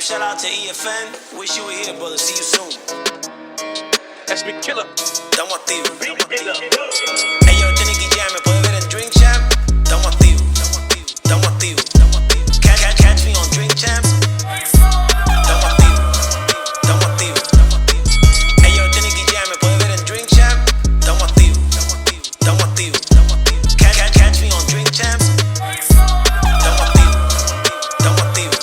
shout out to EFN. Wish you were here, brother. See you soon. That's me killer. Estamos activos. Hey, yo, este Nicky Jam, ¿me puedes ver en Drink Champ? Estamos activos. Estamos activos. Catch me on Drink Champs. Estamos activos. Estamos activos. Hey, yo, este Nicky Jam, ¿me puedes ver en Drink Champ? Estamos activos. Estamos activos. Catch me on Drink Champs. Estamos activos. Estamos activos.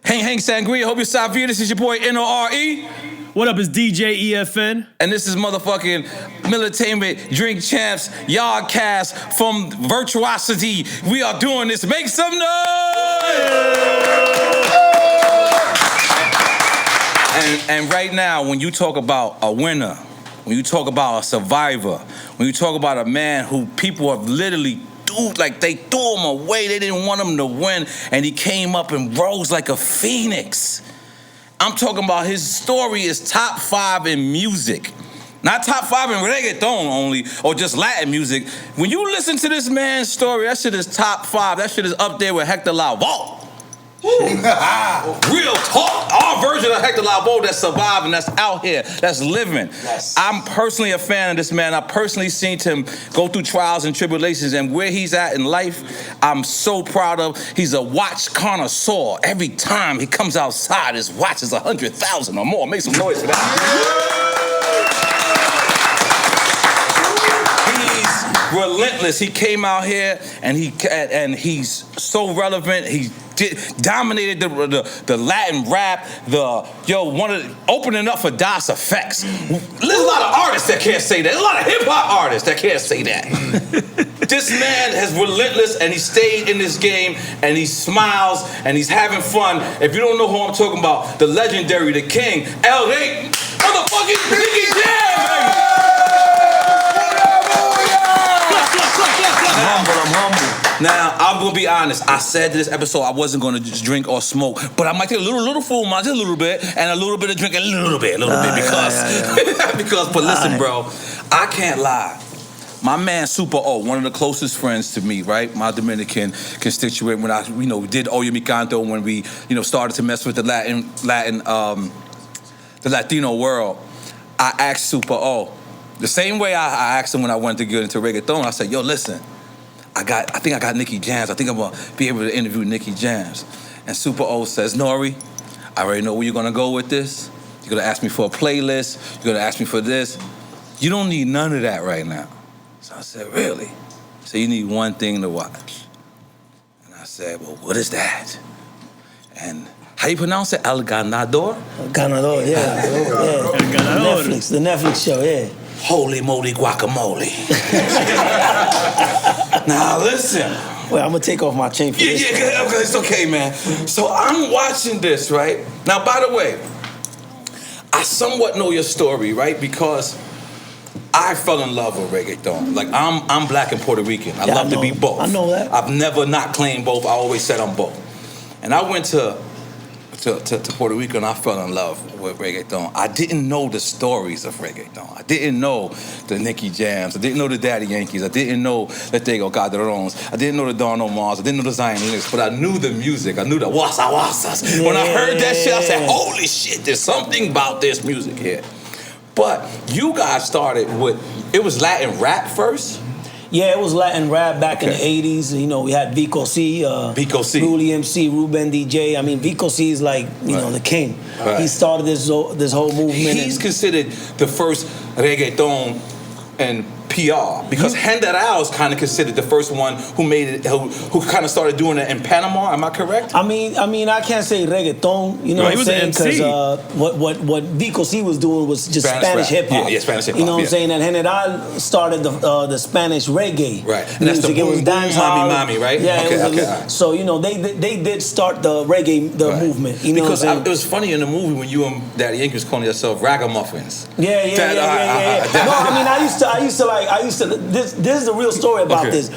Hang Sangria, hope you're Savia. This is your boy N.O.R.E. What up, it's DJ EFN. And this is motherfucking Militainment Drink Champs Yard Cast from Virtuosity. We are doing this. Make some noise! And right now, when you talk about a winner, when you talk about a survivor, when you talk about a man who people have literally they threw him away. They didn't want him to win, and he came up and rose like a phoenix. I'm talking about his story is top 5 in music. Not top 5 in reggaeton only, or just Latin music. When you listen to this man's story, that shit is top 5. That shit is up there with Hector Lavoe. Real talk. Our version of Hector Lavoe that's surviving, that's out here, that's living. Yes. I'm personally a fan of this man. I personally seen him go through trials and tribulations, and where he's at in life, I'm so proud of. He's a watch connoisseur. Every time he comes outside, his watch is 100,000 or more. Make some noise for that. He's relentless. He came out here and he's so relevant. He dominated the Latin rap, opening up for Das Effects. There's a lot of artists that can't say that. There's a lot of hip-hop artists that can't say that. This man is relentless, and he stayed in this game, and he smiles, and he's having fun. If you don't know who I'm talking about, the legendary, the king, L.A. motherfucking Nicky Jam, baby! I'm humble. Now, I'm gonna be honest. I said this episode I wasn't gonna just drink or smoke, but I might take a little full amount, just a little bit, and a little bit of drink, a little bit, because. But listen, bro, I can't lie. My man Super O, one of the closest friends to me, right? My Dominican constituent. When I, did Oye Mi Canto, when we, started to mess with the the Latino world, I asked Super O the same way I asked him when I wanted to get into reggaeton. I said, yo, listen. I think I got Nicky Jams. I think I'm gonna be able to interview Nicky Jams. And Super O says, N.O.R.E, I already know where you're gonna go with this. You're gonna ask me for a playlist. You're gonna ask me for this. You don't need none of that right now. So I said, really? So you need one thing to watch. And I said, well, what is that? And how you pronounce it? El Ganador? Ganador, yeah. El Ganador. The Netflix show, yeah. Holy moly guacamole. Now listen. Well, I'm gonna take off my chain for this. Yeah, okay, it's okay, man. So I'm watching this, right? Now, by the way, I somewhat know your story, right? Because I fell in love with reggaeton. Like, I'm black and Puerto Rican. I love to be both. I know that. I've never not claimed both. I always said I'm both. And I went to Puerto Rico and I fell in love with reggaeton. I didn't know the stories of reggaeton. I didn't know the Nicky Jams. I didn't know the Daddy Yankees. I didn't know the Ganador. I didn't know the N.O.R.E. I didn't know the Zion lyrics, but I knew the music. I knew the wassa wassas. Yeah. When I heard that shit, I said, holy shit, there's something about this music here. But you guys started with, it was Latin rap first? Yeah, it was Latin rap back in the 80s. We had Vico C. Ruli MC, Ruben DJ. I mean, Vico C is like, the king. Right. He started this whole movement. He's considered the first reggaeton and PR, because Henderao is kind of considered the first one who made it, who kind of started doing it in Panama. Am I correct? I mean, I can't say reggaeton. You know what I'm saying? Because what Vico C was doing was just Spanish hip hop. Yeah, Spanish hip hop. You know what I'm saying? And Henderao started the Spanish reggae. Right, and that's the boom, boom, mommy, right? Yeah. Okay. So they did start the reggae movement. You know because what I'm saying? It was funny in the movie when you and Daddy Yankee was calling yourself ragamuffins. Yeah. No, I mean, I used to like like, I used to, this is the real story about this.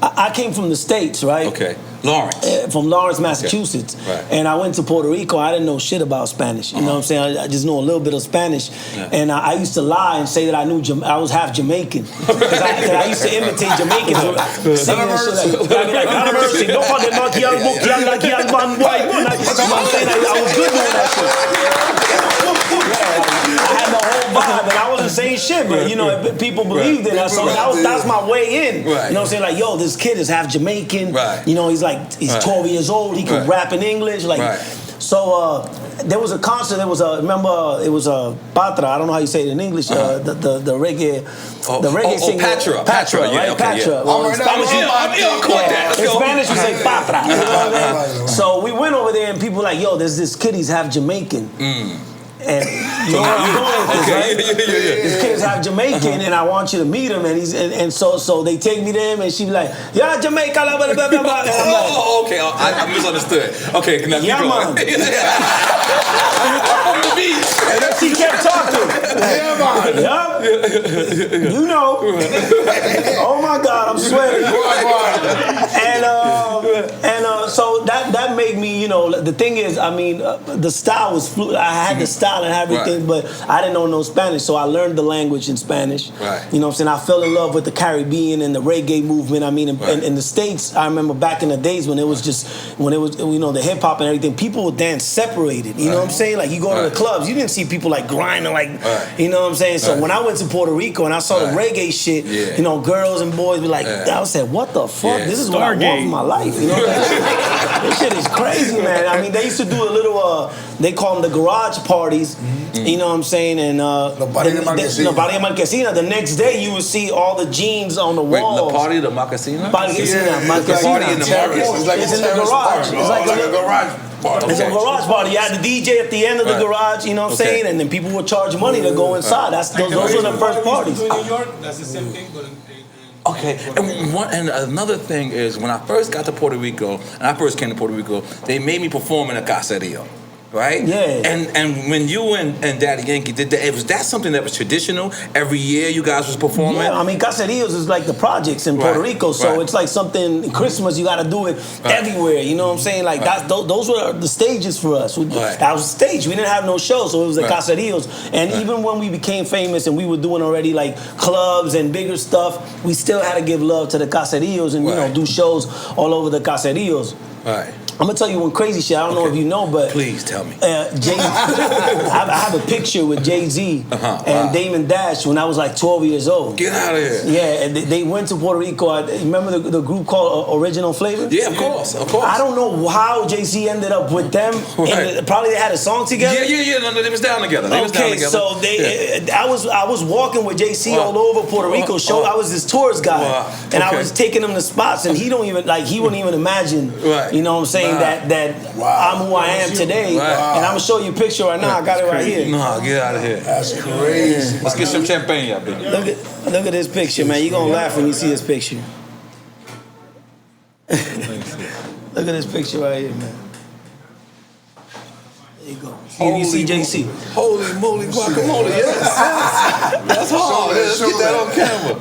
I came from the States, right? Okay. Lawrence. From Lawrence, Massachusetts. Okay. Right. And I went to Puerto Rico. I didn't know shit about Spanish. You know what I'm saying? I just know a little bit of Spanish. Yeah. And I used to lie and say that I knew I was half Jamaican. Because I used to imitate Jamaicans. Singing and shit. I'd be like, God of mercy, don't forget my kial book, kial la kial man boy. You know what I'm saying? I was good doing that shit. I had the whole vibe, and I wasn't saying shit, but you know, people believed in us, so that's my way in. Right. You know what I'm saying? Like, yo, this kid is half Jamaican. Right. You know, he's 12 years old. He can rap in English. Like, so there was a concert. There was a Patra. I don't know how you say it in English. The reggae. The reggae singer. Patra, right? Yeah, okay, Patra. Well, in Spanish, in Spanish, we say Patra. You know what I mean? So we went over there, and people were like, yo, there's this kid. He's half Jamaican. And you know where I'm going with this, right? This kid's half Jamaican, and I want you to meet him. And so they take me to him, and she be like, "Yeah, Jamaica, blah blah blah blah." And I'm like, okay, I misunderstood. Okay, now keep going. Man. On the beach. And then she kept talking. Yeah, man. Yeah. You know. Oh my God, I'm sweating. And so that made me, you know, the thing is, I mean, the style was fluid. I had the style and everything, but I didn't know no Spanish, so I learned the language in Spanish. Right. You know what I'm saying? I fell in love with the Caribbean and the reggae movement. I mean, in the States, I remember back in the days when it was you know, the hip hop and everything, people would dance separated. You know what I'm saying? Like, you go to the clubs, you didn't see people like grinding, like, you know what I'm saying? So when I went to Puerto Rico and I saw the reggae shit, you know, girls and boys be like, I said, what the fuck? This is what I want for my life. You know what I'm saying? This shit is crazy, man. I mean, they used to do a little, they call them the garage parties. You know what I'm saying? And La Party de Marquesina. The next day, you would see all the jeans on the walls. Wait, the party de Marquesina? Marquesina. The party in the Marquesina. It's in the garage. It's like a garage party. It's a garage party. You had the DJ at the end of the garage, you know what I'm saying? And then people would charge money to go inside. Those were the first parties. In New York, that's the same thing, but okay, and another thing is, when I first got to Puerto Rico, and I first came to Puerto Rico, they made me perform in a caserio. Right? Yeah. And when you and Daddy Yankee did that, was that something that was traditional? Every year you guys was performing? Yeah, I mean, Caseríos is like the projects in Puerto Rico, so it's like something, Christmas, you got to do it everywhere, you know what I'm saying? Like, those were the stages for us. That was the stage. We didn't have no show, so it was the Caseríos. And even when we became famous and we were doing already like clubs and bigger stuff, we still had to give love to the Caseríos and, you know, do shows all over the Caseríos. Right. I'm gonna tell you one crazy shit. I don't know if you know, but please tell me. I have a picture with Jay-Z and Damon Dash when I was like 12 years old. Get out of here. Yeah, and they went to Puerto Rico. Remember the group called Original Flavor? Yeah, of course. I don't know how Jay-Z ended up with them. Right. Probably they had a song together. Yeah. No, they was down together. So I was walking with Jay-Z all over Puerto Rico. I was his tourist guy, and I was taking him to spots, and he wouldn't even imagine. Right. You know what I'm saying? That I'm who I am today. And I'm gonna show you a picture right now. I got it right here. No, get out of here. That's crazy. Let's get some champagne up, baby. Look at this picture, man. You're gonna laugh when you see this picture. Look at this picture right here, man. There you go. You see JC. Holy moly guacamole, yes. That's hard. Let's get that on camera.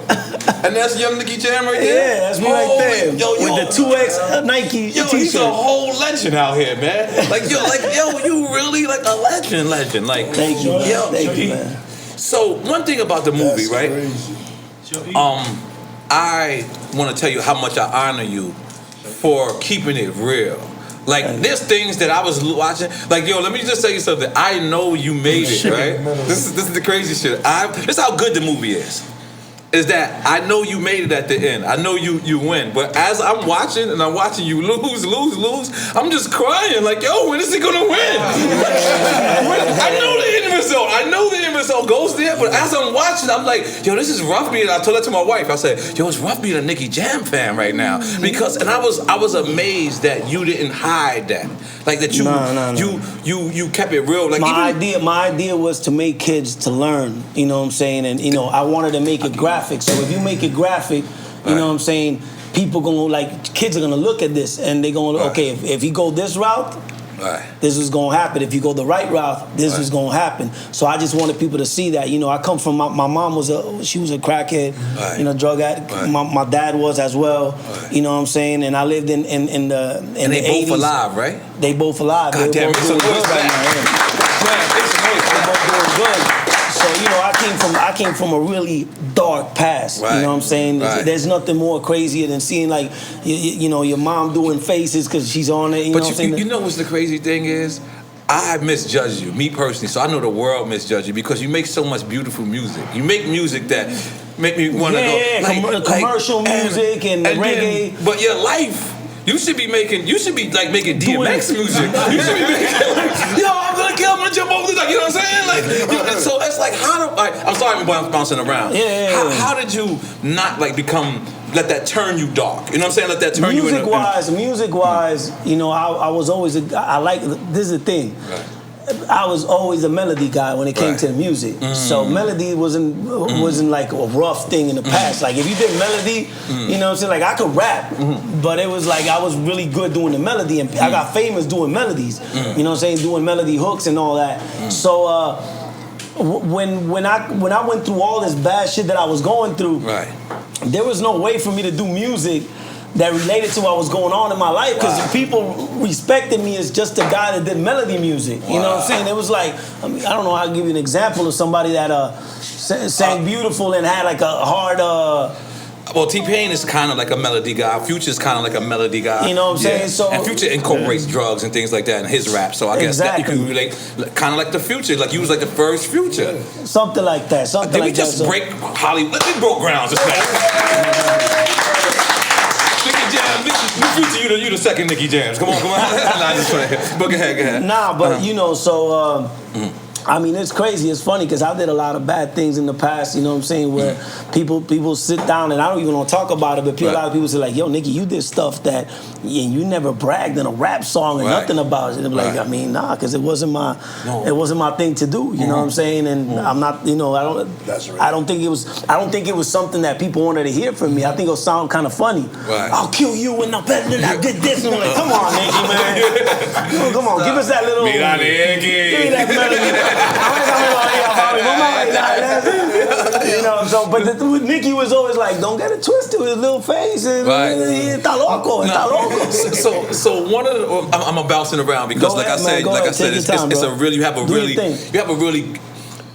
And that's young Nicky Jam right there? Yeah, that's me right there. With the 2X Nike t-shirt. He's a whole legend out here, man. You really like a legend. Like, thank you, man. Thank you, man. So one thing about the movie, right? I want to tell you how much I honor you for keeping it real. Like, there's things that I was watching. Like, yo, let me just tell you something. I know you made it, right? This is the crazy shit. This is how good the movie is. Is that I know you made it at the end. I know you win. But as I'm watching and I'm watching you lose, I'm just crying like, yo, when is he gonna win? I know the end result goes there, but as I'm watching, I'm like, yo, this is rough being. I told that to my wife. I said, yo, it's rough being a Nicky Jam fan right now. Because I was amazed that you didn't hide that. Like that you kept it real. Like my idea was to make kids to learn, you know what I'm saying? And you know, I wanted to make it graphic. So if you make it graphic, you know what I'm saying, people kids are gonna look at this and they're gonna okay, if he go this route, Right. This was gonna happen. If you go the right route, this was gonna happen. So I just wanted people to see that. You know, I come from my mom was a crackhead, you know, drug addict. My dad was as well. You know what I'm saying? And I lived in the and they the both 80s. alive, right? They both alive. God damn, both it's a doing noise good right back. now. They both doing good. So you know, I came from a really dark past. Right. You know what I'm saying? Right. There's nothing more crazier than seeing like you know your mom doing faces because she's on it. You know what I'm saying? You know what's the crazy thing is? I misjudge you, me personally. So I know the world misjudge you because you make so much beautiful music. You make music that make me want to go. Commercial music and reggae. Then, but your life. You should be making making DMX music. You should be making like, yo, I'm gonna kill him and jump over this, like, you know what I'm saying? Like, so it's like, I'm sorry I'm bouncing around. Yeah. How did you not like let that turn you dark? You know what I'm saying? Let that turn you Music wise, you know, I was always this is the thing. Right. I was always a melody guy when it came to the music. So melody wasn't like a rough thing in the past. Like if you did melody, you know what I'm saying? Like I could rap, but it was like I was really good doing the melody, and I got famous doing melodies. You know what I'm saying? Doing melody hooks and all that. So when I went through all this bad shit that I was going through, there was no way for me to do music that related to what was going on in my life because people respected me as just a guy that did melody music. You know what I'm saying? It was like, I mean, I don't know how to give you an example of somebody that sang beautiful and had like a hard... Well, T-Pain is kind of like a melody guy. Future's kind of like a melody guy. You know what I'm saying? So, and Future incorporates drugs and things like that in his rap. So I guess that you can relate, kind of like the Future. Like you was like the first Future. Something like that. Did we just break Hollywood? We broke grounds just now. Nicky Jam, Future, you the second Nicky Jams. Come on. Nah, just play. But go ahead. Nah, but you know, so I mean, it's crazy. It's funny because I did a lot of bad things in the past. You know what I'm saying? Where people sit down and I don't even want to talk about it, but a lot of people say like, "Yo, Nicky, you did stuff that you never bragged in a rap song or nothing about it." And I'm like, I mean, nah, because it wasn't my thing to do. You know what I'm saying? And I'm not, you know, I don't think it was something that people wanted to hear from me. I think it'll sound kind of funny. Right. I'll kill you and I did this. And I'm like, come on, Nicky, man. Come on, give us that little. Give me that melody. You know, so but Nicky was always like, don't get it twisted with his little face and está loco. So one of the, I'm bouncing around because I said, it's a really, you have a really,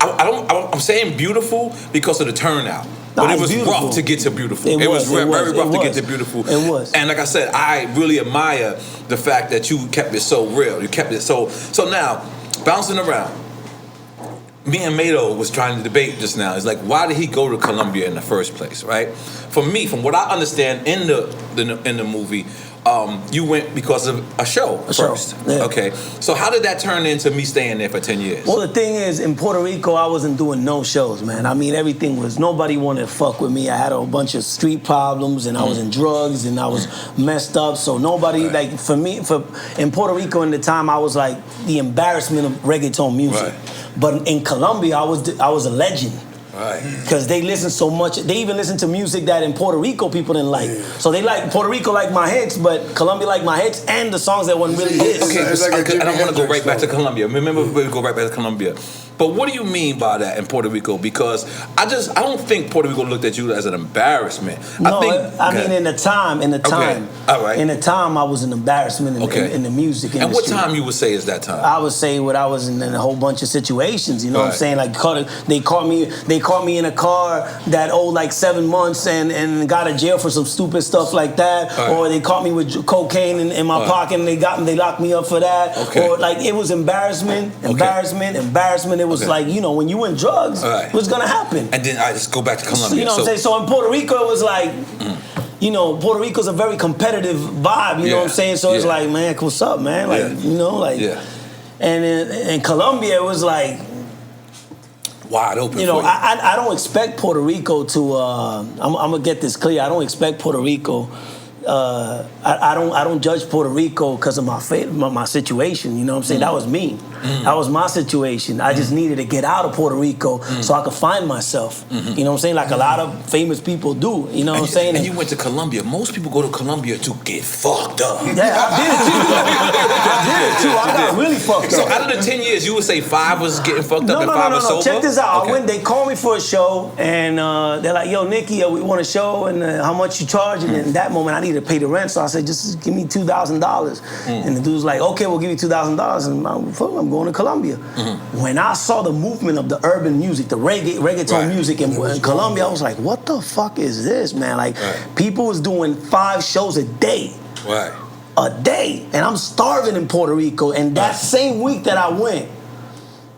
I'm saying beautiful because of the turnout. But it was beautiful. Rough to get to beautiful. It was very rough to get to beautiful. It was. And like I said, I really admire the fact that you kept it so real. You kept it so now, bouncing around. Me and Mato was trying to debate just now. It's like, why did he go to Colombia in the first place, right? For me, from what I understand in the movie, you went because of a show first. Yeah. Okay. So how did that turn into me staying there for 10 years? Well, the thing is, in Puerto Rico, I wasn't doing no shows, man. I mean, nobody wanted to fuck with me. I had a bunch of street problems, and I was in drugs, and I was messed up. So nobody, like, in Puerto Rico in the time, I was like the embarrassment of reggaeton music. Right. But in Colombia, I was a legend. Right. Because they listen so much. They even listen to music that in Puerto Rico people didn't like. Yeah. So they like Puerto Rico like my hits, but Colombia like my hits and the songs that wasn't really hits. Okay, I don't want to go right back to Colombia. Remember, we go right back to Colombia. But what do you mean by that in Puerto Rico? Because I don't think Puerto Rico looked at you as an embarrassment. No, I mean in the time. Okay. All right. In the time, I was an embarrassment in the music industry. And what time you would say is that time? I would say when I was in a whole bunch of situations. You know what I'm saying? Like they caught me in a car that owed like 7 months and got to jail for some stupid stuff like that. Right. Or they caught me with cocaine in my pocket and they locked me up for that. Okay. Or like it was embarrassment. It was like, you know, when you in drugs, it was gonna happen. And then I just go back to Colombia. You know what I'm saying? So in Puerto Rico, it was like, you know, Puerto Rico's a very competitive vibe. You know what I'm saying? So it's like, man, what's up, man? Like, you know, like. Yeah. And in Colombia, it was like. Wide open. You know, I don't expect Puerto Rico to. I'm gonna get this clear. I don't expect Puerto Rico. I don't judge Puerto Rico because of my situation. You know what I'm saying? That was me. That was my situation. I just needed to get out of Puerto Rico so I could find myself. You know what I'm saying? Like a lot of famous people do. You know what I'm saying? And you went to Colombia. Most people go to Colombia to get fucked up. Yeah, I did too. I got really fucked So up. out of the 10 years, you would say 5 was getting fucked up and 5 was sober? Check this out. Okay. They called me for a show, and they're like, yo, Nicky, we want a show, and how much you charge? And in that moment, I needed to pay the rent, so I said, just give me $2,000. And the dude's like, okay, we'll give you $2,000, and I'm going to Colombia. When I saw the movement of the urban music, the reggaeton music in Colombia, I was like, what the fuck is this, man? Like, people was doing 5 shows a day. Right. A day, and I'm starving in Puerto Rico. And that same week that I went,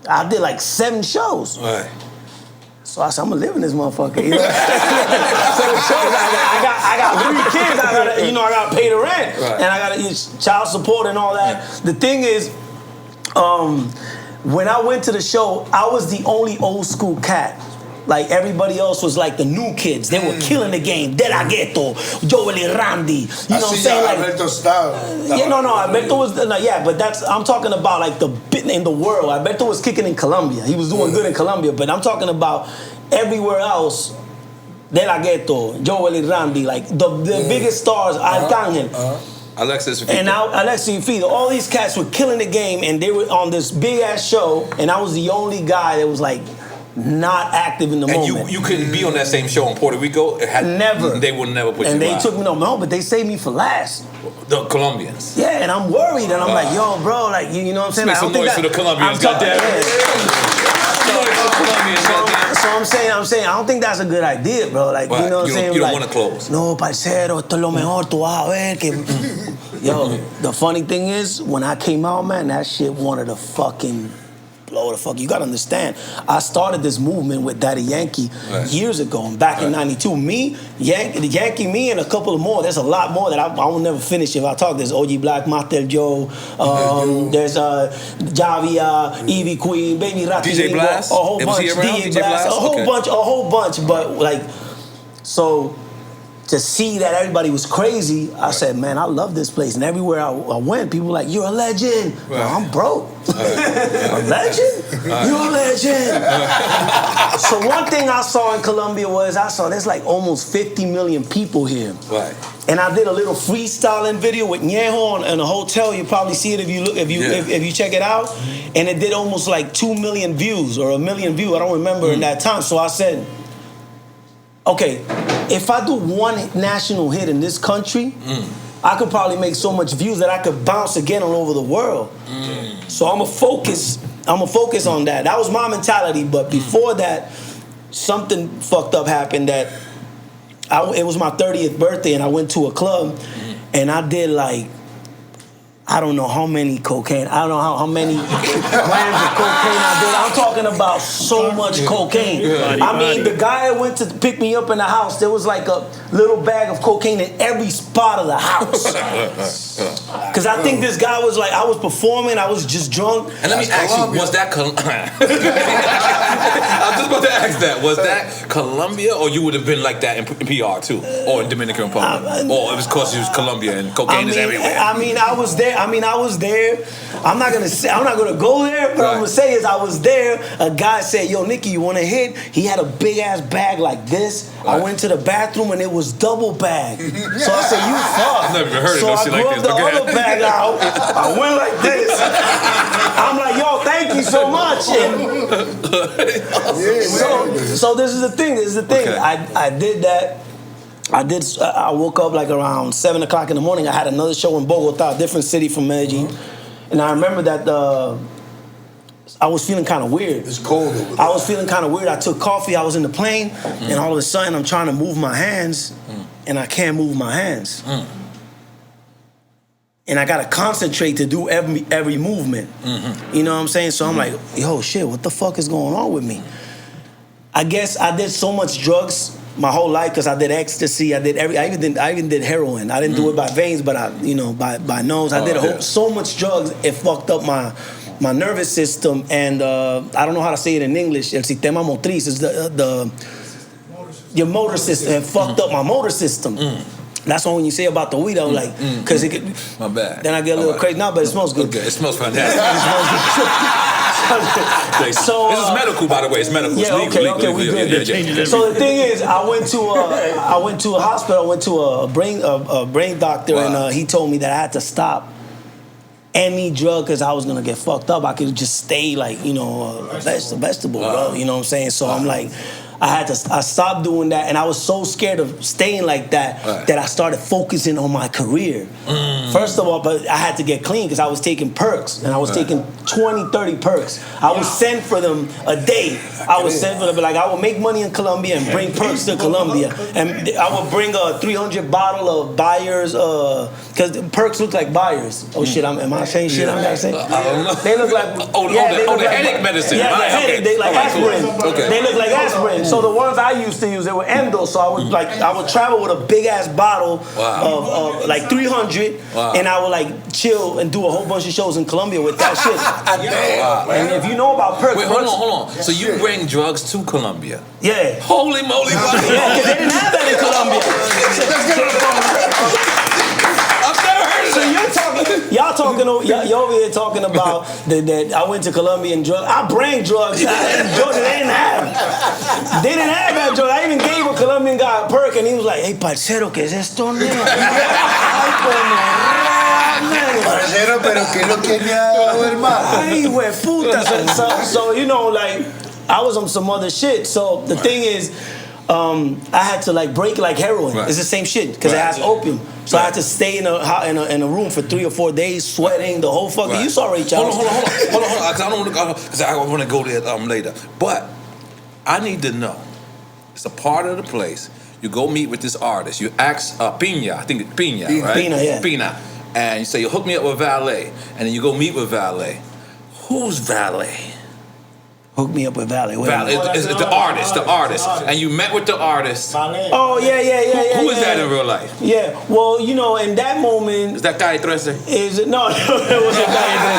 I did like 7 shows. Right. So I said, I'm gonna live in this motherfucker. You know? So the shows, I got 3 kids. I gotta pay the rent, and I gotta use child support and all that. The thing is, when I went to the show, I was the only old school cat. Like everybody else was like the new kids. They were killing the game. Daddy Yankee, Joel and Randy. You know what I'm saying? Like Alberto style. Yeah, no, Alberto was but I'm talking about like the bit in the world. Alberto was kicking in Colombia. He was doing good in Colombia, but I'm talking about everywhere else. Daddy Yankee, Joel and Randy, like the biggest stars, Arcángel. Alexis and Alexis Fito. All these cats were killing the game, and they were on this big ass show, and I was the only guy that was like not active in the moment. And you couldn't be on that same show in Puerto Rico? Never. They would never put you And they live. took me no, but they saved me for last. The Colombians. Yeah, and I'm worried, and I'm like, yo, bro, like, you know what I'm saying? Make some noise for the Colombians, goddamn. So I'm saying, I don't think that's a good idea, bro. Like, you know what I'm saying? You don't want to close. No, parcero, esto es lo mejor, tú vas a ver que... Yo, the funny thing is, when I came out, man, that shit wanted to fucking blow the fuck. You gotta understand, I started this movement with Daddy Yankee years ago, and back in '92. Me, Yankee, me, and a couple of more. There's a lot more that I will never finish if I talk. There's OG Black, Master Joe, there's Javia, Evie Queen, Baby Ratty, DJ Blast, a whole bunch, DJ Blast, a whole bunch. But like, so to see that everybody was crazy, I said, man, I love this place. And everywhere I went, people were like, you're a legend. Well, I'm broke. A legend? You're a legend. So one thing I saw in Colombia was, there's like almost 50 million people here. Right. And I did a little freestyling video with Ñejo in a hotel. You probably see it if you check it out. And it did almost like 2 million views or 1 million views. I don't remember in that time. So I said, okay, if I do one national hit in this country, I could probably make so much views that I could bounce again all over the world. So I'm gonna focus on that. That was my mentality. But before that, something fucked up happened. That it was my 30th birthday, and I went to a club, and I did like, I don't know how many cocaine. I don't know how many grams of cocaine I did. I'm talking about so much cocaine. I mean, the guy that went to pick me up in the house, there was like a little bag of cocaine in every spot of the house. Because I think this guy was like, I was performing, I was just drunk. And let me ask you, was that I was just about to ask that. Was that Colombia, or you would have been like that in PR too? Or in Dominican Republic? Or it was because it was Colombia and cocaine is everywhere? I was there. I'm not gonna go there, but I'm gonna say is I was there. A guy said, yo, Nicky, you want a hit? He had a big ass bag like this. I went to the bathroom and it was double bag. So I said, you fuck. I've never heard of no shit like this. So I grabbed the other bag out. I went like this. I'm like, yo, thank you so much. And so this is the thing. Okay. I did that. I woke up like around 7 o'clock in the morning. I had another show in Bogota, a different city from Medellin. And I remember that I was feeling kind of weird. It's cold over there. I was feeling kind of weird. I took coffee. I was in the plane. And all of a sudden, I'm trying to move my hands. And I can't move my hands. And I got to concentrate to do every movement. You know what I'm saying? So I'm like, yo, shit, what the fuck is going on with me? I guess I did so much drugs my whole life, because I did ecstasy, I even did heroin. I didn't do it by veins, but by nose. I did so much drugs, it fucked up my nervous system, and I don't know how to say it in English. El sistema motriz is your motor system. It fucked up my motor system. That's what when you say about the weed, I was like, because it could. My bad. Then I get a little crazy. No, but it smells good. Okay, it smells fantastic. So, this is medical, by the way. It's medical. Yeah, it's legal, okay, we good. Yeah. So the thing is, I went to a hospital. I went to a brain doctor, and he told me that I had to stop any drug because I was gonna get fucked up. I could just stay like, you know, a vegetable, bro. You know what I'm saying? So I'm like, I stopped doing that, and I was so scared of staying like that that I started focusing on my career. First of all, but I had to get clean because I was taking perks, and I was taking 20, 30 perks. I would send for them a day. I would send for them, like I would make money in Colombia and bring perks to Colombia, and I would bring a 300 bottle of Buyers, because perks look like Buyers. Oh shit, am I saying shit? I'm not saying. They look like the headache medicine. Yeah, the headache. They like aspirin. Okay. They look like aspirin. So the ones I used to use, they were endo. So I would travel with a big ass bottle of like 300, and I would like chill and do a whole bunch of shows in Colombia with that shit. And if you know about perks, wait, hold on. So you bring drugs to Colombia? Yeah. Holy moly! Yeah, because they didn't have that in Colombia. I've never heard of that. So y'all over here talking about that I went to Colombia and drugs. I bring drugs. Drugs they didn't have. They didn't have that drug. I even gave a Colombian guy a perk, and he was like, "Hey, parcero, ¿qué es esto, neo?" Parcero, pero ¿qué es lo que me ha dado, hermano? Ay, güey, puta. So, you know, like, I was on some other shit. So the thing is, I had to like break like heroin. It's the same shit because it has opium. So I had to stay in a room for 3 or 4 days, sweating the whole fucking. You saw Ray Charles. Hold on. Because I want to go there later. But I need to know. It's a part of the place. You go meet with this artist. You ask Pina. I think it's Pina, right? Pina, yeah. Pina. And you say, you hook me up with Valet. And then you go meet with Valet. Who's Valet? Hook me up with Valet. Valet is the artist. And you met with the artist. Oh, yeah. Who is that in real life? Yeah, well, you know, in that moment... Is that Calle 13? No, it wasn't Calle 13.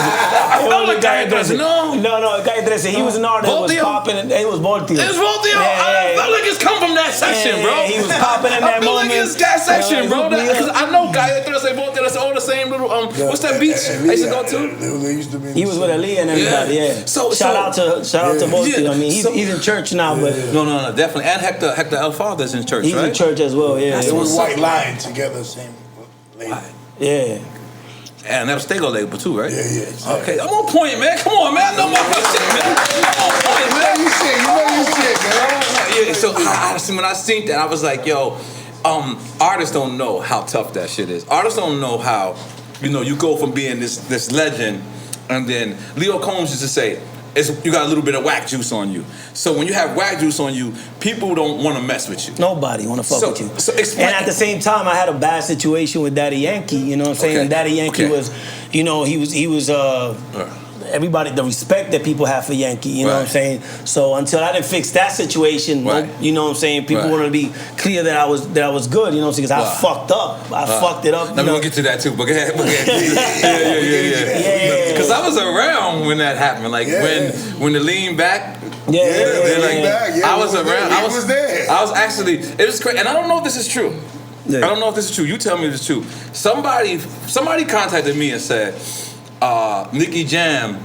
I felt like Calle 13. No, Calle 13. He was an artist that was popping. It was Voltio. It was Voltio? I felt like it's come from that section, bro. He was popping in that moment. I feel like it's that section, bro. Because I know Calle 13, Voltio, that's all the same little... what's that beach I used to go to? He was with Ali and everybody, yeah. Shout out to Voltio. I mean, he's in church now, but... No, definitely. And Hector El Father's in church, He's right? in church as well, yeah. It was White Lion together, same label. Yeah. And that was Stego label too, right? Yeah. Exactly. Okay, I'm on point, man. Come on, man. I know my shit, man. I'm on point, man. You shit, man. Yeah, so when I seen that, I was like, yo, artists don't know how tough that shit is. Artists don't know how, you go from being this legend, and then Leo Combs used to say, you got a little bit of whack juice on you. So when you have whack juice on you, people don't want to mess with you. Nobody want to fuck with you. So explain. And at the same time, I had a bad situation with Daddy Yankee. You know what I'm saying? And Daddy Yankee was, he was everybody, the respect that people have for Yankee. You know what I'm saying? So until I didn't fix that situation, you know what I'm saying? People wanted to be clear that I was good. You know what I'm saying? Because I fucked up. I fucked it up. Now we'll get to that too. But go ahead. Yeah. Because I was around when that happened. Like when the lean back. I was around. I was there. I was actually. It was crazy, and I don't know if this is true. Yeah. I don't know if this is true. You tell me if it's true. Somebody contacted me and said, Nicky Jam.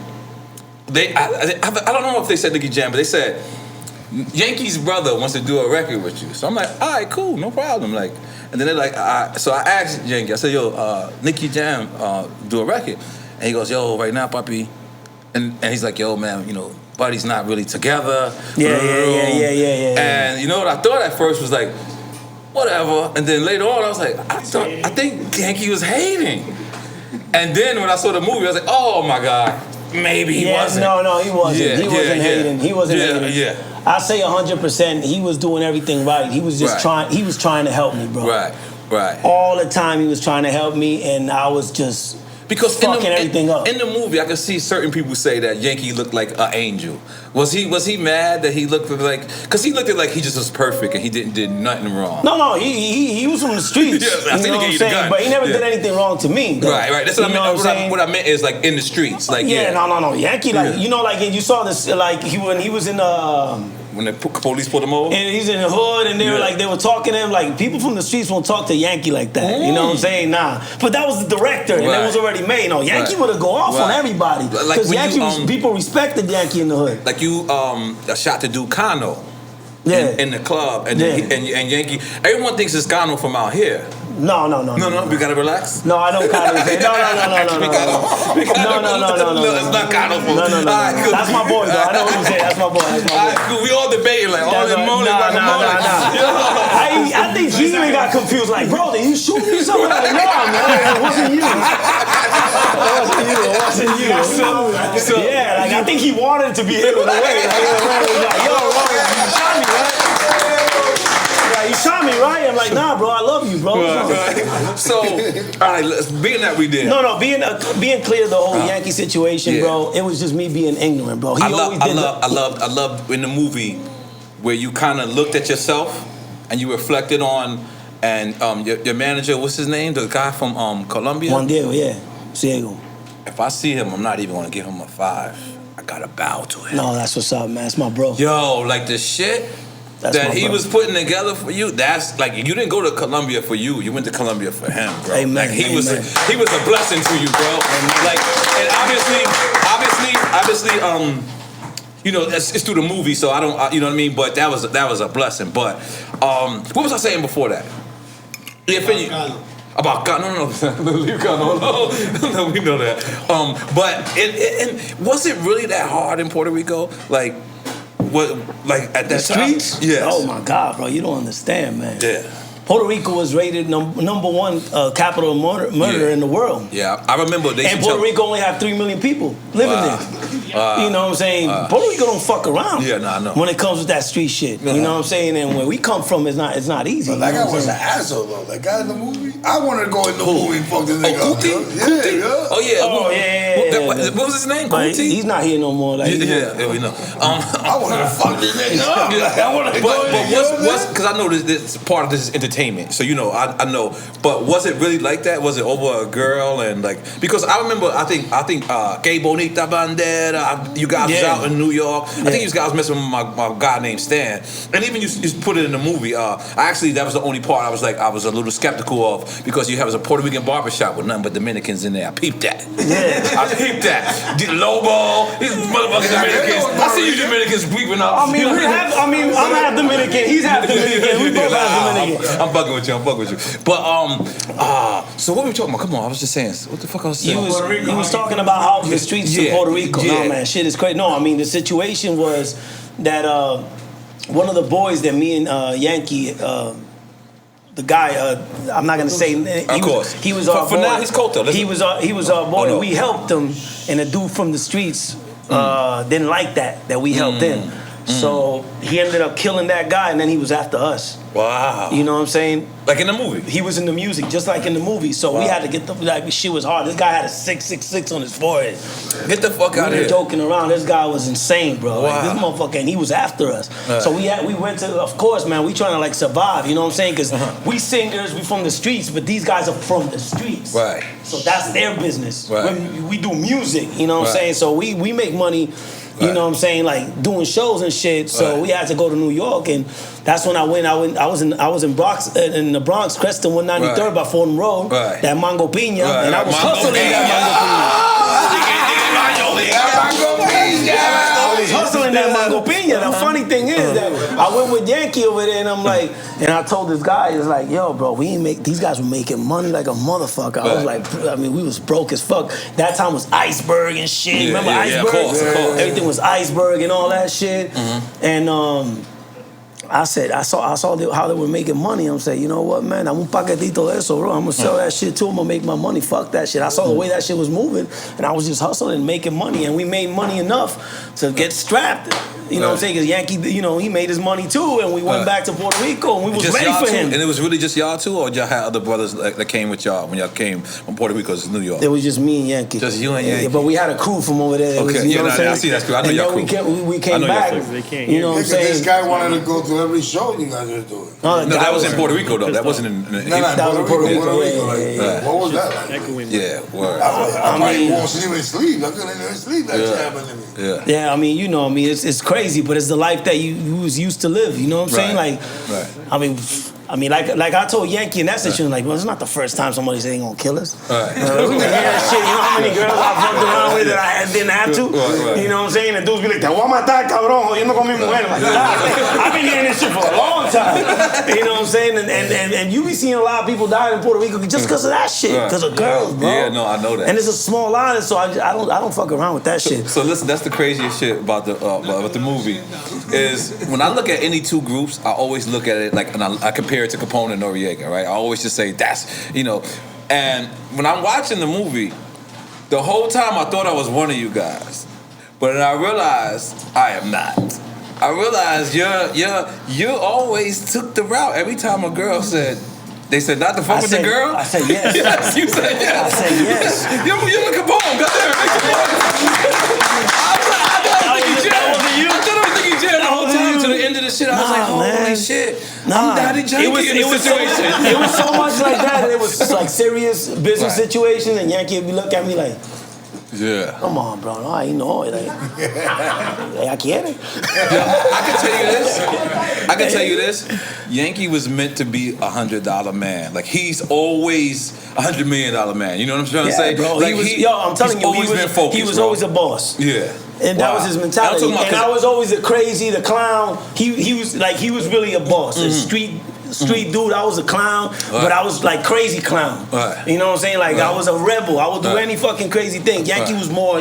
I don't know if they said Nicky Jam, but they said Yankee's brother wants to do a record with you. So I'm like, all right, cool, no problem. Like, and then they're like, so I asked Yankee. I said, yo, Nicky Jam do a record, and he goes, yo, right now, papi, and he's like, yo, man, Buddy's not really together. Yeah. And you know what I thought at first was like, whatever. And then later on, I was like, I think Yankee was hating. And then when I saw the movie, I was like, oh my God, maybe he wasn't. No, he wasn't. He wasn't hating. He wasn't hating. Yeah. I say 100%. He was doing everything right. He was just trying. He was trying to help me, bro. Right. All the time he was trying to help me, and I was just fucking everything up. In the movie, I could see certain people say that Yankee looked like an angel. Was he mad that he looked like? Because he looked like he just was perfect and he did nothing wrong. No, he was from the streets. I you know what I'm saying? But he never did anything wrong to me. Though. Right. That's what I meant. What I meant is like in the streets. Like no. Yankee, like you saw this, like when he was in when the police pulled him over, and he's in the hood, and they were talking to him like people from the streets won't talk to Yankee like that. You know what I'm saying? Nah, but that was the director, and it was already made. No, Yankee would have go off on everybody because Yankee people respected Yankee in the hood. Like you shot to do Kano in the club, and and Yankee. Everyone thinks it's Kano from out here. No. No, we gotta relax. No, I don't kind of say. No. It's not kind of. No. That's my boy, though. I know what you say. That's my boy. Cool. We all debating like all that moly, I think he even got confused. Like, bro, did you shoot me or something? Like, no, man, it wasn't you. It wasn't you. So yeah, like I think he wanted to be hit with a weight. Like, yo, you shot me, right? You shot me, right? I'm like, nah, bro, I love you, bro. Right. So, all right, being that we did. No, being clear the whole Yankee situation, bro. It was just me being ignorant, bro. I love in the movie where you kind of looked at yourself and you reflected on, and your manager, what's his name? The guy from Colombia. Juan Diego, yeah, Ciego. If I see him, I'm not even gonna give him a 5. I gotta bow to him. No, that's what's up, man. That's my bro. Yo, like the shit that he was putting together for you. That's like you didn't go to Colombia for you. You went to Colombia for him, bro. Amen. Like he was a blessing to you, bro. Like, and obviously, you know, it's through the movie, so I don't, you know what I mean. But that was a blessing. But what was I saying before that? About God, no, we know that. But it was it really that hard in Puerto Rico? Like, what? Like at that streets? Time? Yes. Oh my God, bro, you don't understand, man. Yeah. Puerto Rico was rated number one capital of murder in the world. Yeah, I remember they. And Puerto Rico only have 3 million people living there. You know what I'm saying? Puerto Rico don't fuck around. Yeah, I know. When it comes with that street shit, you know what I'm saying? And where we come from, it's not easy. But that guy was an asshole though. That guy in the movie, I wanted to go in the movie and fuck this nigga up. Yeah. What was his name? He's not here no more. Like, we know. I wanted to fuck this nigga up. I wanted to go in there. What's because I know this part of this is entertainment, so you know I know. But was it really like that? Was it over a girl and like because I remember I think Que Bonita Bandera. You guys was out in New York. I think you guys was messing with my guy named Stan, and even you put it in the movie. Actually, that was the only part I was a little skeptical of because you have a Puerto Rican barbershop with nothing but Dominicans in there. I peeped that. I peeped that. Lobo, these motherfucking Dominicans. I see you Dominicans peeping up. I'm half Dominican. He's half Dominican. We both half Dominican. I'm bugging with you. But so what were we talking about? Come on, I was just saying. What the fuck I was saying? You was talking about how the streets of Puerto Rico. No, man, shit is crazy. No, I mean the situation was that one of the boys that me and Yankee, the guy, I'm not gonna say. He was our boy. For now, he's cold though. He was our boy. No. We helped him, and a dude from the streets didn't like that we helped him. So he ended up killing that guy, and then he was after us. Wow. You know what I'm saying? Like in the movie? He was in the music, just like in the movie. So we had to get shit was hard. This guy had a 666 on his forehead. Get the fuck out of here. Joking around. This guy was insane, bro. Wow. Like, this motherfucker, and he was after us. So we went to, of course, man, we trying to like survive, you know what I'm saying? Because we singers, we from the streets, but these guys are from the streets. Right. So that's their business. Right. We do music, you know what I'm saying? So we make money. You know what I'm saying, like doing shows and shit. So we had to go to New York, and that's when I went. I was in the Bronx, Creston 193rd by Fordham Road. Right. That Mango Pina, and I was hustling that Mango Pina. The funny thing is that I went with Yankee over there, and I'm like, and I told this guy, it's like, yo, bro, these guys were making money like a motherfucker. I was like, we was broke as fuck. That time was Iceberg and shit. Remember Iceberg? Of course. Everything was Iceberg and all that shit. And I said, I saw how they were making money. I'm saying, you know what, man? I'm un paquetito de eso, bro. I'm gonna sell that shit too. I'm gonna make my money. Fuck that shit. I saw the way that shit was moving, and I was just hustling and making money. And we made money enough to get strapped. You know what I'm saying? Because Yankee, you know, he made his money too, and we went back to Puerto Rico, and we was ready for him. And it was really just y'all two, or y'all had other brothers that came with y'all when y'all came from Puerto Rico to New York? It was just me and Yankee. Just you and Yankee. Yeah, but we had a crew from over there. Okay, you know what I'm saying? I see that crew. I know y'all crew. We came back. You know what I'm saying? This guy wanted to go to every show you guys were doing. No, that was in Puerto Rico though. That wasn't in. That was in Puerto Rico. What was that like? Yeah, word. I probably wasn't even sleep. I couldn't even sleep. That shit happened to me. Yeah, I mean, you know, it's crazy, but it's the life that you was used to live. You know what I'm saying? Like, I mean, like I told Yankee in that situation, like, well, it's not the first time somebody said they ain't gonna kill us. We been hearing shit. You know how many girls I fucked around with that I had didn't have to. Right. You know what I'm saying? And dudes be like, te voy a matar, cabrón, jodiendo con mi mujer. Like, I've been hearing this shit for a long time. You know what I'm saying? And you be seeing a lot of people dying in Puerto Rico just because of that shit. Because of girls, bro. Yeah, no, I know that. And it's a small island, so I don't fuck around with that shit. So listen, that's the craziest shit about the movie. Is when I look at any two groups, I always look at it like, and I compare it to Capone and Noriega, right? I always just say that's, you know. And when I'm watching the movie, the whole time I thought I was one of you guys, but then I realized I am not. I realized you always took the route. Every time a girl said, they said not to fuck with the girl. I said yes. Yes, you said yes. I said yes. You're the Capone. Go there, make the I thought it was Nicky Jam the whole time to the end of the shit. I was like, holy shit. I'm Daddy Yankee in this situation. It was so much like that. It was like serious business situations, and Yankee would be looking at me like, yeah. Come on, bro. No, I know it. I get it. I can tell you this. Yankee was meant to be $100 man. Like, he's always $100 million man. You know what I'm trying to say? Bro, like, I'm telling you, he was always a boss. Yeah. And that was his mentality. And I was always the crazy, the clown. He was really a boss, a street dude. I was a clown, but I was like crazy clown. You know what I'm saying? Like I was a rebel. I would do any fucking crazy thing. Yankee was more,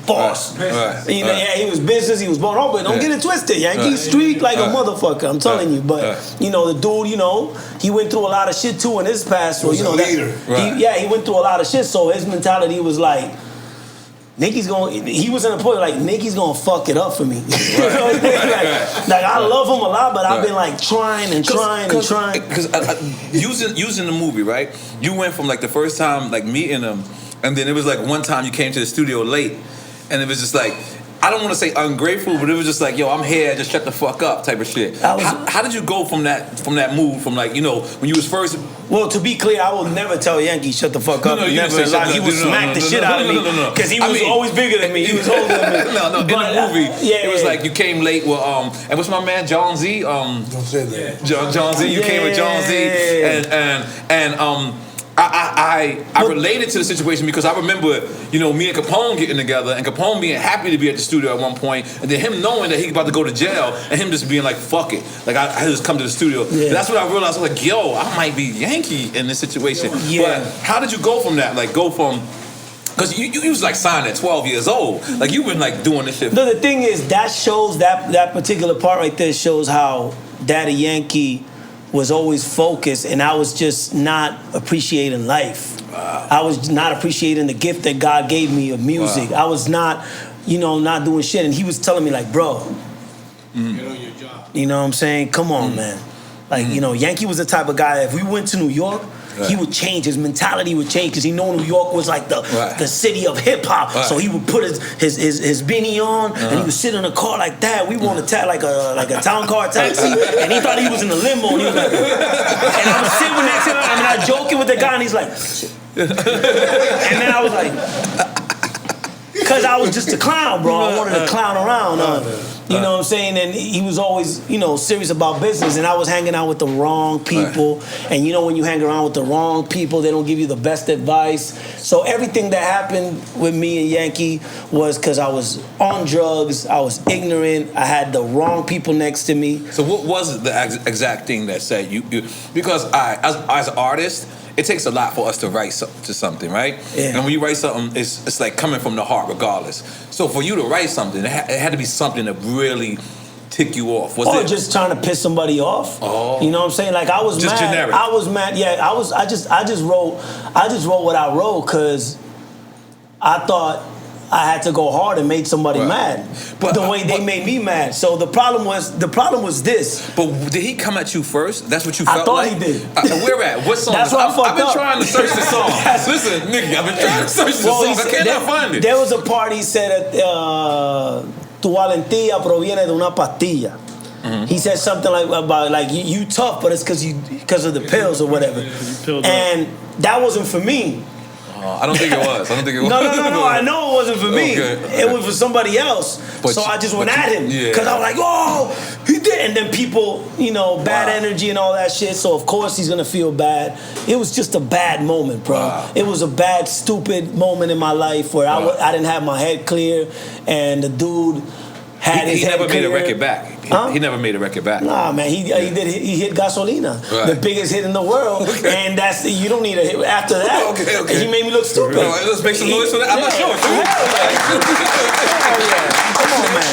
boss. You know, yeah, he was business. He was born. Oh, but don't get it twisted. Yankee street like a motherfucker. I'm telling you. But the dude, he went through a lot of shit too in his past. So he went through a lot of shit. So his mentality was like, he was in a point like, Nicky's gonna fuck it up for me. You know what I'm saying? Like I love him a lot, but I've been like trying. Because using the movie, right? You went from like the first time like meeting him, and then it was like one time you came to the studio late, and it was just like, I don't want to say ungrateful, but it was just like, yo, I'm here, just shut the fuck up type of shit. How did you go from that move, from like, when you was first... Well, to be clear, I will never tell Yankee shut the fuck up. He would smack the shit out of me because he was always bigger than me. He was older than me. In the movie, it was like you came late with and what's my man John Z? Don't say that. John Z. You came with John Z, and I related to the situation because I remember, me and Capone getting together and Capone being happy to be at the studio at one point, and then him knowing that he about to go to jail and him just being like, fuck it. Like, I just come to the studio. Yeah. That's when I realized, I was like, yo, I might be Yankee in this situation. Yeah. But how did you go from that? Like, go from... Because you was like signed at 12 years old. Like, you've been like doing this shit. No, the thing is, that shows, that particular part right there shows how Daddy Yankee was always focused, and I was just not appreciating life. Wow. I was not appreciating the gift that God gave me of music. Wow. I was not, not doing shit. And he was telling me like, bro, get on your job. You know what I'm saying? Come on, man. Like, Yankee was the type of guy, if we went to New York, he would change. His mentality would change because he knew New York was like the city of hip hop. So he would put his beanie on and he would sit in a car like that. We were on a like a town car taxi, and he thought he was in the limo. And he was like, and I was sitting next to him, and I joking with the guy, and he's like, and then I was like, because I was just a clown, bro. I wanted to clown around. You know what I'm saying? And he was always, serious about business. And I was hanging out with the wrong people. And when you hang around with the wrong people, they don't give you the best advice. So everything that happened with me and Yankee was because I was on drugs, I was ignorant, I had the wrong people next to me. So what was the exact thing that said you because as artists, it takes a lot for us to write to something, right? Yeah. And when you write something, it's like coming from the heart regardless. So for you to write something, it had to be something that really tick you off. Just trying to piss somebody off. Oh. You know what I'm saying? Like I was just mad. Generic. I was mad. Yeah, I just wrote what I wrote because I thought I had to go hard and make somebody mad, but the way they made me mad. So the problem was this. But did he come at you first? That's what you felt like? I thought he did. Where at? What song? That's what I've been trying to search the song. Listen, Nicky, I've been trying to search the song. I cannot find it. There was a part he said, tu valentía proviene de una pastilla. Mm-hmm. He said something about you tough, but it's because of the pills or whatever. And that wasn't for me. I don't think it was. I don't think it was. No. I know it wasn't for me. Okay. It was for somebody else. But so I just went at him yeah. because I was like, oh, he did. And then people, bad energy and all that shit. So of course he's gonna feel bad. It was just a bad moment, bro. Wow. It was a bad, stupid moment in my life where I didn't have my head clear, and the dude had his he head never clear. made a record back. He never made a record back. Nah, man, he hit Gasolina, Right. the biggest hit in the world, and you don't need a hit after that. Okay. He made me look stupid. All right, let's make some noise for that. I'm not sure. Come on, man.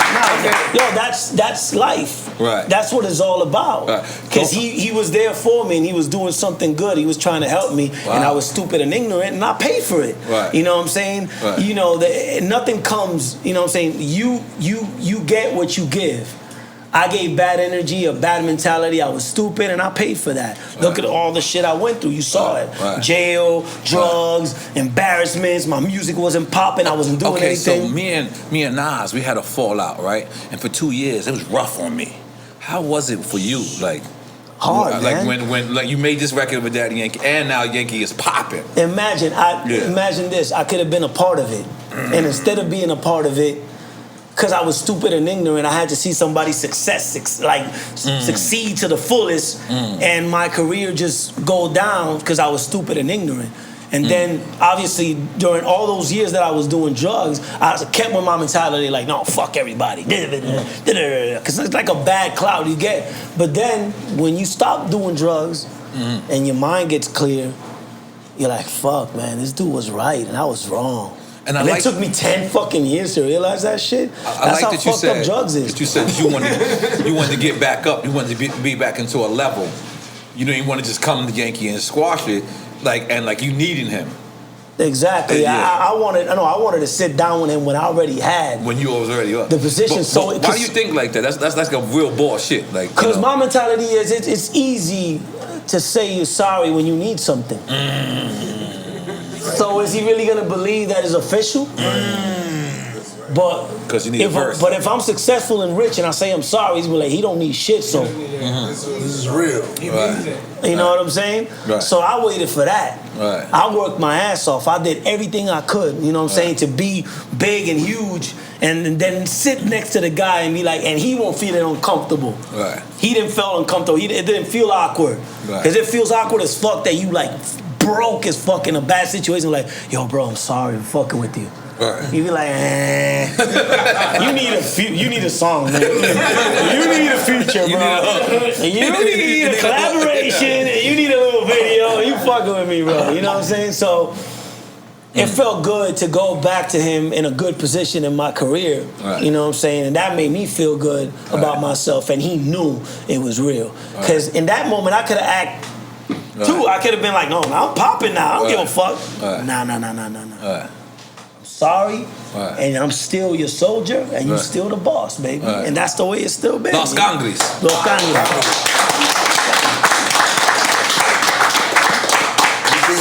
Yo, that's life. Right. That's what it's all about. Right. Because he was there for me, and he was doing something good. He was trying to help me, and I was stupid and ignorant, and I paid for it. Right. You know what I'm saying? Right. Nothing comes. You know what I'm saying? You get what you give. I gave bad energy, a bad mentality. I was stupid, and I paid for that. Right. Look at all the shit I went through. You saw it. Right. Jail, drugs, embarrassments. My music wasn't popping. I wasn't doing anything. So me and Nas, we had a fallout, right? And for 2 years, it was rough on me. How was it for you? Like hard, like man. when you made this record with Daddy Yankee, and now Yankee is popping. Imagine this. I could have been a part of it, and instead of being a part of it, because I was stupid and ignorant, I had to see somebody succeed to the fullest, and my career just go down because I was stupid and ignorant. And then, obviously, during all those years that I was doing drugs, I kept with my mentality like, no, fuck everybody. Because it's like a bad cloud you get. But then, when you stop doing drugs and your mind gets clear, you're like, fuck, man, this dude was right and I was wrong. And it took me 10 fucking years to realize that shit. That's how fucked up drugs is. That you said you wanted to get back up. You wanted to be back into a level. You didn't want to just come to Yankee and squash it, like you needed him. Exactly. Yeah. I wanted to sit down with him when I already had. When you was already up. The position. But why do you think like that? That's like a real bullshit. Like, because my mentality is it's easy to say you're sorry when you need something. So is he really gonna believe that it's official? But because you need it first. But if I'm successful and rich and I say I'm sorry, he's gonna be like, he don't need shit. So this is real. You know what I'm saying? Right. So I waited for that. Right. I worked my ass off. I did everything I could. You know what I'm saying? To be big and huge, and then sit next to the guy and be like, and he won't feel uncomfortable. Right. He didn't feel uncomfortable. It didn't feel awkward. Because it feels awkward as fuck that you like broke as fuck in a bad situation. Like, yo, bro, I'm sorry for fucking with you. Right. You be like, you need a song, man. You need a feature, bro. You need a collaboration, and you need a little video. You fucking with me, bro. You know what I'm saying? So it felt good to go back to him in a good position in my career. Right. You know what I'm saying? And that made me feel good about myself, and he knew it was real. Because in that moment, I could have acted too. I could have been like, no, I'm popping now. I don't give a fuck. Nah. Sorry, and I'm still your soldier, and you're still the boss, baby. And that's the way it's still been. Los Cangres. Los Cangres.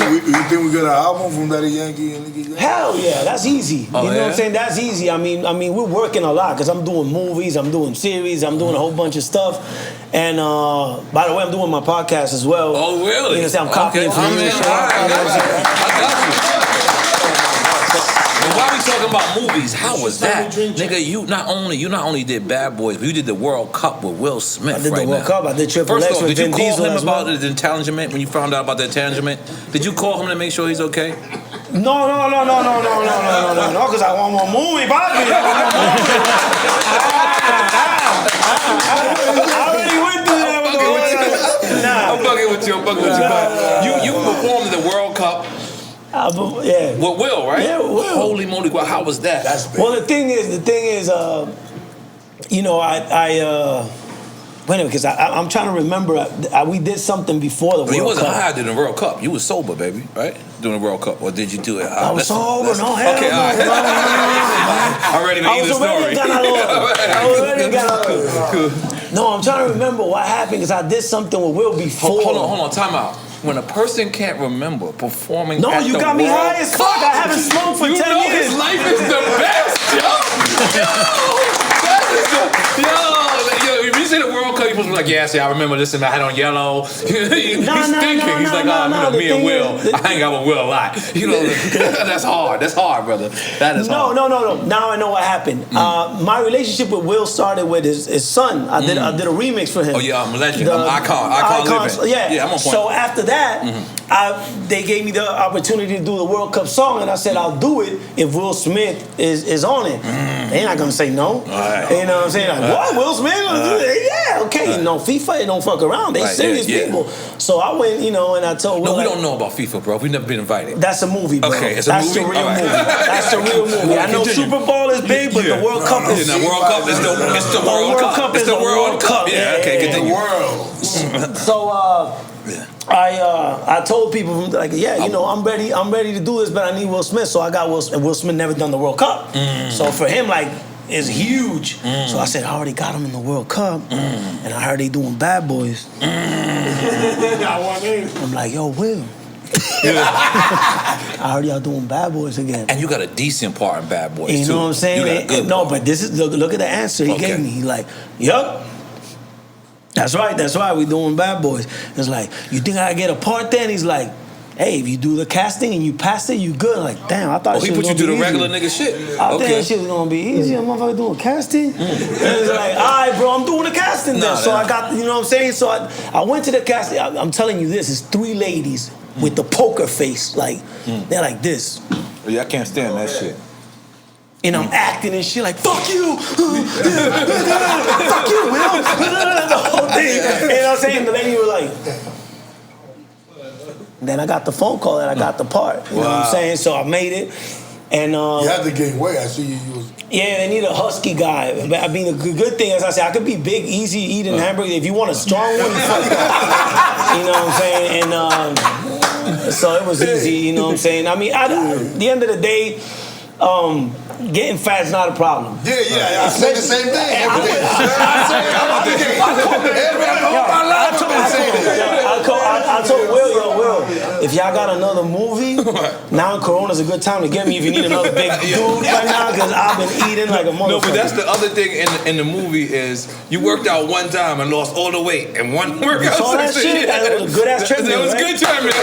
You think we got an album from Daddy Yankee and Nicky Jam? Hell yeah, that's easy. You know what I'm saying? That's easy. I mean, we're working a lot because I'm doing movies, I'm doing series, I'm doing a whole bunch of stuff. And by the way, I'm doing my podcast as well. Oh, really? You know what I'm saying? I'm copying from you. I got you. While we talking about movies, how was that, nigga? You not only did Bad Boys, but you did the World Cup with Will Smith. I did the World Cup. I did Triple X with Vin Diesel. Did you call him about the entanglement when you found out about the entanglement? Did you call him to make sure he's okay? No, because I want more movie, Bobby. I already went through that. I'm fucking with you. You performed in the World Cup. Yeah. With Will, right? Yeah, with Will. Holy moly, how was that? That's big. Well, the thing is, you know, wait a minute, because I'm trying to remember. We did something before the World Cup. You wasn't high during the World Cup. You was sober, baby, right? During the World Cup, or did you do it? I was sober. No, hell okay, no. All right. I'm ready to hear the story. I was already Ganador. No, I'm trying to remember what happened because I did something with Will before. Hold on, time out. When a person can't remember performing no, at you the got me World high as fuck. I haven't smoked for 10 years. You know his life is the best, yo. If you say the World Cup, you're supposed to be like, like, yeah, see, I remember this and I had on yellow. He's thinking. He's like, me and Will. I hang out with Will a lot. That's hard. That's hard, brother. That is hard. No. Now I know what happened. My relationship with Will started with his son. I did a remix for him. Oh yeah, I'm a legend. I'm Icon Living. Yeah, I'm on point. So after that, they gave me the opportunity to do the World Cup song, and I said I'll do it if Will Smith is on it. They're not gonna say no. Right. You know what I'm saying? Like, what? Will Smith? Yeah, okay. You know, FIFA don't fuck around. They serious people. So I went, and I told Will. No, we don't know about FIFA, bro. We've never been invited. That's a movie, bro. Okay, it's a That's movie? The real All right. movie. That's the real movie. I know Super Bowl is big, but the World Cup is... The World Cup is the World Cup. It's the World Cup. Yeah, okay, continue. So I told people like, I'm ready to do this, but I need Will Smith. So I got Will Smith never done the World Cup. So for him, like, it's huge. So I said, I already got him in the World Cup, and I heard they doing Bad Boys. I'm like, yo, Will. I heard y'all doing Bad Boys again. And you got a decent part in Bad Boys, you too. know what I'm saying? You got a good part. But this is look at the answer he gave me. He's like, yup. That's right. We doing Bad Boys. It's like, you think I get a part then? He's like, hey, if you do the casting and you pass it, you good. I'm like, damn, I thought he put you through the regular nigga shit. I thought that shit was gonna be easy. A motherfucker doing casting. And it's like, all right, bro, I'm doing the casting then. So I got, you know what I'm saying? So I went to the casting. I'm telling you this, it's 3 ladies with the poker face. Like, they're like this. Yeah, I can't stand that shit. And I'm acting and shit like, fuck you! Fuck you, Will! The whole thing. You know what I'm saying? The lady was like... Then I got the phone call and I got the part. You know what I'm saying? So I made it. And you had to gain weight. I see you was... Yeah, they need a husky guy. I mean, the good thing is, I said, I could be big, easy eating hamburger. If you want a strong one, you fuck. You know what I'm saying? And so it was easy, you know what I'm saying? I mean, at the end of the day, getting fat is not a problem. Yeah, I say the same thing every day. I told Will, if y'all got another movie, now Corona's a good time to get me if you need another big dude right now, because I've been eating like a motherfucker. No, but that's the other thing in the movie is you worked out one time and lost all the weight in one workout. Saw that shit? That was a good ass treadmill. That was good treadmill.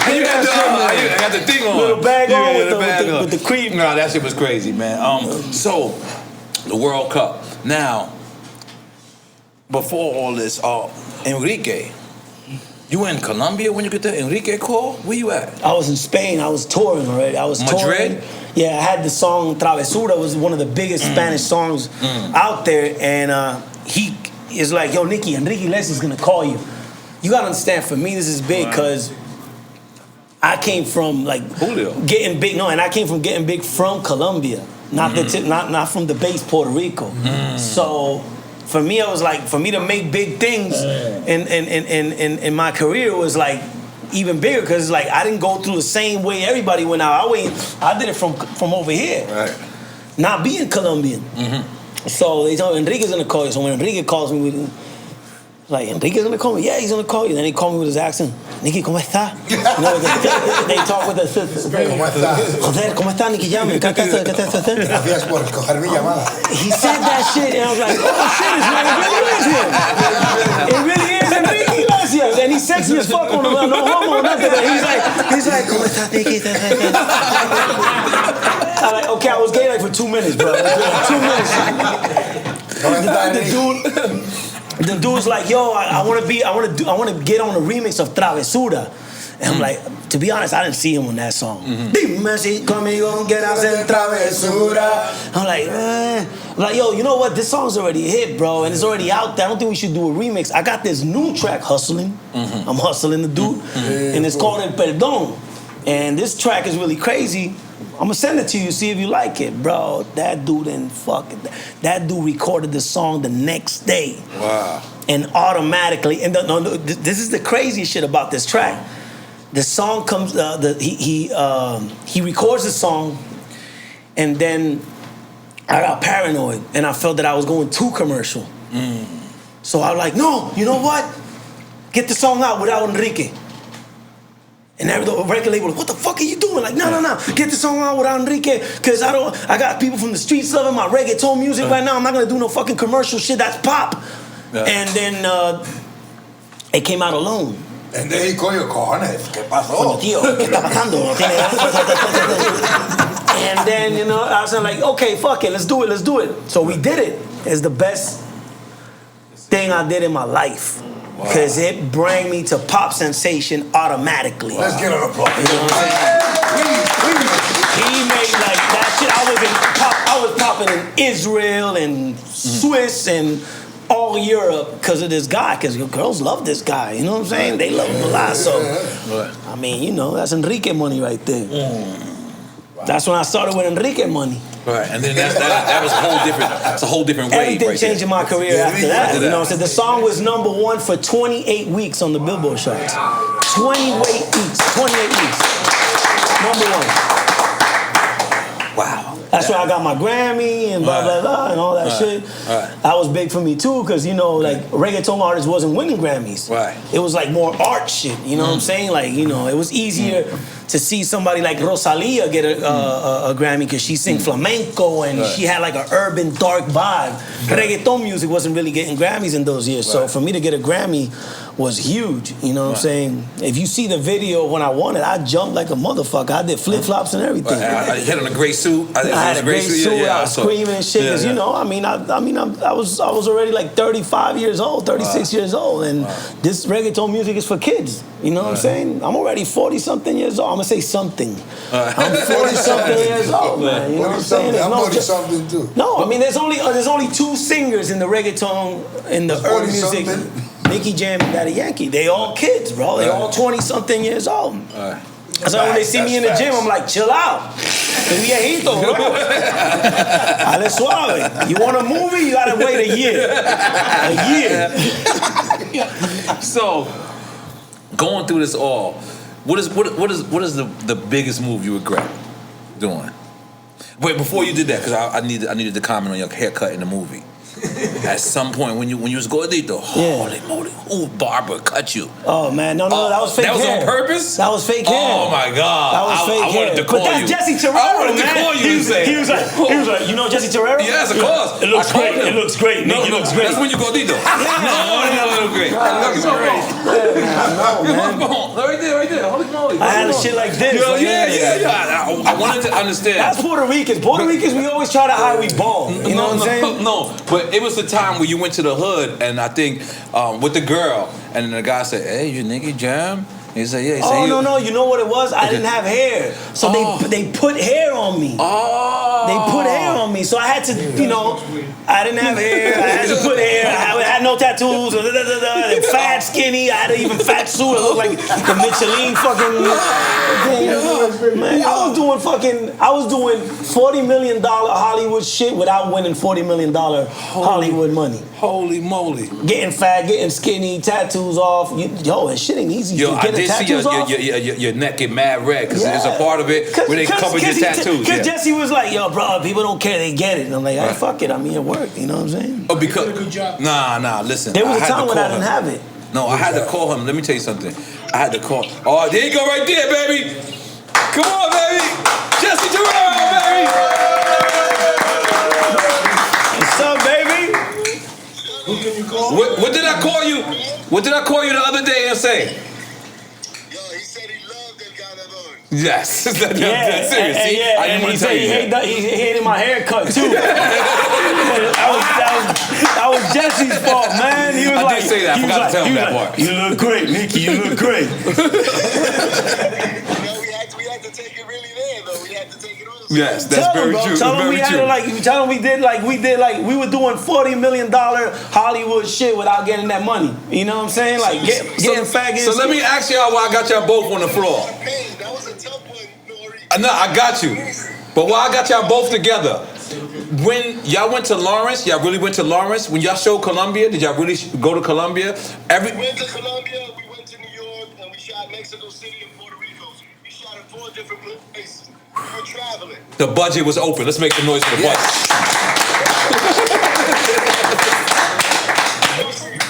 And you had the thing on. Little bag on with the cream. No, that shit was crazy, man. So, the World Cup. Now, before all this, Enrique, you were in Colombia when you get the Enrique call? Where you at? I was in Spain. I was touring already. Madrid? Yeah, I had the song Travesura. It was one of the biggest Spanish songs out there. And he is like, yo, Nicky, Enrique Iglesias is going to call you. You got to understand, for me, this is big because I came from like getting big. No, and I came from getting big from Colombia, not not from the base Puerto Rico. So for me, I was like, for me to make big things in my career was like even bigger because like I didn't go through the same way everybody went out. I did it from over here, not being Colombian. So they told me Enrique's gonna call you. So when Enrique calls me, like, Enrique's gonna call me? Yeah, he's gonna call you. Then he called me with his accent. Nicky, ¿cómo está? They talk with the ¿Cómo está? Joder, ¿cómo está, Nicky Jam? Gracias por coger mi llamada. He said that shit, and I was like, oh shit, it really is Enrique Iglesias. And he's sexy as fuck on him, no homo or nothing. But he's like, ¿cómo está, Nicky? I'm like, okay, I was gay like for 2 minutes, bro. 2 minutes. The dude's like, yo, I want to get on a remix of Travesura. And I'm like, to be honest, I didn't see him on that song. Dime si conmigo quieras en travesura. I'm like, yo, you know what? This song's already a hit, bro, and it's already out there. I don't think we should do a remix. I got this new track, Hustling. I'm hustling the dude, and it's called El Perdón. And this track is really crazy. I'm gonna send it to you, see if you like it, bro. That dude that dude recorded the song the next day. Wow. And automatically, and this is the crazy shit about this track. The song comes, he records the song, and then I got paranoid, and I felt that I was going too commercial. So I was like, no, you know what? Get the song out without Enrique. And the record label, what the fuck are you doing? Like, no, get the song out with Enrique, because I got people from the streets loving my reggaeton music right now. I'm not gonna do no fucking commercial shit, that's pop. Yeah. And then it came out alone. And then he called you cojones. ¿Qué pasó? Coño, tío, ¿qué está pasando? And then, you know, I was like, okay, fuck it, let's do it. So we did it. It's the best thing I did in my life. Because it brought me to pop sensation automatically. Let's get an applause. You know what I'm saying? He made like that shit. I was popping in Israel and Swiss and all Europe because of this guy, because girls love this guy, you know what I'm saying? They love him a lot, so, I mean, you know, that's Enrique money right there. That's when I started with Enrique money. Right, and then that was a whole different way. Everything changed in my career after that. You know what I'm saying? The song was #1 for 28 weeks on the Billboard charts. 28 weeks. #1. Wow. That's where I got my Grammy and blah, blah, blah, and all that shit. That was big for me, too, because, you know, like, reggaeton artists wasn't winning Grammys. Right. It was, like, more art shit, you know what I'm saying? Like, you know, it was easier to see somebody like Rosalia get a Grammy because she sang flamenco and she had, like, an urban, dark vibe. Reggaeton music wasn't really getting Grammys in those years, so for me to get a Grammy was huge, you know what I'm saying? If you see the video when I won it, I jumped like a motherfucker. I did flip-flops and everything. I had on a gray suit. I had a gray suit. I was screaming and shit. Cause you know, I was already like 35 years old, 36 years old, and this reggaeton music is for kids. You know what I'm saying? I'm already 40-something years old. I'm gonna say something. I'm 40-something years old, man. You know what I'm saying? I'm 40-something too. No, I mean there's only 2 singers in the reggaeton in the early music. Nicky Jam and Daddy Yankee. They all kids, bro. They all 20-something years old. So when they see me in the gym, I'm like, chill out. Viejito, bro. Ale suave. You want a movie? You gotta wait a year. So, going through this all, what is the biggest move you regret doing? Wait, before you did that, because I needed to comment on your haircut in the movie. At some point when you was gordito, holy moly, who barber cut you? Oh man, no, that was fake hair. That was on purpose? That was fake hair. Oh my God. That was fake hair. I wanted to call you. But that's Jesse Terrero, I wanted man. to call you. He was like, you know Jesse Terrero? Yes, of course. It looks great. It looks great. No, it looks great. That's when you gordito. No, it look great. Look right there. Holy moly. I had a shit like this. Yeah. I wanted to understand. That's Puerto Ricans. Puerto Ricans, we always try to hide we bald. You know what I'm saying? No, but it was the time where you went to the hood, and I think with the girl, and then the guy said, "Hey, you Nicky Jam?" And he said, "Yeah." He said, no. You know what it was? I didn't have hair, so they put hair on me. They put hair on me, so I had to, you know, I didn't have hair. I had to put hair. I had no tattoos. Fat, skinny. I had an even fat suit. I looked like the Michelin fucking. Man, I was doing $40 million Hollywood shit without winning $40 million Hollywood money. Holy moly! Getting fat, getting skinny, tattoos off. That shit ain't easy. Yo, I did see your neck get mad red because there's a part of it where they covered your tattoos. Because Jesse was like, "Yo, bro, people don't care, they get it." And I'm like, "Hey, fuck it, I mean, it worked." You know what I'm saying? Oh, because nah. Listen, there was a time when I didn't have it. No, I had to call him. Let me tell you something. I had to call. Oh, there you go, right there, baby. Come on, baby. Jesse Terrero, baby. What's up, baby? Who can you call? What did I call you? What did I call you the other day and say? Yo, he said he loved El Ganador. Yes. Serious. See? I didn't want to tell you that. He hated my haircut too. That was Jesse's fault, man. He was I did say that. I forgot to tell him that part. You look great, Nicky. You look great. We had to take it really there, though. We had to take it on. Yes, that's very true. Tell him we were doing $40 million Hollywood shit without getting that money. You know what I'm saying? Like getting fat. So let me ask y'all why I got y'all both on the floor. That was a tough one, N.O.R.E. No, I got you. But why I got y'all both together? When y'all went to Lawrence, y'all really went to Lawrence? When y'all showed Colombia, did y'all really go to Colombia? We went to Colombia, we went to New York, and we shot Mexico City and Puerto Rico. We shot in 4 different places. We were traveling. The budget was open. Let's make the noise for the budget.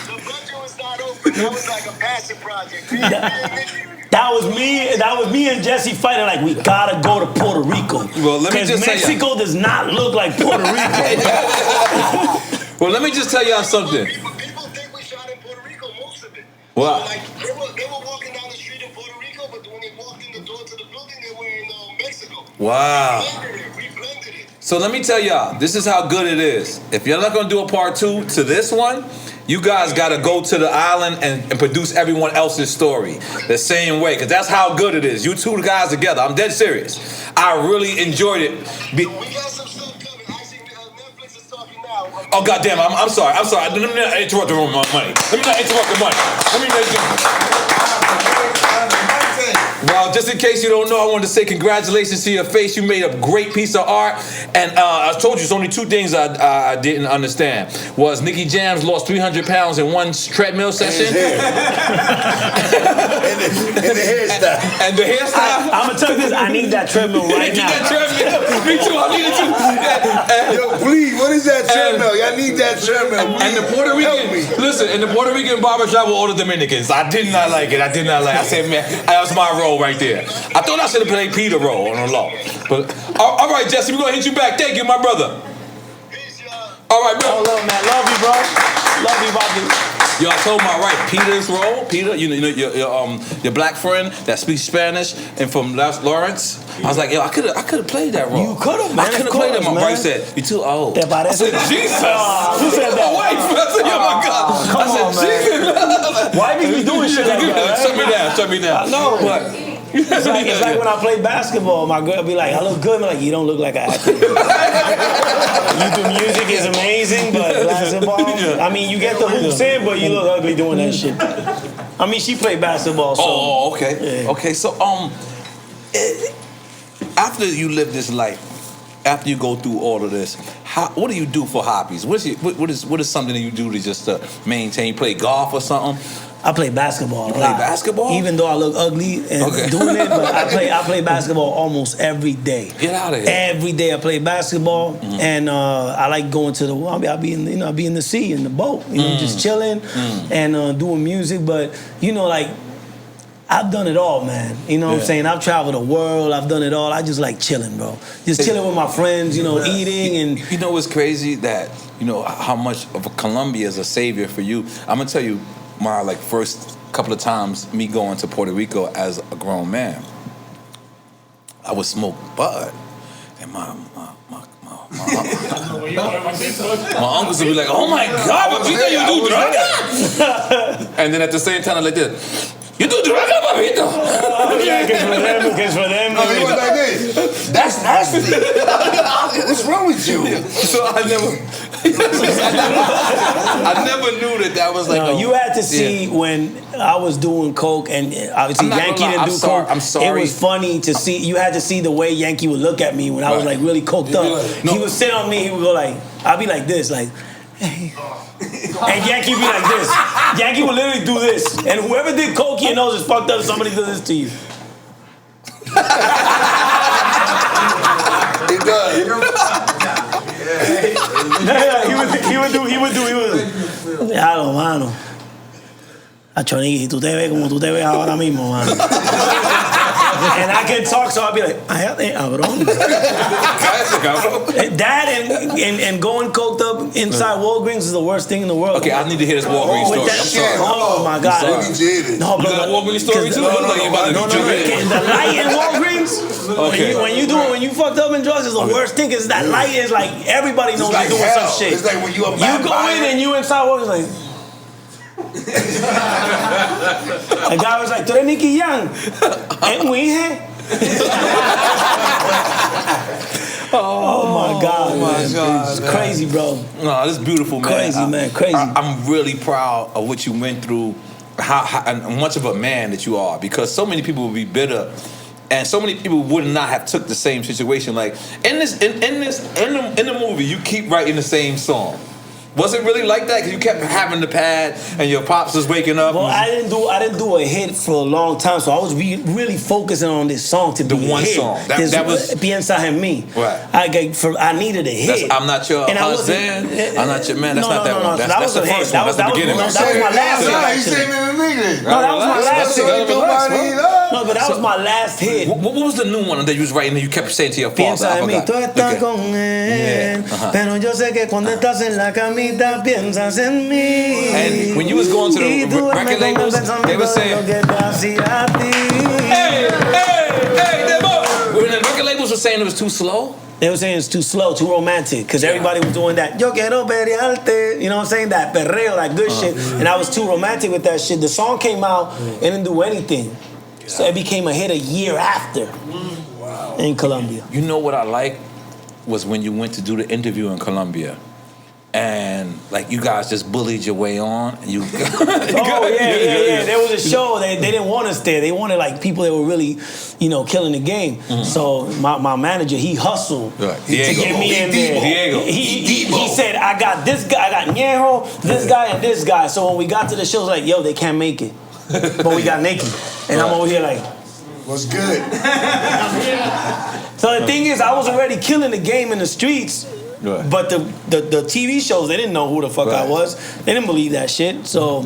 The budget was not open. That was like a passion project. Me and Nicky, That was me and Jesse fighting like we gotta go to Puerto Rico. Well, let me just say Mexico does not look like Puerto Rico. Well, let me just tell y'all something. People think we shot in Puerto Rico, most of it. What? So, like, they were walking down the street in Puerto Rico, but when they walked in the door to the building, they were in Mexico. Wow. We blended it. So let me tell y'all, this is how good it is. If you're not gonna do a part 2 to this one, you guys gotta go to the island and produce everyone else's story the same way, because that's how good it is. You two guys together, I'm dead serious. I really enjoyed it. We got some stuff coming. Actually, Netflix is talking now. Oh goddamn! I'm sorry. Let me not interrupt the money. Let me not interrupt the money. Well, just in case you don't know, I wanted to say congratulations to your face. You made a great piece of art. And I told you, it's only 2 things I didn't understand. Was Nicky Jam lost 300 pounds in one treadmill session? And the hairstyle. And the hairstyle? I'm going to tell you this. I need that treadmill right now. That treadmill. Me too. I need it too. Yo, please, what is that treadmill? Y'all need that treadmill. And the Puerto Rican, listen, in the Puerto Rican barbershop were all the Dominicans. I did not like it. I said, man, that was my role right there. I thought I should have played Peter role on the law. But all right, Jesse, we're gonna hit you back. Thank you, my brother. All right, bro. Oh, love, man. Love you, bro. Love you, Bobby. Yo, I told my right, Peter's role. Peter, you know your black friend that speaks Spanish and from Lawrence. I was like, yo, I could have played that role. You could have, man. I could have played that. My wife said, "You too old." I said, "Jesus." Who said that? My wife. I said, "Oh my God." Come I said, on, man. "Jesus." Why be we doing shit like that? Shut me down. I know. But it's like when I play basketball, my girl be like, I look good. I'm like, you don't look like an athlete. You do music is amazing, but basketball, I mean, you get the hoops in, but you look ugly doing that shit. I mean, she played basketball, so. Oh, okay. Yeah. Okay, so after you live this life, after you go through all of this, what do you do for hobbies? What is something that you do to just maintain? You play golf or something? I play basketball. You play basketball? Even though I look ugly and doing it, but I play basketball almost every day. Get out of here. Every day I play basketball, and I like going to the. I'll be in the sea in the boat, just chilling and doing music. But like I've done it all, man. You know what I'm saying? I've traveled the world. I've done it all. I just like chilling, bro. Just chilling with my friends. Eating and. You know what's crazy that how much of Colombia is a savior for you. I'm gonna tell you. My first couple of times me going to Puerto Rico as a grown man, I would smoke bud, and my uncles would be like, "Oh my God, papito, you do drugs?" And then at the same time, like this, "You do drugs, papito?" Yeah, because for them. No, he was like this. That's nasty. What's wrong with you? So I never knew that was like. You had to see when I was doing coke, and obviously Yankee didn't do coke. I'm sorry. It was funny to see. You had to see the way Yankee would look at me when I was like really coked up. He would sit on me. He would go like, I'd be like this, like. Hey. And Yankee be like this. Yankee would literally do this. And whoever did coke, you knows it's fucked up if somebody does this to you. He does. He would do. Claro, mano. Acho, si tú te ves como tú te ves ahora mismo, mano. And I can talk, so I'll be like, cállate, cabrón. That and going coked up inside Walgreens is the worst thing in the world. Okay, I need to hear this Walgreens story. I'm sorry. Oh my God. No, you got a Walgreens story too? No. The light in Walgreens. Okay. When you fucked up in drugs, is the worst thing. Is that light is like everybody knows you're doing some shit. It's like when you go in and you inside Walgreens like. The guy was like, "Tú eres Nicky Jam." ¿Es mi hija? Oh my God, it's crazy, bro. No, this is beautiful, man. Crazy, man, crazy. I'm really proud of what you went through, how and much of a man that you are, because so many people would be bitter, and so many people would not have took the same situation. Like in the movie, you keep writing the same song. Was it really like that? Because you kept having the pad and your pops was waking up. Well, I didn't do a hit for a long time, so I was really focusing on this song to be The one a hit. song. That was Piensa en mí. Right. I needed a hit. I'm not your And I husband. I'm not your man. That's not that one. That That's was the a hit. first one. That's the beginning. That was my last hit. He's actually. saving in English. No, that was my last hit. Relax, No, but that was my last hit. What was the new one that you was writing and you kept saying to your father? Piensa en mí, tú estás con él, Yeah. pero yo sé que cuando estás en la camita piensas en mí. And when you was going to the record labels, they were saying, hey, Debo! When the record labels were saying it was too slow? They were saying it's too slow, too romantic, because everybody was doing that. Yo quiero perrearte, you know what I'm saying? That perreo, that good shit. And I was too romantic with that shit. The song came out and didn't do anything. So it became a hit a year after in Colombia. You know what I like was when you went to do the interview in Colombia. And like you guys just bullied your way on. And you yeah. There was a show. They didn't want us there. They wanted like people that were really, killing the game. So my manager, he hustled to get me in there. Diego. He said, I got this guy, I got Ñejo, this guy, and this guy. So when we got to the show, it was like, yo, they can't make it. But we got Nicky. And I'm over here like, what's good? So the thing is, I was already killing the game in the streets. Right. But the TV shows, they didn't know who the fuck I was. They didn't believe that shit. So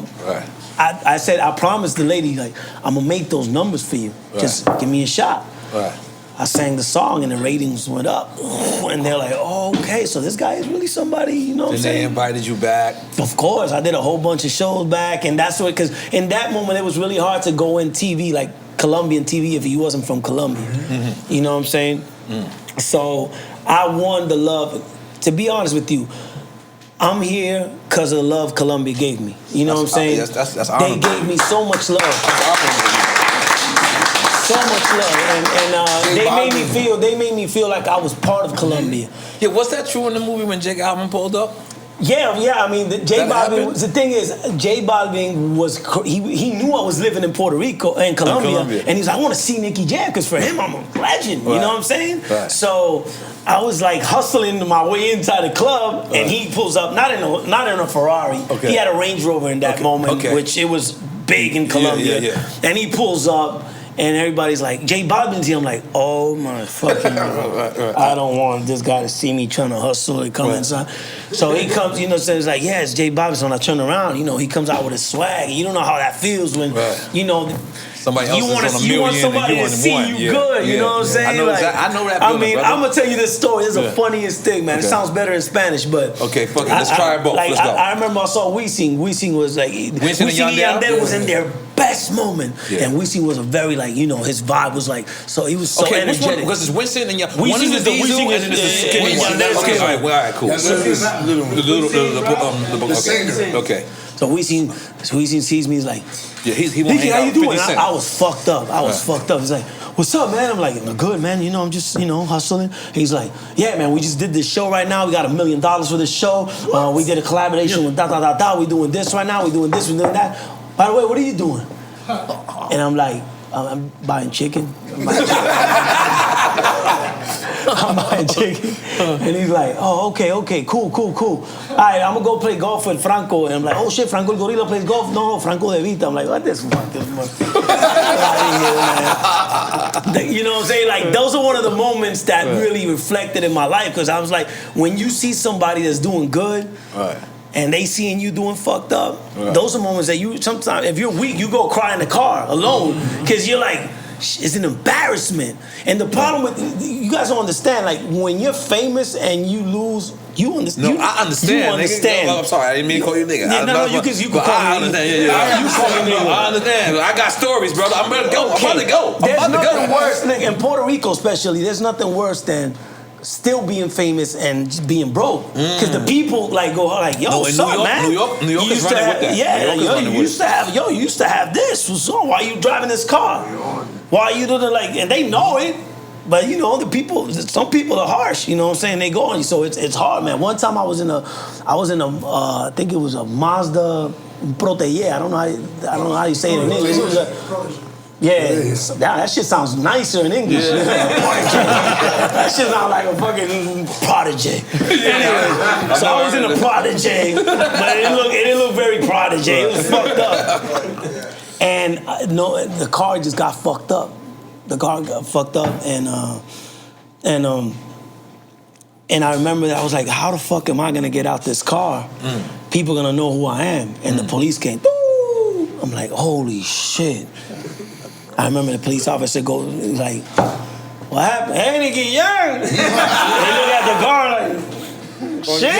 I said, I promised the lady, like, I'm gonna make those numbers for you. Just give me a shot. Right. I sang the song and the ratings went up. And they're like, oh, okay, so this guy is really somebody, you know what I'm saying? They invited you back. Of course, I did a whole bunch of shows back. And that's what, because in that moment, it was really hard to go in TV, like Colombian TV, if he wasn't from Colombia. Mm-hmm. You know what I'm saying? So I won the love. To be honest with you, I'm here because of the love Colombia gave me. You know what I'm saying? That's they honorable. gave me so much love. So much love. And they made me feel like I was part of Colombia. Yeah, was that true in the movie when Jake Alvin pulled up? Yeah. I mean, the thing is, J Balvin was he knew I was living in Puerto Rico and Colombia, and he's like, I want to see Nicky Jam because for him, I'm a legend. You know what I'm saying? Right. So I was like hustling my way inside the club, and he pulls up not in a Ferrari. Okay. He had a Range Rover in that moment, which it was big in Colombia. Yeah. And he pulls up. And everybody's like, J Balvin's here. I'm like, oh my fucking God. I don't want this guy to see me trying to hustle and come inside. So he comes, says like, yeah, it's J Balvin. So when I turn around, he comes out with his swag. You don't know how that feels when, somebody else you want somebody to see you good. You know what I'm saying? I know that. I mean, I'm gonna tell you this story. This is the funniest thing, man. It sounds better in Spanish, but okay, fuck it. Let's try it both. Let's go. I remember I saw Wisin. Wisin was like, Wisin and Yandel was in their best moment, and Wisin was a very his vibe was like, so he was so energetic. Which one? Because it's Wisin and Yandel. One Wisin is the Diesel and then it's the skinny one. Okay, all right, cool. The singer. Okay. So Wisin sees me, he's like, he won't Nicky, hang how out you with doing? 50 Cent. I was fucked up. He's like, what's up, man? I'm like, good, man. I'm just, hustling. He's like, yeah, man, we just did this show right now. We got $1 million for this show. We did a collaboration with We doing this right now. We doing this, we doing that. By the way, what are you doing? And I'm like, I'm buying chicken. I'm buying chicken. And he's like, oh, okay, cool. All right, I'm gonna go play golf with Franco. And I'm like, oh shit, Franco el Gorilla plays golf? No, Franco de Vita. I'm like, what this fuck? You know what I'm saying? Like, those are one of the moments that really reflected in my life, because I was like, when you see somebody that's doing good, and they seeing you doing fucked up, those are moments that you, sometimes, if you're weak, you go cry in the car alone, because you're like, it's an embarrassment. And the problem with, you guys don't understand, like, when you're famous and you lose, you understand. No, I understand. You understand. No, I'm sorry, I didn't mean to call you nigga. You can call me. I understand. You call me nigga. I understand. I got stories, brother. I'm about to go. There's nothing worse, nigga, in Puerto Rico especially, there's nothing worse than still being famous and just being broke, because the people go like, yo, what's up, man? New York is running with that. Yeah, you used to have this. So why are you driving this car? Why are you doing and they know it, but the people. Some people are harsh. You know what I'm saying? They go on you, so it's hard, man. One time I was in a I think it was a Mazda Protege. I don't know how you say it in English. It was Yeah, that shit sounds nicer in English. That shit sounds like a fucking prodigy. Anyway, so I was in a prodigy, but it didn't look very prodigy. It was fucked up. And no, the car just got fucked up. The car got fucked up, and I remember that I was like, how the fuck am I gonna get out this car? People gonna know who I am. And the police came. Doo! I'm like, holy shit. I remember the police officer go like, what happened? Hey, Nicky Jam! They look at the car like, shit.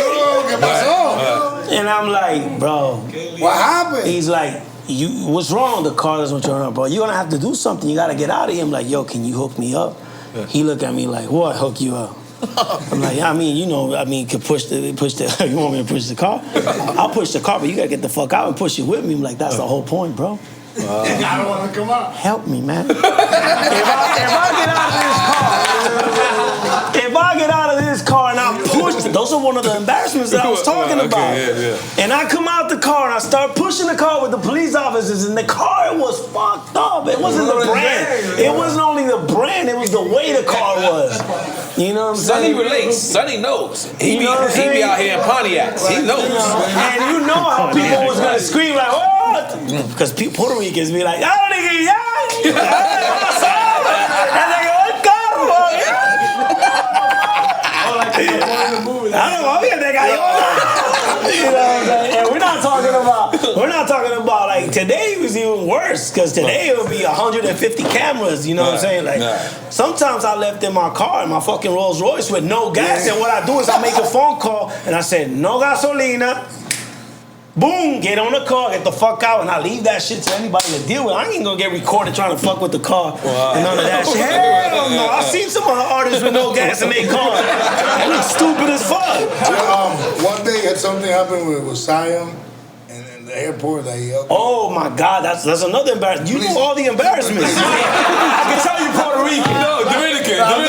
And I'm like, bro. What happened? He's like, what's wrong? The car doesn't turn up, bro. You're gonna have to do something. You gotta get out of here. I'm like, yo, can you hook me up? He looked at me like, what, hook you up? I'm like, I mean, you can push the, you want me to push the car? I'll push the car, but you gotta get the fuck out and push it with me. I'm like, that's the whole point, bro. I don't want to come out. Help me, man. If I get out of this car and I push, those are one of the embarrassments that I was talking about. And I come out the car and I start pushing the car with the police officers, and the car was fucked up. It wasn't the brand. It wasn't only the brand, it was the way the car was. You know what I'm saying? Sonny relates. Sonny knows. He be out here in Pontiacs. He knows. And you know how people was gonna scream like, oh! Because Puerto Ricans be like, oh, Nicky Jam! And they go, el carro! I don't know, they got you know what I'm saying? And we're not talking about like today was even worse, because today it would be 150 cameras, you know what I'm saying? Like sometimes I left in my car in my fucking Rolls Royce with no gas, and what I do is I make a phone call and I said, no gasolina. Boom, get on the car, get the fuck out, and I leave that shit to anybody to deal with. I ain't gonna get recorded trying to fuck with the car and none of that shit. Hell no, I've seen some other artists with no gas in their car. They look stupid as fuck. One day had something happen with Siam in the airport that he helped. Oh my God, that's another embarrassment. You know all the embarrassments. I can tell you Puerto Rican. No, Dominican. I'm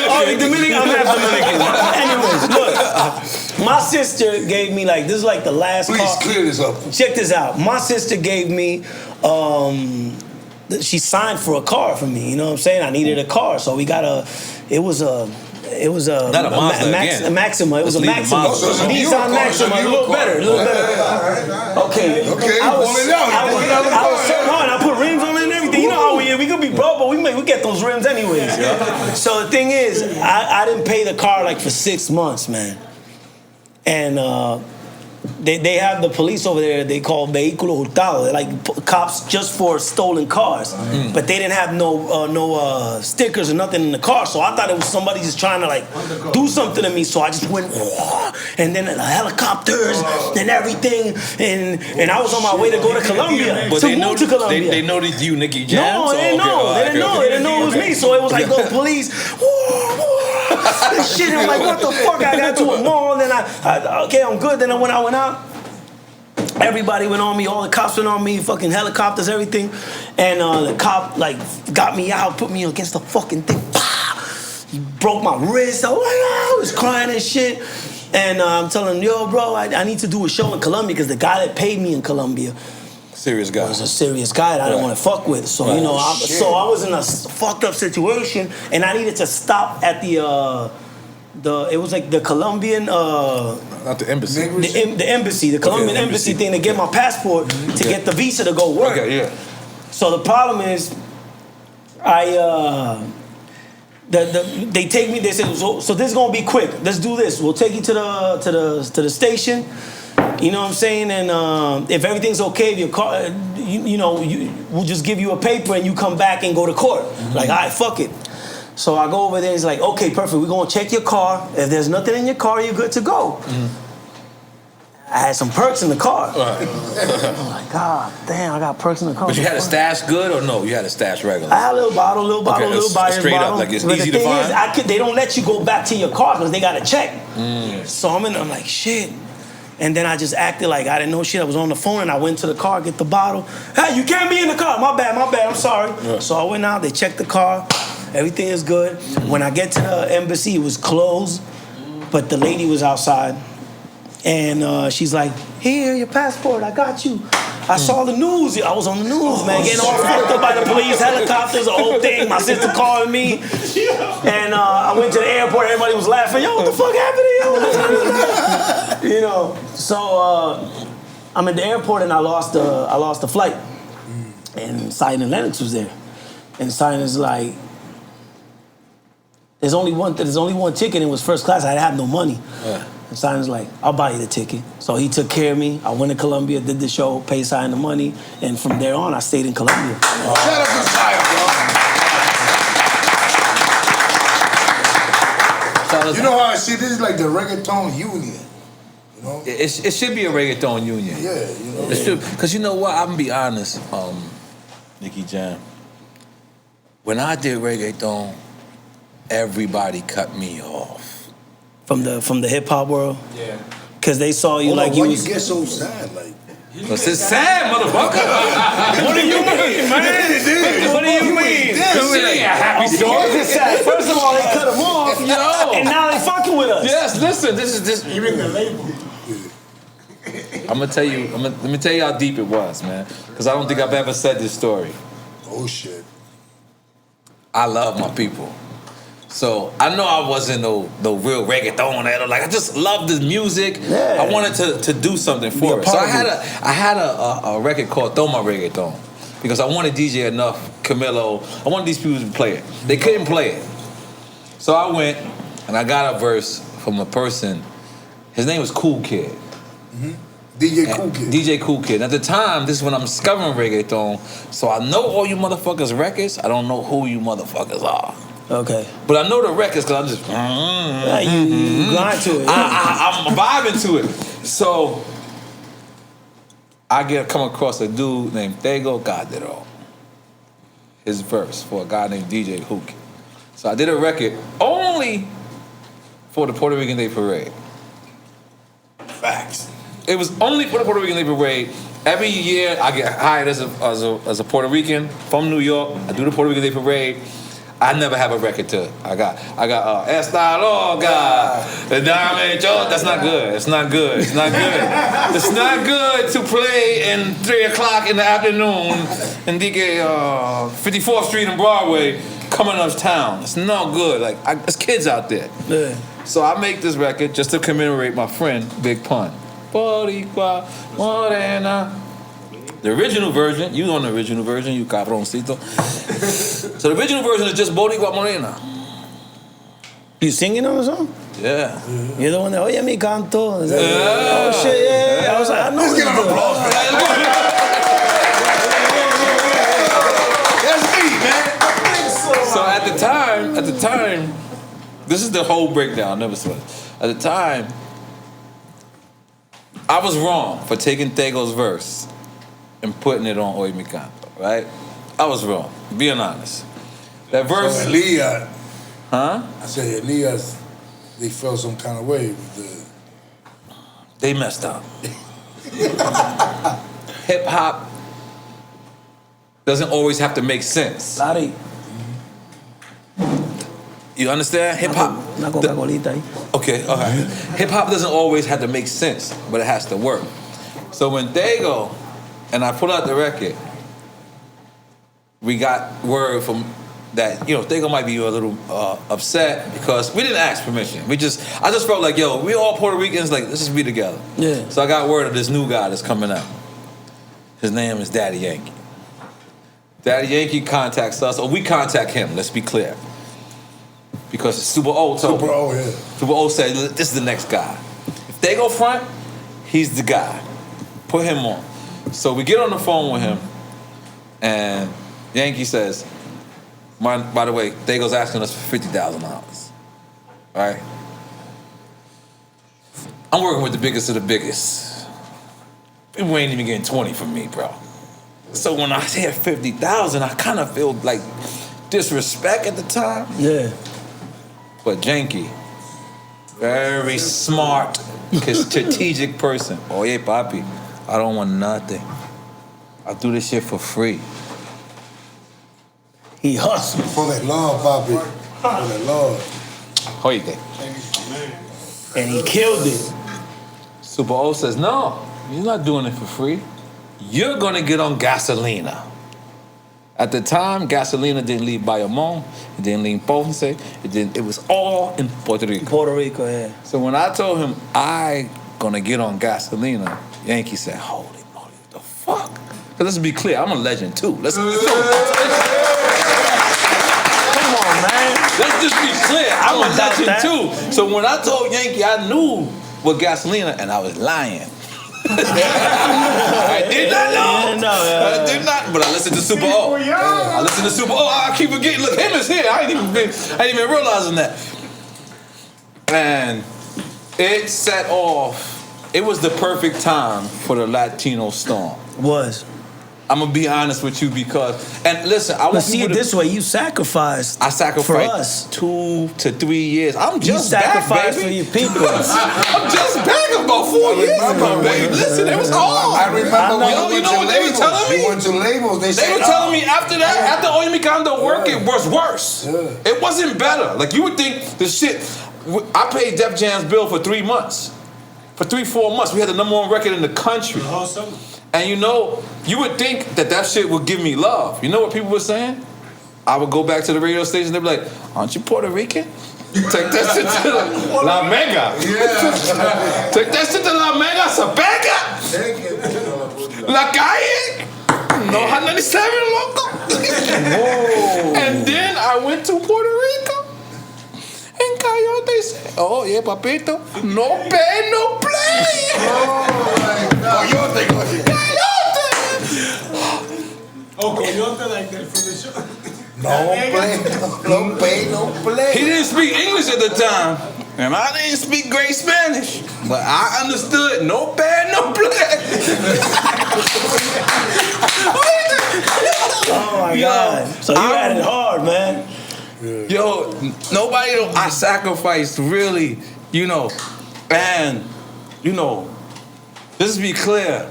half Dominican. Anyways, look. My sister gave me this is like the last car. Please clear this up. Check this out. My sister gave me, she signed for a car for me. You know what I'm saying? I needed a car, so we got it was a not a Mazda Maxima. It was a Maxima. Nissan Maxima. A little better. Okay. I put rims on it and everything. You know how we could be broke, but we get those rims anyways. So the thing is, I didn't pay the car for 6 months, man. And they have the police over there. They call vehículo hurtado. They're like cops just for stolen cars, but they didn't have no stickers or nothing in the car. So I thought it was somebody just trying to do something to me. So I just went, and then the helicopters and everything, and I was on my way to go to Colombia. But they noticed you, Nicky Jam. No, they didn't know. They didn't know it was me. So it was like the police. And shit, I'm like, what the fuck? I got to a mall, and then okay, I'm good. Then when I went out, everybody went on me, all the cops went on me, fucking helicopters, everything. And the cop got me out, put me against the fucking thing. He broke my wrist. I was crying and shit. And I'm telling him, yo, bro, I need to do a show in Colombia, because the guy that paid me in Colombia serious guy. was a serious guy that I didn't want to fuck with. So I was in a fucked up situation, and I needed to stop at it was like the Colombian not the embassy. The embassy, the Colombian embassy thing, to get my passport to get the visa to go work. Okay, yeah. So the problem is, they take me. They said, so this is gonna be quick. Let's do this. We'll take you to the station. You know what I'm saying? And if everything's okay, if your car, we'll just give you a paper and you come back and go to court. Like, all right, fuck it. So I go over there. He's like, okay, perfect. We're gonna check your car. If there's nothing in your car, you're good to go. I had some perks in the car. I'm like, God damn, I got perks in the car. But you had a stash good or no? You had a stash regular? I had a little bottle, little buyer's straight bottle. Up, like it's but easy the to thing find? Is, they don't let you go back to your car because they got to check. So I'm like, shit. And then I just acted like I didn't know shit. I was on the phone and I went to the car, get the bottle. Hey, you can't be in the car. My bad, I'm sorry. Yeah. So I went out, they checked the car. Everything is good. When I get to the embassy, it was closed, but the lady was outside. And she's like, here, your passport, I got you. I saw the news. I was on the news, man, getting all fucked up by the police, helicopters, the whole thing. My sister calling me, and I went to the airport. Everybody was laughing. Yo, what the fuck happened to you? You know. So I'm at the airport, and I lost the flight, and Sion and Lennox was there, and Sion is like, there's only one ticket, and it was first class. I didn't have no money. And Sion's like, I'll buy you the ticket. So he took care of me. I went to Colombia, did the show, paid Sion the money, and from there on, I stayed in Colombia. Shout out to Sion, bro. You know how I see this is like the reggaeton union. You know? It should be a reggaeton union. Yeah, you know. It should, because you know what? I'm gonna be honest, Nicky Jam. When I did reggaeton, everybody cut me off. From the hip hop world? Yeah. Cause they saw you like why you you was... get so sad? Like, Cause it's sad, motherfucker. What do you mean, man? What do you mean? Happy story. It's sad. First of all, they cut him off, and now they fucking with us. Yes, listen, this is even the label. I'm gonna tell you. Let me tell you how deep it was, man. Because I don't think I've ever said this story. Oh shit. I love my people. So I know I wasn't no real reggaeton. Like I just loved the music. Yeah. I wanted to do something for it. So I had a record called Throw My Reggaeton because I wanted DJ Enough, Camilo. I wanted these people to play it. They couldn't play it. So I went and I got a verse from a person. His name was Cool Kid. Mm-hmm. DJ Cool Kid. DJ Cool Kid. At the time, this is when I'm discovering reggaeton. So I know all you motherfuckers' records. I don't know who you motherfuckers are. Okay. But I know the records because I'm just... you grind to it. I'm vibing to it. So I come across a dude named Tego Ganador. His verse for a guy named DJ Hook. So I did a record only for the Puerto Rican Day Parade. Facts. It was only for the Puerto Rican Day Parade. Every year I get hired as a Puerto Rican from New York. I do the Puerto Rican Day Parade. I never have a record to it. I got Esta Loca, that's not good. It's not good. It's not good. It's not good to play in 3 o'clock in the afternoon in 54th Street and Broadway coming uptown. It's not good. Like there's kids out there. Yeah. So I make this record just to commemorate my friend Big Pun. Boricua Morena. The original version, you know the original version, you cabroncito. So the original version is just Boricua Morena. You singing on the song? Yeah. You're the one that, oye mi canto. Oh shit, yeah. I was like, I know. Let's get an applause for that. That's me, man. So at the time, this is the whole breakdown, I never saw it. At the time, I was wrong for taking Tego's verse and putting it on Oye Mi Canto, right? I was wrong, being honest. That verse... So Elias... Huh? I said Elias, they felt some kind of way with the... They messed up. Hip-hop doesn't always have to make sense. Larry. You understand? Hip-hop... Una Coca-Colita ahí. Okay, all right. Hip-hop doesn't always have to make sense, but it has to work. So when Tego and I put out the record, we got word from that, Tego might be a little upset because we didn't ask permission. I just felt like, we all Puerto Ricans, like, let's just be together. Yeah. So I got word of this new guy that's coming out. His name is Daddy Yankee. Daddy Yankee contacts us, or we contact him, let's be clear. Because Super O told me. Super O, yeah. Super O said, this is the next guy. If they go front, he's the guy. Put him on. So we get on the phone with him, and Yankee says, by the way, Dago's asking us for $50,000. All right? I'm working with the biggest of the biggest. People ain't even getting 20 from me, bro. So when I hear 50,000, I kind of feel like disrespect at the time. Yeah. But Yankee, very smart, strategic person. Oye, papi, I don't want nothing. I do this shit for free. He hustled. For that love, papi. For that love. Oye. And he killed it. Super O says, no, you're not doing it for free. you're gonna get on Gasolina. At the time, Gasolina didn't leave Bayamon, it didn't leave Ponce, it was all in Puerto Rico. Puerto Rico, yeah. So when I told him I gonna get on Gasolina, Yankee said, holy moly, what the fuck? Because let's be clear, I'm a legend too. Come on, man. Let's just be clear, I'm a legend too. So when I told Yankee I knew what Gasolina, and I was lying. I did not know. I did not, but I listened to Super O. I listened to Super O. I keep forgetting. Look, him is here. I ain't even realizing that. And it set off. It was the perfect time for the Latino storm. Was. I'm gonna be honest with you because, and listen, I want see it this way. You sacrificed. I sacrificed for us 2 to 3 years. I'm just you back, sacrificed baby. for your people. I'm just back about 4 years ago, baby. Listen, it was hard. I remember you know what they were telling me? We went to labels. They were telling me after that, after Oye Mi Cando work, it was worse. Yeah. It wasn't better. Like you would think the shit. I paid Def Jam's bill for 3 months. For 3-4 months, we had the #1 record in the country. The whole summer. And you know, you would think that shit would give me love. You know what people were saying? I would go back to the radio station, they'd be like, aren't you Puerto Rican? Take that shit to La Mega. Yeah. Take that shit to La Mega, Sabega. La Calle. No 197, loco. And then I went to Puerto Rico. And Coyote said, oh, yeah, papito. No pay, no play. Oh, my God. Coyote. Oh, Coyote like that from the show. No play, no play. He didn't speak English at the time, and I didn't speak great Spanish, but I understood no bad, no play. Oh my God! So you had it hard, man. Yo, I sacrificed really, and just to be clear,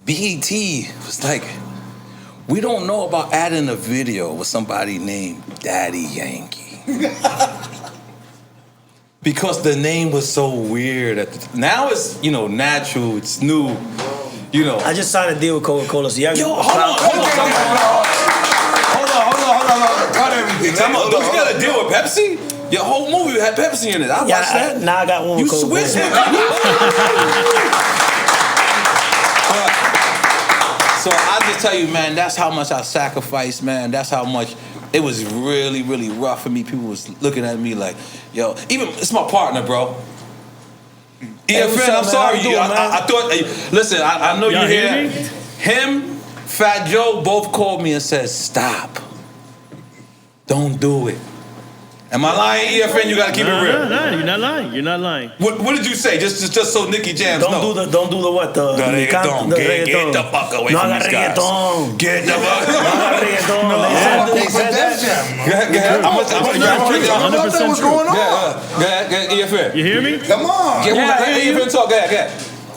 BET was like, we don't know about adding a video with somebody named Daddy Yankee. Because the name was so weird now it's, natural, it's new, I just signed a deal with Coca-Cola, so y'all Yo, hold on. Got everything. Don't you got a deal with Pepsi? Your whole movie had Pepsi in it. I watched that. Now I got one with You Coca-Cola. switched with So I just tell you, man, that's how much I sacrificed, man. That's how much it was really, really rough for me. People was looking at me like, yo, even it's my partner, bro. EFN, I'm sorry. I thought, listen, I know you hear that. Him, Fat Joe, both called me and said, stop. Don't do it. Am I lying, EFN? You gotta keep it real. No, you're not lying. You're not lying. What did you say? Just so Nicky Jam knows. Don't do the what? The reggaeton. Get the fuck away from these guys. Reggaeton. Get the fuck. They said that. What's going on? Go ahead, EFN. You hear me? Come on. EFN talk. Go ahead.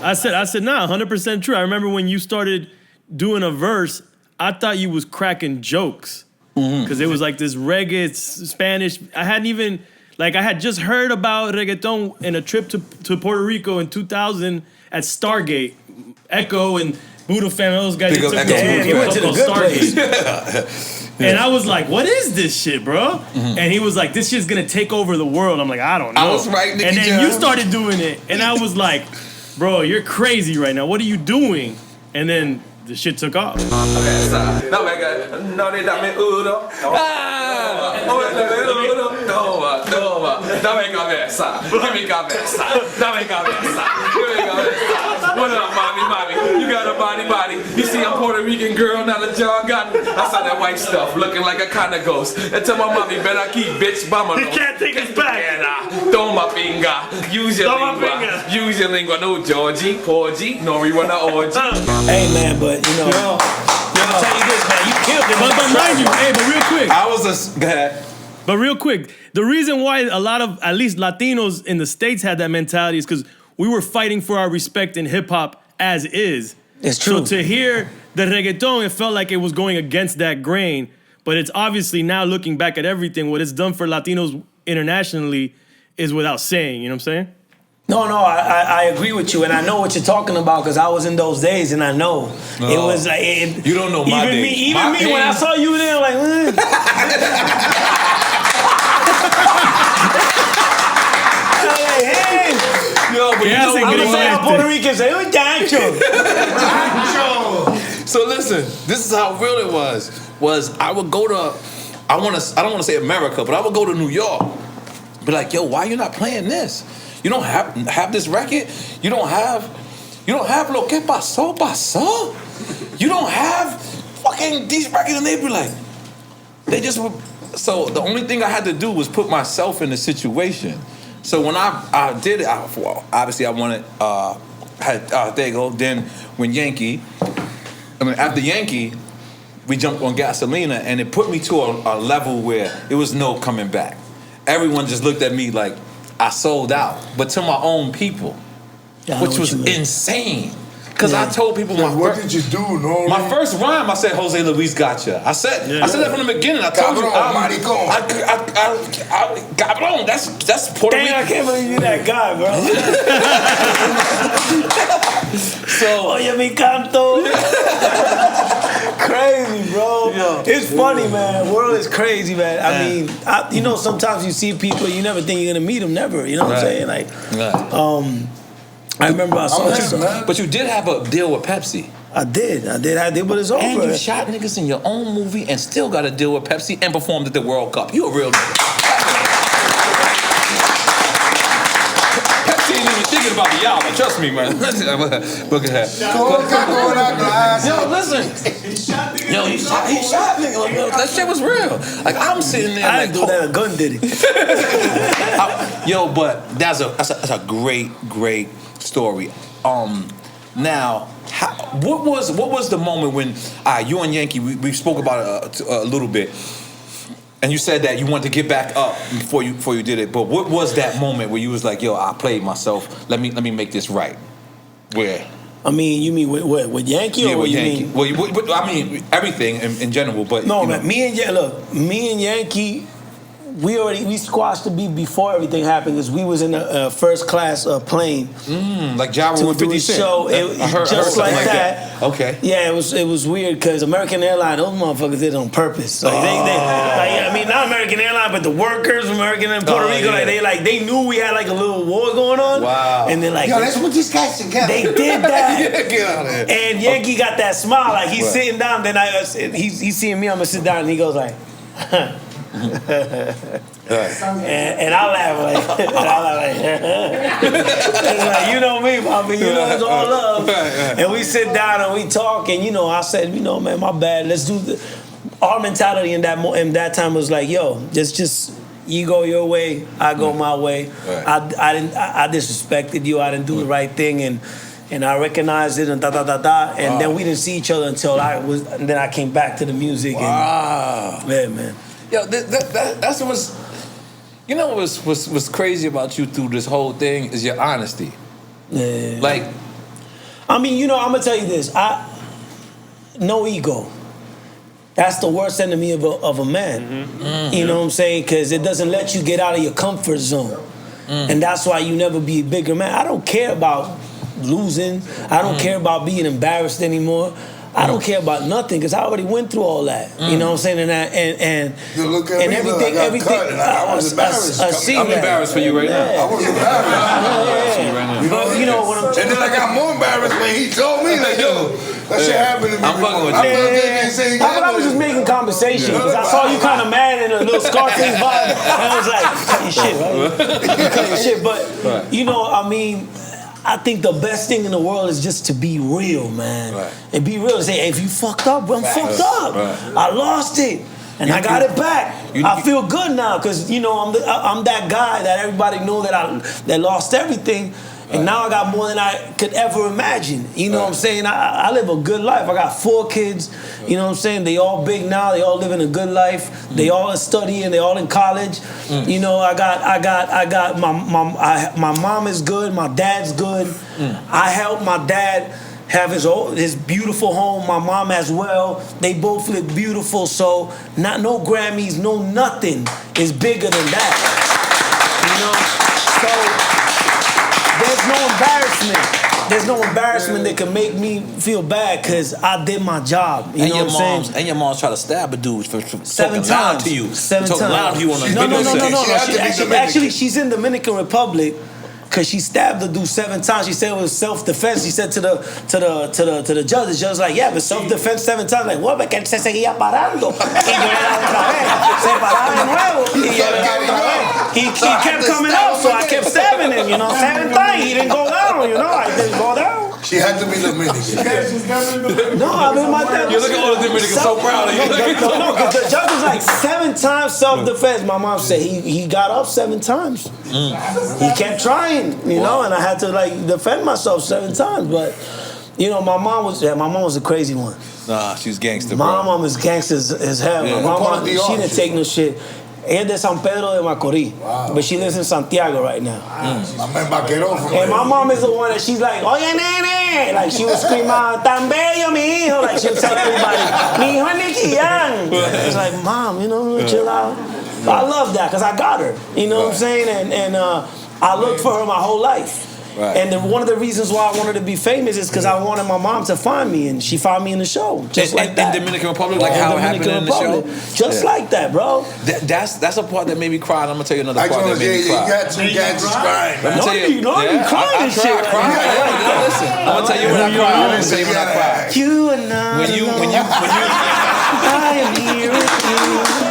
I said, nah, 100% true. I remember when you started doing a verse, I thought you was cracking jokes. Because it was like this reggae, Spanish. I hadn't even, I had just heard about reggaeton in a trip to Puerto Rico in 2000 at Stargate. Echo and Buddha family, those guys. You went to the good place. And I was like, what is this shit, bro? And he was like, this shit's gonna take over the world. I'm like, I don't know. I was right, Nicky And then Jam. you started doing it. And I was like, bro, you're crazy right now. What are you doing? And then the shit took off. What up, mommy? You got a body. You see, I'm Puerto Rican girl, not a John Got. I saw that white stuff, looking like a kind of ghost. And tell my mommy, better keep bitch, mama. You can't take us back. Toma finger, use your lingua. No Georgie, Porgy, N.O.R.E. wanna orgy. Hey man, but let me tell you this, man, you killed it. But mind you, but real quick. Go ahead. But real quick, the reason why a lot of, at least Latinos in the States had that mentality is because we were fighting for our respect in hip hop as is. It's true. So to hear the reggaeton, it felt like it was going against that grain. But it's obviously now looking back at everything, what it's done for Latinos internationally is without saying, you know what I'm saying? No, I agree with you, and I know what you're talking about because I was in those days, and I know it was like you don't know my days. Even me, when I saw you there, like. Hey, yo, but I'm gonna say how Puerto Ricans say, "Oh, Dancho." So listen, this is how real it was. I would go to, I don't want to say America, but I would go to New York. Be like, yo, why you not playing this? You don't have this record. You don't have lo que pasó. You don't have fucking these records, and they be like, they just were. So the only thing I had to do was put myself in the situation. So when I did it, obviously I wanted, there you go. Then when after Yankee, we jumped on Gasolina, and it put me to a level where it was no coming back. Everyone just looked at me like I sold out, but to my own people, which was insane. Because I told people what did you do? No, my first rhyme, I said Jose Luis gotcha. I said that from the beginning. I told you, cabrón. That's Puerto Rico. I can't believe you that guy, bro. So, oye mi canto. Crazy, bro. Yeah. It's funny, man. World is crazy, man. I mean, sometimes you see people, you never think you're gonna meet them, never. You know what I'm saying? Like, I remember I saw but you did have a deal with Pepsi. I did, but it's over. And you shot niggas in your own movie and still got a deal with Pepsi and performed at the World Cup. You a real nigga. Pepsi ain't even thinking about the album. Trust me, man. Look at that. Yo, listen. He shot niggas. That shit was real. Like, I'm sitting there. I didn't do that. A gun did it. But that's a great story. Now, what was the moment when you and Yankee we spoke about it a little bit, and you said that you wanted to get back up before you did it. But what was that moment where you was like, yo, I played myself. Let me make this right. Where? I mean, you mean with Yankee or with you Yankee? mean? Well, I mean everything in general. But no, man. Me and Yankee. We squashed the beat before everything happened because we was in a first class plane. Like Java with 50 Cent. So I heard like that. Okay. Yeah, it was weird because American Airlines, those motherfuckers did it on purpose. Like not American Airlines, but the workers from American and Puerto Rico, they knew we had like a little war going on. Wow. And they're like, yo, let's put these guys together. They did that. Get out of here. And Yankee got that smile, like he's sitting down. Then he's seeing me. I'm gonna sit down, and he goes like. And I laugh like, you know me, Bobby. You know it's all love. And we sit down and we talk, and I said, man, my bad. Let's do our mentality in that time was like, yo, just you go your way, I go my way. I disrespected you. I didn't do the right thing, and I recognized it, and and then we didn't see each other until and then I came back to the music. Wow. And man. Yo, that's what was, what's crazy about you through this whole thing is your honesty. Yeah. Like, I mean, I'm gonna tell you this. No ego. That's the worst enemy of a man. Mm-hmm. You know what I'm saying? Because it doesn't let you get out of your comfort zone, and that's why you never be a bigger man. I don't care about losing. I don't care about being embarrassed anymore. I don't care about nothing because I already went through all that. You know what I'm saying? And look at me, everything. I was embarrassed. I'm embarrassed for you right now. I was embarrassed. But you know what I'm saying? And then I got more embarrassed when he told me, like, yo, that shit happened to me. I'm fucking with you. But I was just making conversation because I saw you kind of mad in a little Scarface vibe. And I was like, cut your shit, right? You cut your shit. But, I mean, I think the best thing in the world is just to be real, man. Right. And be real and say, hey, if you fucked up, I'm fucked up. Right. I lost it. And I got it back. I feel good now because, I'm that guy that everybody know that lost everything. And now I got more than I could ever imagine. You know what I'm saying? I live a good life. I got 4 kids. You know what I'm saying? They all big now. They all living a good life. They all studying. They all in college. I got my mom is good. My dad's good. I helped my dad have his beautiful home. My mom as well. They both look beautiful. So no Grammys, no nothing is bigger than that. So no embarrassment that can make me feel bad because I did my job. You know what I'm saying? And your mom's tried to stab a dude for 7 talking loud times to you. Seven talking times. loud to you on a No. video set. Actually, she's in Dominican Republic. Cause she stabbed the dude 7 times. She said it was self-defense. She said to the judge, the judge was like, yeah, but self-defense 7 times. Like, what? Porque él se seguía parando. Y yo le daba otra vez. Se paraba de nuevo. Y yo le daba otra vez. He kept coming up, so I kept stabbing him. 7 times. He didn't go down. I didn't go down. She had to be Dominican. No, I mean my dad. You look at all the Dominicans so proud of you. No, because the judge was like 7 times self-defense. My mom said he got up 7 times. He kept trying, and I had to like defend myself 7 times. But my mom was a crazy one. Nah, she was gangster. My mom was gangster as hell. Yeah. My mom, she didn't take no shit. Ella de San Pedro de Macorís, but she lives in Santiago right now. And my mom is the one that she's like, oye nene, like she would scream out, tan bello mi hijo, like she would tell everybody, mi hijo es Nicky Jam. It's like, mom, chill out. But I love that because I got her. You know what I'm saying? And I looked for her my whole life. Right. And one of the reasons why I wanted to be famous is because I wanted my mom to find me, and she found me in the show, just like that. In Dominican Republic, like how it happened in the show? Just like that, bro. That's a part that made me cry, and I'm going to tell you another part that made me cry. You got some gadgets crying. You crying and shit. I cried. Listen, I'm going to tell you when I cried. I'm going to tell you when I cried. You and I. When you I am here with you.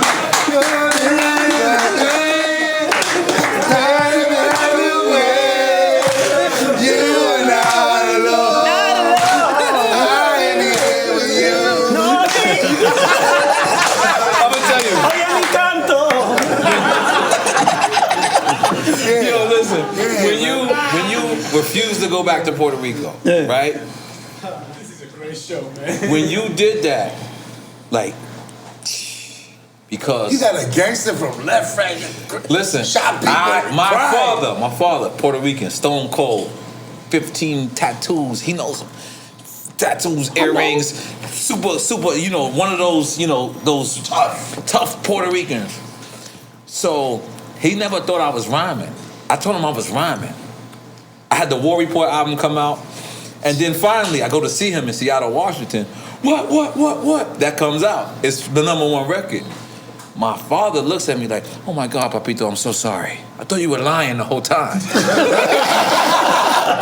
When you refuse to go back to Puerto Rico, right? This is a great show, man. When you did that, like, because you got a gangster from left, right. Listen, shot people. My father, Puerto Rican, stone cold, 15 tattoos. He knows them. Tattoos, earrings, super, one of those, those tough Puerto Ricans. So he never thought I was rhyming. I told him I was rhyming. I had the War Report album come out, and then finally I go to see him in Seattle, Washington. What? That comes out. It's the #1 record. My father looks at me like, oh my God, Papito, I'm so sorry. I thought you were lying the whole time.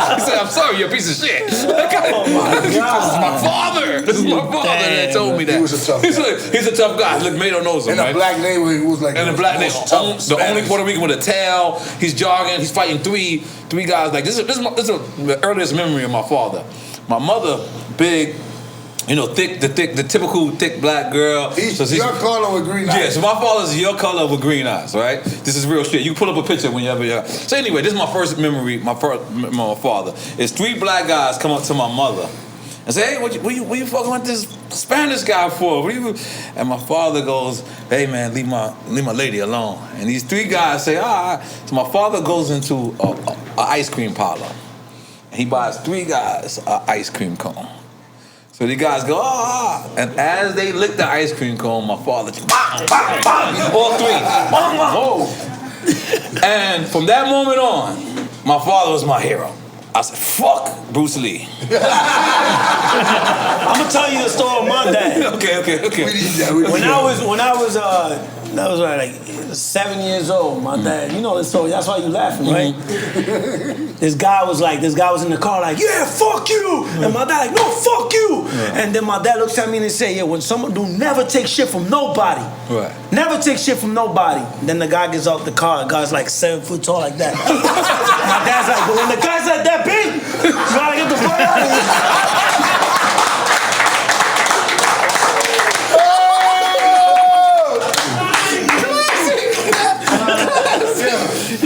He said, I'm sorry, you're a piece of shit. Oh my God. This is my father. This is my father that told me that. He was a tough guy. He's a tough guy. Look, Mado knows him, in a black neighborhood, he was like in a black neighborhood. The only Puerto Rican with a tail. He's jogging. He's fighting three guys. Like this is the earliest memory of my father. My mother, big, the typical thick black girl. He's your color with green eyes. Yeah, so my father's your color with green eyes, right? This is real shit. You pull up a picture whenever. So anyway, this is my first memory. My father. It's 3 black guys come up to my mother and say, "Hey, what you fucking with this Spanish guy for?" And my father goes, "Hey man, leave my lady alone." And these 3 guys say, "All right." So my father goes into a ice cream parlor. He buys 3 guys an ice cream cone. So the guys go, and as they lick the ice cream cone, my father just, bang, bang, bang, all 3, bang, bang. Whoa. And from that moment on, my father was my hero. I said, fuck Bruce Lee. I'm gonna tell you the story of my dad. Okay. When I was like 7 years old, my dad, you know this story, that's why you laughing, right? This guy was in the car like, yeah, fuck you! And my dad like, no, fuck you! And then my dad looks at me and say, yeah, when someone do never take shit from nobody. Right. Never take shit from nobody. Then the guy gets out the car, the guy's like 7 foot tall like that. My dad's like, but when the guy's like that big, you gotta get the fuck out of here.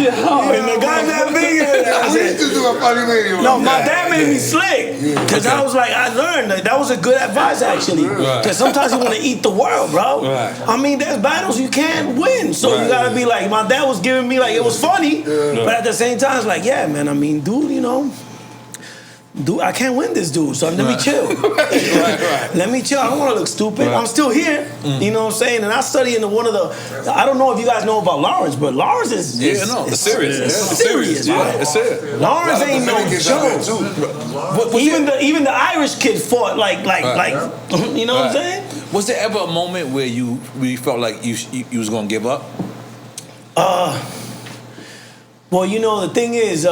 And the guy that big, we used to do a funny video. No, my dad made me slick. Because I was like, I learned that was a good advice actually. Because sometimes you want to eat the world, bro. I mean, there's battles you can't win. So you gotta be like, my dad was giving me like, it was funny. But at the same time, it's like, yeah, man, I mean, dude, dude, I can't win this dude, so let me chill. Right. Let me chill. I don't want to look stupid. Right. I'm still here. You know what I'm saying? And I study in one of the. I don't know if you guys know about Lawrence, but Lawrence is it's serious. It's serious, Yeah, right? it's serious. Lawrence ain't no joke. Even the Irish kid fought like you know what I'm saying? Was there ever a moment where you felt like you was gonna give up? Well, you know, the thing is,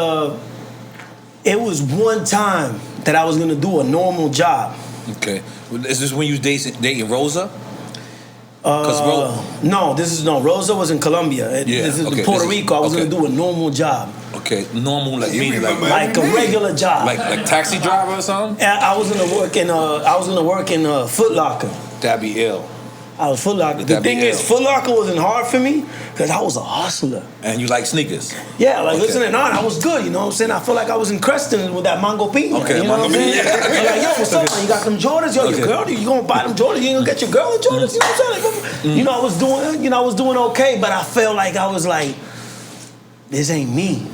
it was one time that I was gonna do a normal job. Okay. Is this when you was dating Rosa? No, Rosa was in Colombia. This is Puerto Rico. I was gonna do a normal job. Okay, normal like meaning like a regular job. Like taxi driver or something? I was gonna work in Foot Locker. That'd be ill. I was Foot Locker. The thing is, Foot Locker wasn't hard for me because I was a hustler. And you like sneakers? Yeah, like listening on, I was good. You know what I'm saying? I feel like I was in Creston with that Mango Pina. Okay, you know what I'm saying? I'm like, yo, what's up, man? You got them Jordans? Yo, your girl? You gonna buy them Jordans? You ain't gonna get your girl the Jordans? You know what I'm saying? Like, you know, I was doing okay, but I felt like I was like, this ain't me.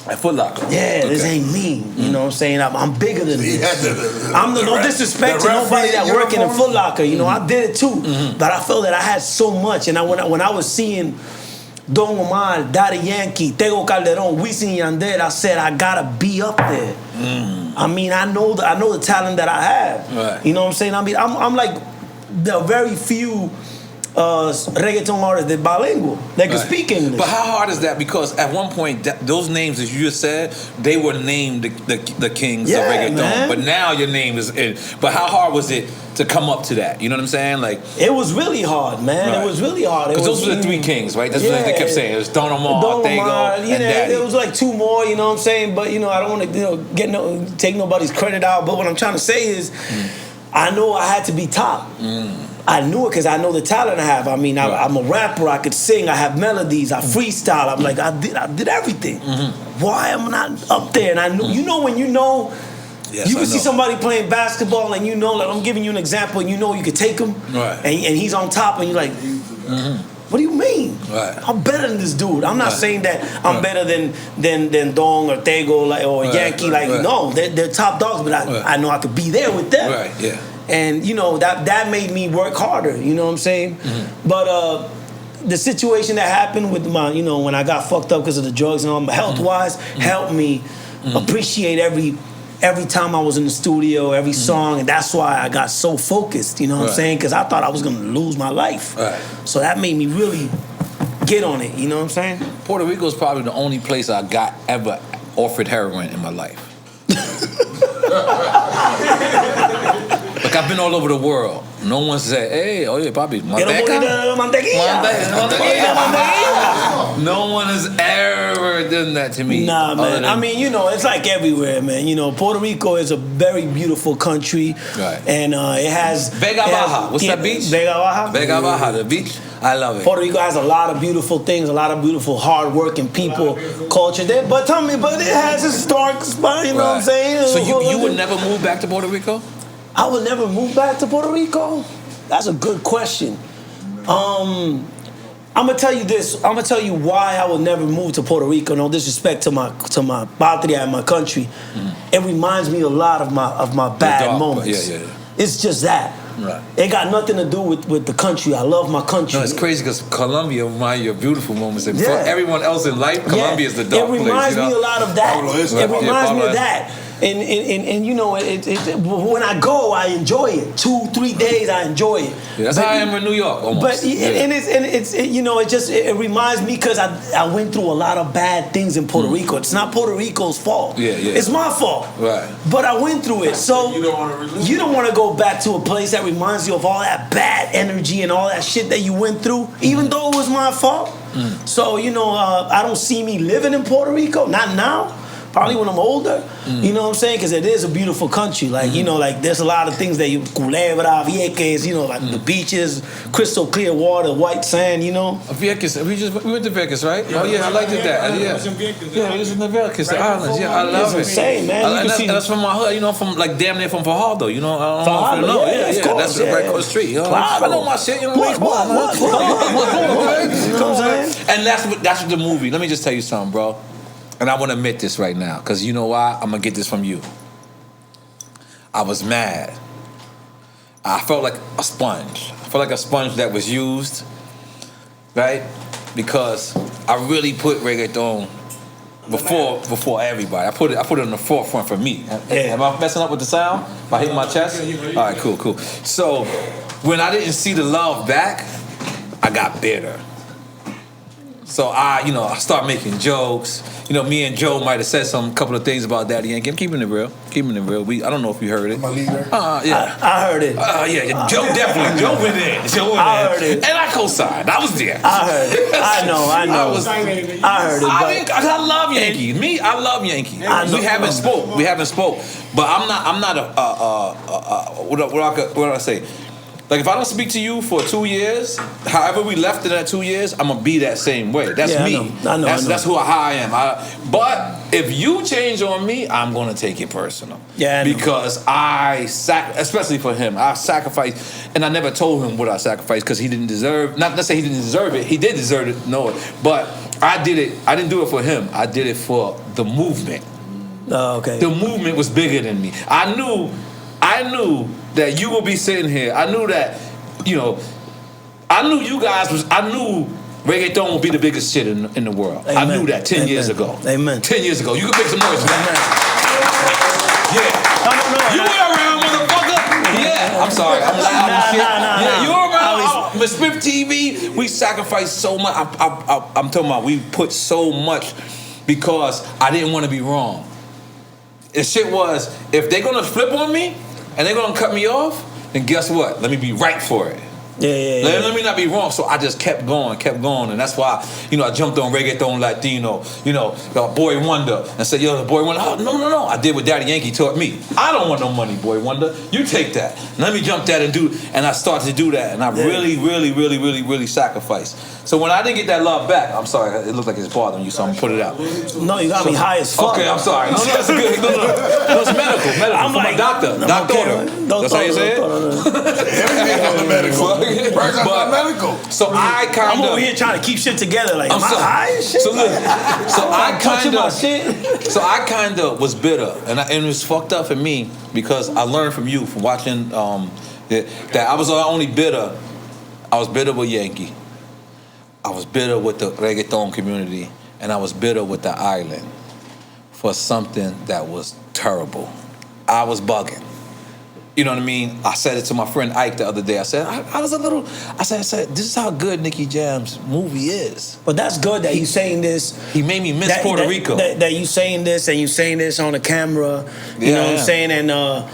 At Foot Locker. Yeah, this ain't me. You know what I'm saying? I'm bigger than this. No disrespect to nobody that working in Foot Locker. You know, I did it too. But I felt that I had so much. And when I was seeing Don Omar, Daddy Yankee, Tego Calderon, Wisin y Yandel, I said, I gotta be up there. I mean, I know the talent that I have. Right. You know what I'm saying? I mean, I'm like the very few reggaeton artists that bilingual. They can speak English. But how hard is that? Because at one point, those names that you just said, they were named the kings of reggaeton. Man. But now your name is in. But how hard was it to come up to that? You know what I'm saying? Like it was really hard, man. Right. It was really hard. Because those were the three kings, right? That's what they kept saying. It was Don Omar, Tego, and Daddy. It was like two more. You know what I'm saying? But you know, I don't want to take nobody's credit out. But what I'm trying to say is, I know I had to be top. I knew it because I know the talent I have. I mean, I'm a rapper. I could sing. I have melodies. I freestyle. I'm like, I did everything. Why am I not up there? And I knew, when you know, yes, you can see somebody playing basketball, and you know, like I'm giving you an example, and you know you could take him, right? And he's on top, and you're like, what do you mean? Right. I'm better than this dude. I'm not saying that I'm better than Dong or Tego or Yankee. Like no, they're top dogs, but I know I could be there with them. Right. Yeah. And you know that made me work harder. You know what I'm saying? But the situation that happened with my, when I got fucked up because of the drugs and all, health wise, helped me appreciate every time I was in the studio, every song, and that's why I got so focused. You know what I'm saying? Because I thought I was gonna lose my life. Right. So that made me really get on it. You know what I'm saying? Puerto Rico is probably the only place I got ever offered heroin in my life. Like I've been all over the world. No one said, "Hey, oye, papi, manteca." No one has ever done that to me. Nah, man. I mean, it's like everywhere, man. Puerto Rico is a very beautiful country, right? And it has Vega Baja. What's that beach? Vega Baja. Vega Baja, the beach. I love it. Puerto Rico has a lot of beautiful things, a lot of beautiful, hard-working people, culture there. But tell me, but it has historic spot. You know what I'm saying? So you would never move back to Puerto Rico? I would never move back to Puerto Rico? That's a good question. I'm gonna tell you this. I'm gonna tell you why I would never move to Puerto Rico. No disrespect to my patria and my country. It reminds me a lot of my bad moments. Yeah. It's just that. Right. It got nothing to do with the country. I love my country. No, it's crazy because Colombia reminds you of beautiful moments. And for everyone else in life, Colombia is the dark place. It reminds me a lot of that. It reminds me of that. And when I go, I enjoy it. 2-3 days, I enjoy it. Yeah, that's how I am in New York, almost. But it reminds me because I went through a lot of bad things in Puerto Rico. It's not Puerto Rico's fault. Yeah. It's my fault. Right. But I went through it. So you don't want to go back to a place that reminds you of all that bad energy and all that shit that you went through, even though it was my fault. So I don't see me living in Puerto Rico. Not now. Probably when I'm older, you know what I'm saying? Because it is a beautiful country. Like, like there's a lot of things that Culebra, Vieques, like the beaches, crystal clear water, white sand, Vieques, we went to Vieques, right? Yeah, I liked it that. Yeah, we was in the Vieques, the islands. Yeah, I love it. It's insane, man. That's from my hood, from like damn near from Fajardo, I don't know if you know. Yeah, that's right across the street. I know my shit, What? You know what I'm saying? And that's what the movie. Let me just tell you something, bro. And I want to admit this right now, because you know why? I'm going to get this from you. I was mad. I felt like a sponge. I felt like a sponge that was used, right? Because I really put reggaeton before everybody. I put it on the forefront for me. Am I messing up with the sound? If I hit my chest? All right, cool. So when I didn't see the love back, I got bitter. So I started making jokes. Me and Joe might have said a couple of things about Daddy Yankee. I'm keeping it real. I don't know if you heard it. My leader. Yeah. I heard it. Yeah. Joe definitely. Joe went in. I heard it. And I co-signed. I was there. I heard it. I know. I heard it. I love Yankee. I love Yankee. We haven't spoke. But I'm not what do I say? Like if I don't speak to you for 2 years, however we left in that 2 years, I'm gonna be that same way. That's me. I know. That's how I am. But if you change on me, I'm gonna take it personal. Yeah, because especially for him, I sacrificed, and I never told him what I sacrificed because he didn't deserve. Not to say he didn't deserve it. He did deserve it. No, but I did it. I didn't do it for him. I did it for the movement. Oh, okay. The movement was bigger than me. I knew that you would be sitting here. I knew that, I knew you guys I knew reggaeton would be the biggest shit in the world. Amen. I knew that 10 years ago. Amen. 10 years ago. You can make some noise, man. Yeah. No. You were around, motherfucker. Yeah. I'm sorry. I'm loud and shit. Yeah, you were around. With Smith TV, we sacrificed so much. I'm talking about we put so much because I didn't want to be wrong. The shit was, if they're going to flip on me, and they're gonna cut me off, then guess what? Let me be right for it. Yeah. Let me not be wrong. So I just kept going, and that's why, I jumped on Reggaeton Latino, Boy Wonder, and said, the Boy Wonder, oh, no. I did what Daddy Yankee taught me. I don't want no money, Boy Wonder. You take that. Let me jump that and I started to do that, and I really sacrificed. So when I didn't get that love back, I'm sorry, it looked like it's bothering you, so I'm gonna put it out. No, you got me high as fuck. Okay, I'm sorry. No, that's good. No, it's medical. I'm from like, a doctor. Doctor. That's how you say it? Everything on the medical. But medical. So I kind of. I'm over here trying to keep shit together. Like, I'm am I high and shit? So I kind of was bitter, and it was fucked up for me because I learned from you from watching that I was only bitter. I was bitter with Yankee. I was bitter with the reggaeton community, and I was bitter with the island for something that was terrible. I was bugging. You know what I mean? I said it to my friend Ike the other day. I said, I said, this is how good Nicky Jam's movie is. But that's good that you saying this. He made me miss Puerto Rico. That you saying this and you saying this on the camera. You know what I'm saying? And and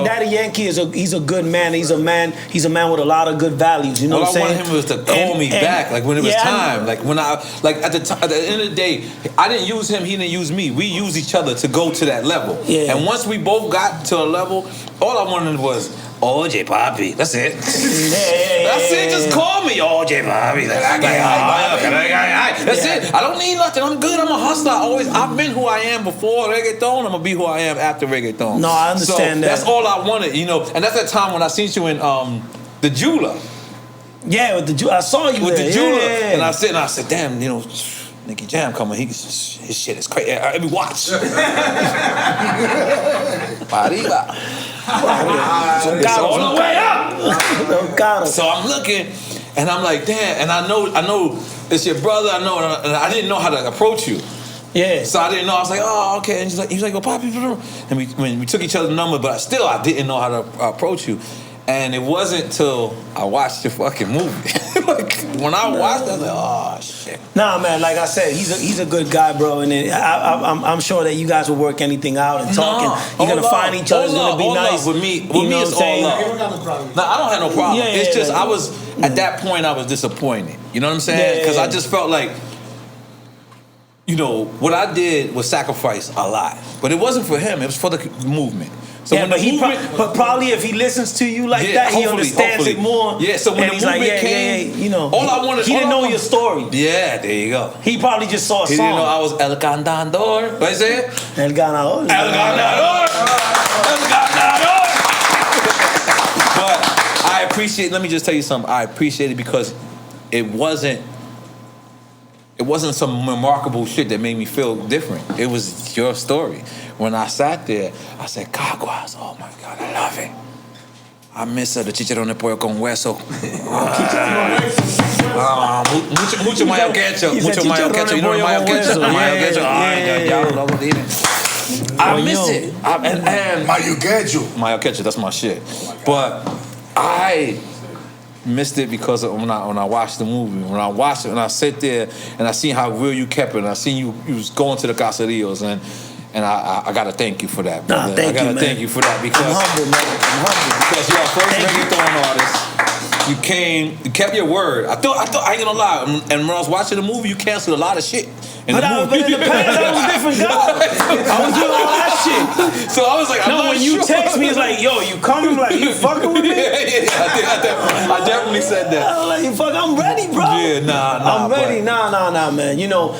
Daddy Yankee he's a good man. He's a man with a lot of good values. You know what I'm saying? All I wanted him was to call me back, like when it was time. Like when at the end of the day, I didn't use him, he didn't use me. We used each other to go to that level. Yeah. And once we both got to a level, all I wanted was OJ Papi. That's it. That's it. Just call me OJ Papi. That's it. I don't need nothing. I'm good. I'm a hustler. I've been who I am before reggaeton. I'm gonna be who I am after reggaeton. No, I understand that. That's all I wanted, And that's that time when I seen you in the Jeweler. Yeah, with the Jeweler. I saw you with there. the Jeweler. Yeah. And I said, damn, Nicky Jam coming, his shit is crazy. Every watch. Arriba. It's all the way up. So I'm looking, and I'm like, damn. And I know it's your brother. I know, and I didn't know how to approach you. Yeah. So I didn't know. I was like, oh, okay. And he's like, well, Poppy. And we took each other's number, but I didn't know how to approach you. And it wasn't till I watched your fucking movie. Like when I watched it, I was like, oh shit. Nah, man. Like I said, he's a good guy, bro. And I'm sure that you guys will work anything out and talk. You're gonna find each other. It's gonna be nice. With me, it's all love. No, I don't have no problem. Yeah, it's just I was at that point I was disappointed. You know what I'm saying? Because I just felt like, what I did was sacrifice a lot, but it wasn't for him. It was for the movement. So yeah, but probably if he listens to you like that, he understands it more. Yeah, so when the movement came, all I wanted, he didn't know your story. Yeah, there you go. He probably just saw a song. He didn't know I was El Ganador. What is it? El Ganador. El Ganador. El Ganador. But I appreciate. Let me just tell you something. I appreciate it because it wasn't it wasn't some remarkable shit that made me feel different. It was your story. When I sat there, I said, Caguas, oh my God, I love it. I miss the chicharrón de pollo con hueso. Mucho mayo ketchup. Mucho mayo ketchup. You know mayo ketchup? Mayo ketchup. I miss it. And Mayo ketchup. Mayo ketchup, that's my shit. But I missed it because of when I watched the movie. When I watched it, and I sit there and I seen how real you kept it, and I seen you was going to the caseríos, and I gotta thank you for that, brother. Nah, thank I gotta you, man. thank you for that because I'm humble, man. I'm humble. Because you're our first reggaeton artist. You came, you kept your word. I thought I ain't gonna lie. And when I was watching the movie, you canceled a lot of shit. But in the past, I was a different guy. I was doing all that shit. So I was like, no, when you text me, it's like, yo, you coming? Like, you fucking with me? I definitely said that. I was like, you fuck, I'm ready, bro. Yeah, nah. I'm ready. Nah, man. You know,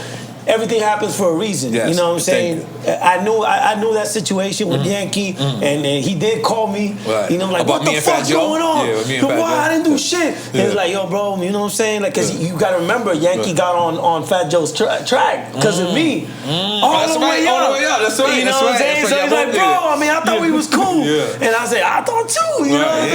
everything happens for a reason. Yes, you know what I'm saying? I knew that situation with Yankee, and he did call me. Right. You know, like, about what the fuck's going on? Yeah, with me and Fat Why Joe. I didn't do shit? Yeah. He was like, yo, bro, you know what I'm saying? Like, cause you gotta remember, Yankee got on Fat Joe's track because of me. All the way up. That's right. You know what I'm saying? So he's like, bro, I mean, I thought we was cool. Yeah. And I said, I thought too. You know what I'm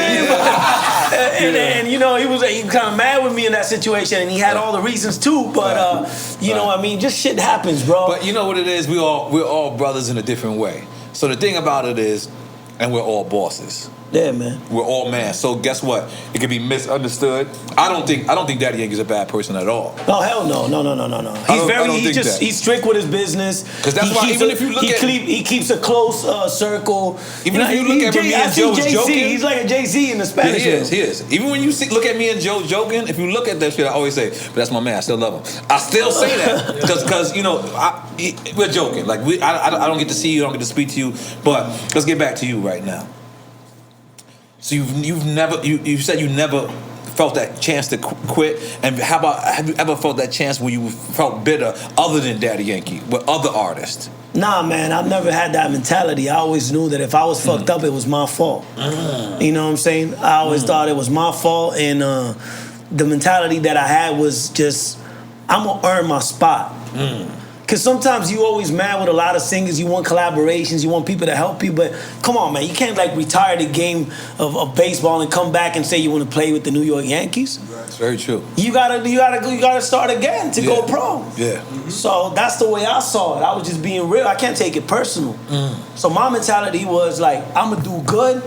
saying? And you know, he was kind of mad with me in that situation, and he had all the reasons too. But you know, I mean, just shit happens, bro. But you know what it is? We're all brothers in a different way. So the thing about it is, and we're all bosses. Yeah, man. We're all man. So guess what? It can be misunderstood. I don't think Daddy Yankee's a bad person at all. Oh hell no. He's strict with his business. Because that's why even if you look at he keeps a close circle. Even if you look at me and Joe joking, he's like a Jay-Z in the Spanish. He is. Even when you look at me and Joe joking, if you look at that shit, I always say, but that's my man. I still love him. I still say that because you know we're joking. Like I don't get to see you, I don't get to speak to you. But let's get back to you right now. So you said you never felt that chance to quit, and how about have you ever felt that chance where you felt bitter other than Daddy Yankee with other artists? Nah, man, I've never had that mentality. I always knew that if I was fucked up, it was my fault. You know what I'm saying? I always thought it was my fault, and the mentality that I had was just, I'm gonna earn my spot. Because sometimes you always mad with a lot of singers, you want collaborations, you want people to help you, but come on, man, you can't like retire the game of baseball and come back and say you want to play with the New York Yankees. That's very true. You gotta start again to go pro. Yeah. So that's the way I saw it. I was just being real. I can't take it personal. So my mentality was like, I'm gonna do good,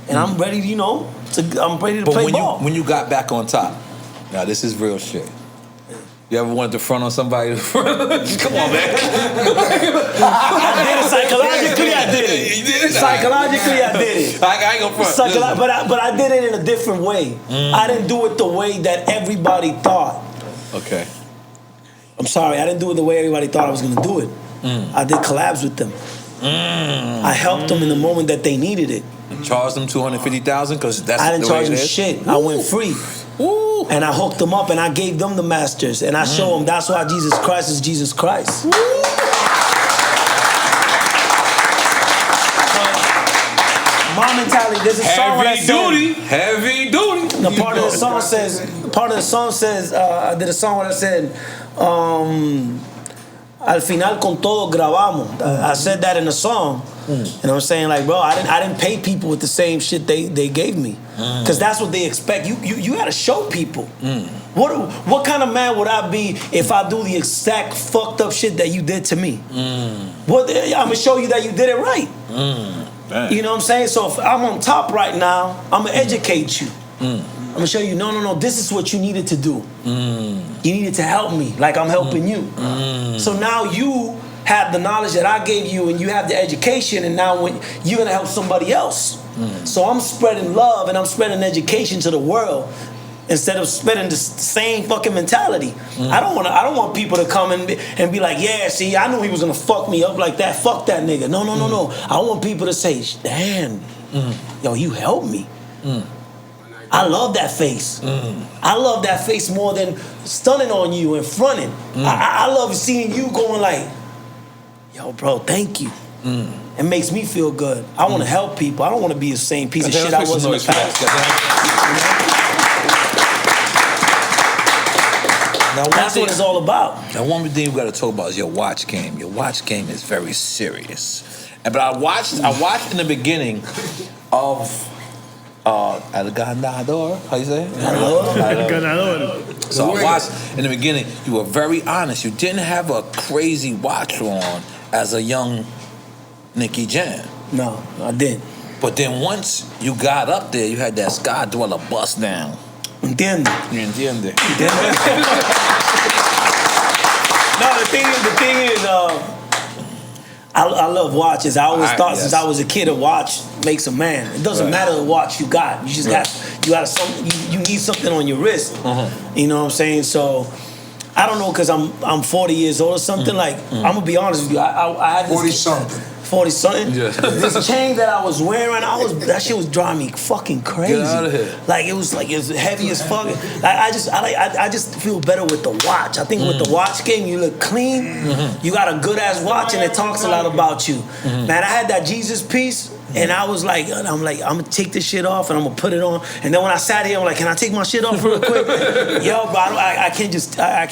and I'm ready, I'm ready to play ball. When you got back on top, now this is real shit. You ever wanted to front on somebody? Come on, man. I did it psychologically. I did it. You did it? Psychologically, I did it. I ain't gonna front. But I did it in a different way. I didn't do it the way that everybody thought. Okay. I'm sorry, I didn't do it the way everybody thought I was gonna do it. I did collabs with them. I helped them in the moment that they needed it. Charged them $250,000 because that's I didn't the way charge it them is? shit. I went free. And I hooked them up and I gave them the masters. And I show them that's why Jesus Christ is Jesus Christ. My mentality, there's a song that said, Heavy duty. the part of the song says, I did a song where I said, al final con todo grabamos. I said that in a song. And I'm saying, like, bro, I didn't pay people with the same shit they gave me. Because that's what they expect. You gotta show people. What kind of man would I be if I do the exact fucked up shit that you did to me? I'm gonna show you that you did it right. You know what I'm saying? So if I'm on top right now, I'm gonna educate you. I'm gonna show you, no, this is what you needed to do. You needed to help me like I'm helping you. So now you have the knowledge that I gave you and you have the education, and now when you're gonna help somebody else. So I'm spreading love and I'm spreading education to the world instead of spreading the same fucking mentality. I don't want people to come and be like, yeah, see, I knew he was gonna fuck me up like that. Fuck that nigga. No. I want people to say, damn, yo, you helped me. I love that face. I love that face more than stunning on you and fronting. I love seeing you going like, yo, bro, thank you. It makes me feel good. I want to help people. I don't want to be the same piece of shit I was in the past. That's what it's all about. Now, one thing you got to talk about is your watch game. Your watch game is very serious. But I watched in the beginning of El Ganador. How you say it? Ganador. So I watched in the beginning. You were very honest. You didn't have a crazy watch on as a young Nicky Jam. No, I didn't. But then once you got up there, you had that Sky Dweller bust down. Entiende. Entiende. No, the thing is, I love watches. I always thought since I was a kid, a watch makes a man. It doesn't matter the watch you got. You just you need something on your wrist. You know what I'm saying? So I don't know, because I'm 40 years old or something. Like I'm gonna be honest with you. I had this 40 something. 40 something. Yeah. This chain that I was wearing, that shit was driving me fucking crazy. Get out of here. Like it was heavy as fuck. I just feel better with the watch. I think with the watch game, you look clean. You got a good ass watch, and it talks a lot about you. Man, I had that Jesus piece. And I was like, I'm gonna take this shit off and I'm gonna put it on. And then when I sat here, I'm like, can I take my shit off real quick? Yo, bro, I can't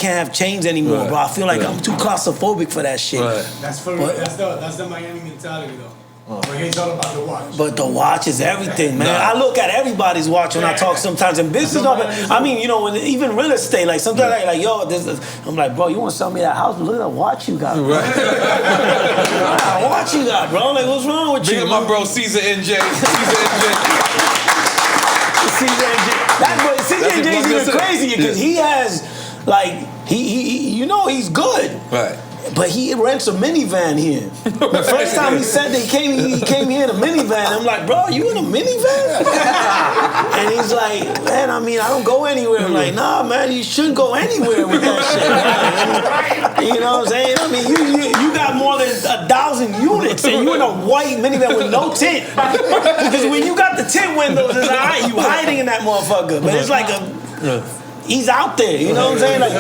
have chains anymore, bro. I feel like I'm too claustrophobic for that shit. That's the Miami mentality though. But he's all about the watch. But the watch is everything, man. I look at everybody's watch when I talk sometimes in business. I mean, you know, even real estate, like sometimes like yo, I'm like, bro, you want to sell me that house? But look at that watch you got, bro. Look at that watch you got, bro. Like, what's wrong with you? Big up my bro, Caesar NJ. Caesar NJ is even crazy because he has, like, he you know, he's good. Right. But he rents a minivan here. The first time he said he came here in a minivan. I'm like, bro, you in a minivan? And he's like, man, I mean, I don't go anywhere. I'm like, nah, man, you shouldn't go anywhere with that shit. You know what I'm saying? I mean, you got more than 1,000 units, and you in a white minivan with no tint. Because when you got the tint windows, it's all right, you hiding in that motherfucker. But it's like he's out there. You know what I'm saying? Like,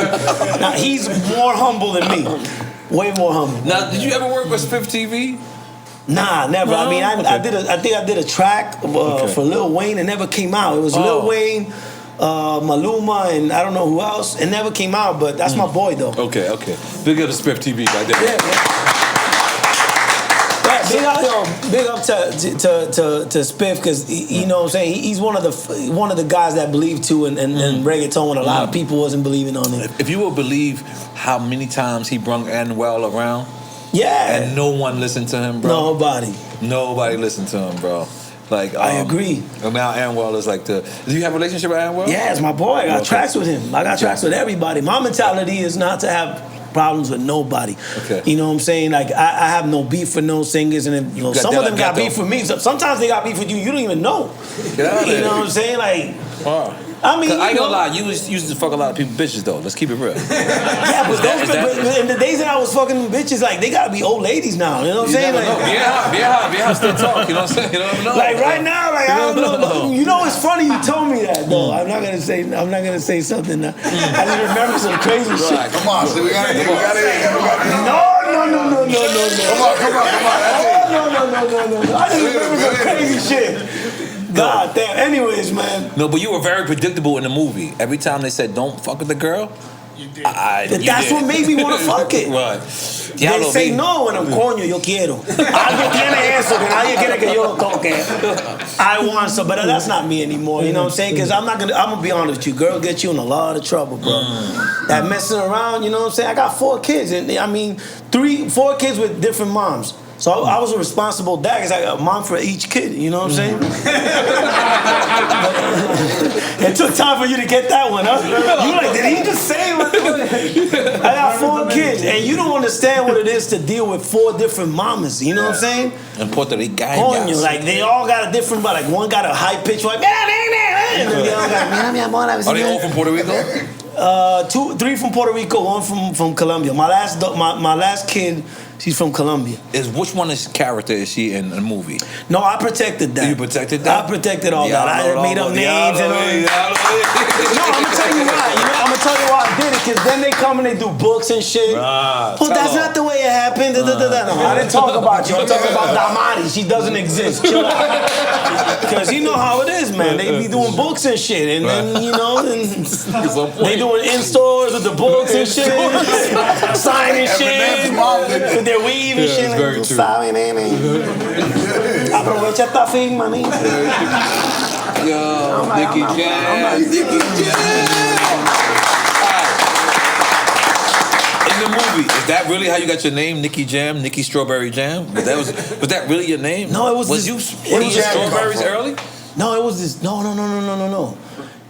now he's more humble than me. Way more humble. Now, did you ever work with Spiff TV? Nah, never. No? I mean, I think I did a track for Lil Wayne. It never came out. It was Lil Wayne, Maluma, and I don't know who else. It never came out, but that's my boy though. Okay. Big up to Spiff TV right there. Yeah, big up to Spiff, because you know what I'm saying, he's one of the guys that believed too in reggaeton when a lot of people wasn't believing on it. If you would believe how many times he brung N.O.R.E around, and no one listened to him, bro. Nobody listened to him, bro. Like I agree. And now N.O.R.E is like do you have a relationship with N.O.R.E? Yeah, it's my boy. I got tracks with him. I got tracks with everybody. My mentality is not to have problems with nobody. You know what I'm saying? Like I have no beef with no singers, and if, you know, some of them got beef with me. Sometimes they got beef with you. You don't even know. You know what I'm saying? Like, I mean, I ain't gonna lie. You used to fuck a lot of people bitches though. Let's keep it real. Yeah, but in the days that I was fucking them bitches, like they gotta be old ladies now. You know what I'm saying? Like, yeah, still talk. You know what I'm saying? You don't know. Like right now, like I don't know. You know, it's funny you told me that though. I'm not gonna say something. I just remember some crazy shit. Come on, so we gotta No. Come on. No. I just remember some crazy shit. God damn. Anyways, man. No, but you were very predictable in the movie. Every time they said don't fuck with the girl, you did. That's what made me want to fuck it. Right. They say no when I'm coño, yo quiero. Alguien tiene eso, que nadie quiere que yo lo toque. I want some, but that's not me anymore. You know what I'm saying? Because I'm gonna be honest with you. Girl get you in a lot of trouble, bro. That messing around, you know what I'm saying? I got 4 kids, and I mean 4 kids with different moms. So I was a responsible dad because I got a mom for each kid, you know what I'm saying? It took time for you to get that one, huh? You like, did he just say what? I got 4 kids, and you don't understand what it is to deal with 4 different mamas, you know what I'm saying? And Puerto Rico. Like, they all got a different, like, one got a high pitch, like, and then the other got, Are they all from Puerto Rico? 3 from Puerto Rico, 1 from Colombia. My last kid, she's from Colombia. Which one is character is she in the movie? No, I protected that. You protected that? I protected all that. I made up names and all. No, I'm gonna tell you why. I'm gonna tell you why I did it, because then they come and they do books and shit. Well, that's not the way it happened. No, I didn't talk about you. I'm talking about Damari. She doesn't exist. Chill out. Because you know how it is, man. They be doing books and shit, and then they doing in stores with the books and shit, signing shit with their weave and shit. Very true. Aprovecha esta firma, man. Yo, Nicky Jam. Nicky Jam. In the movie, is that really how you got your name, Nicky Jam, Nicky Strawberry Jam? Was that really your name? No, it was. Was you eating strawberries early? No, it was this. No.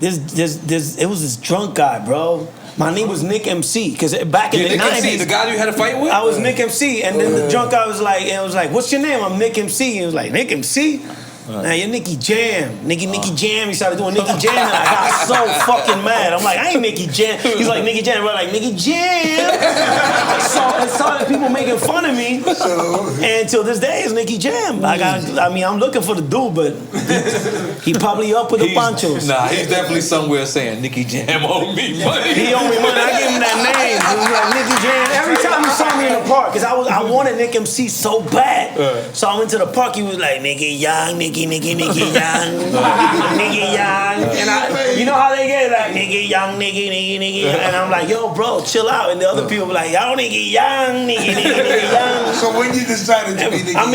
It was this drunk guy, bro. My name was Nick MC, because back in the 90s, the guy you had a fight with? I was Nick MC, and then the drunk guy was like, "What's your name?" I'm Nick MC. He was like, "Nick MC." Nah, you're Nicky Jam. Nicky Jam. He started doing Nicky Jam, and I got so fucking mad. I'm like, I ain't Nicky Jam. He's like, Nicky Jam. We're like, Nicky Jam. So started people making fun of me. And till this day, it's Nicky Jam. I'm looking for the dude, but he probably up with the ponchos. Nah, he's definitely somewhere saying Nicky Jam owed me money. He owed me money. I gave him that name. It was like Nicky Jam. Every time he saw me in the park, because I wanted Nick MC so bad. So I went to the park. He was like, Nicky Young, Nicky Young, Nicky Young. And you know how they get like Nicky Young, Nicky. And I'm like, yo, bro, chill out. And the other people were like, yo, Nicky Young, Nicky Young. So when you decided to be Nicky Jam?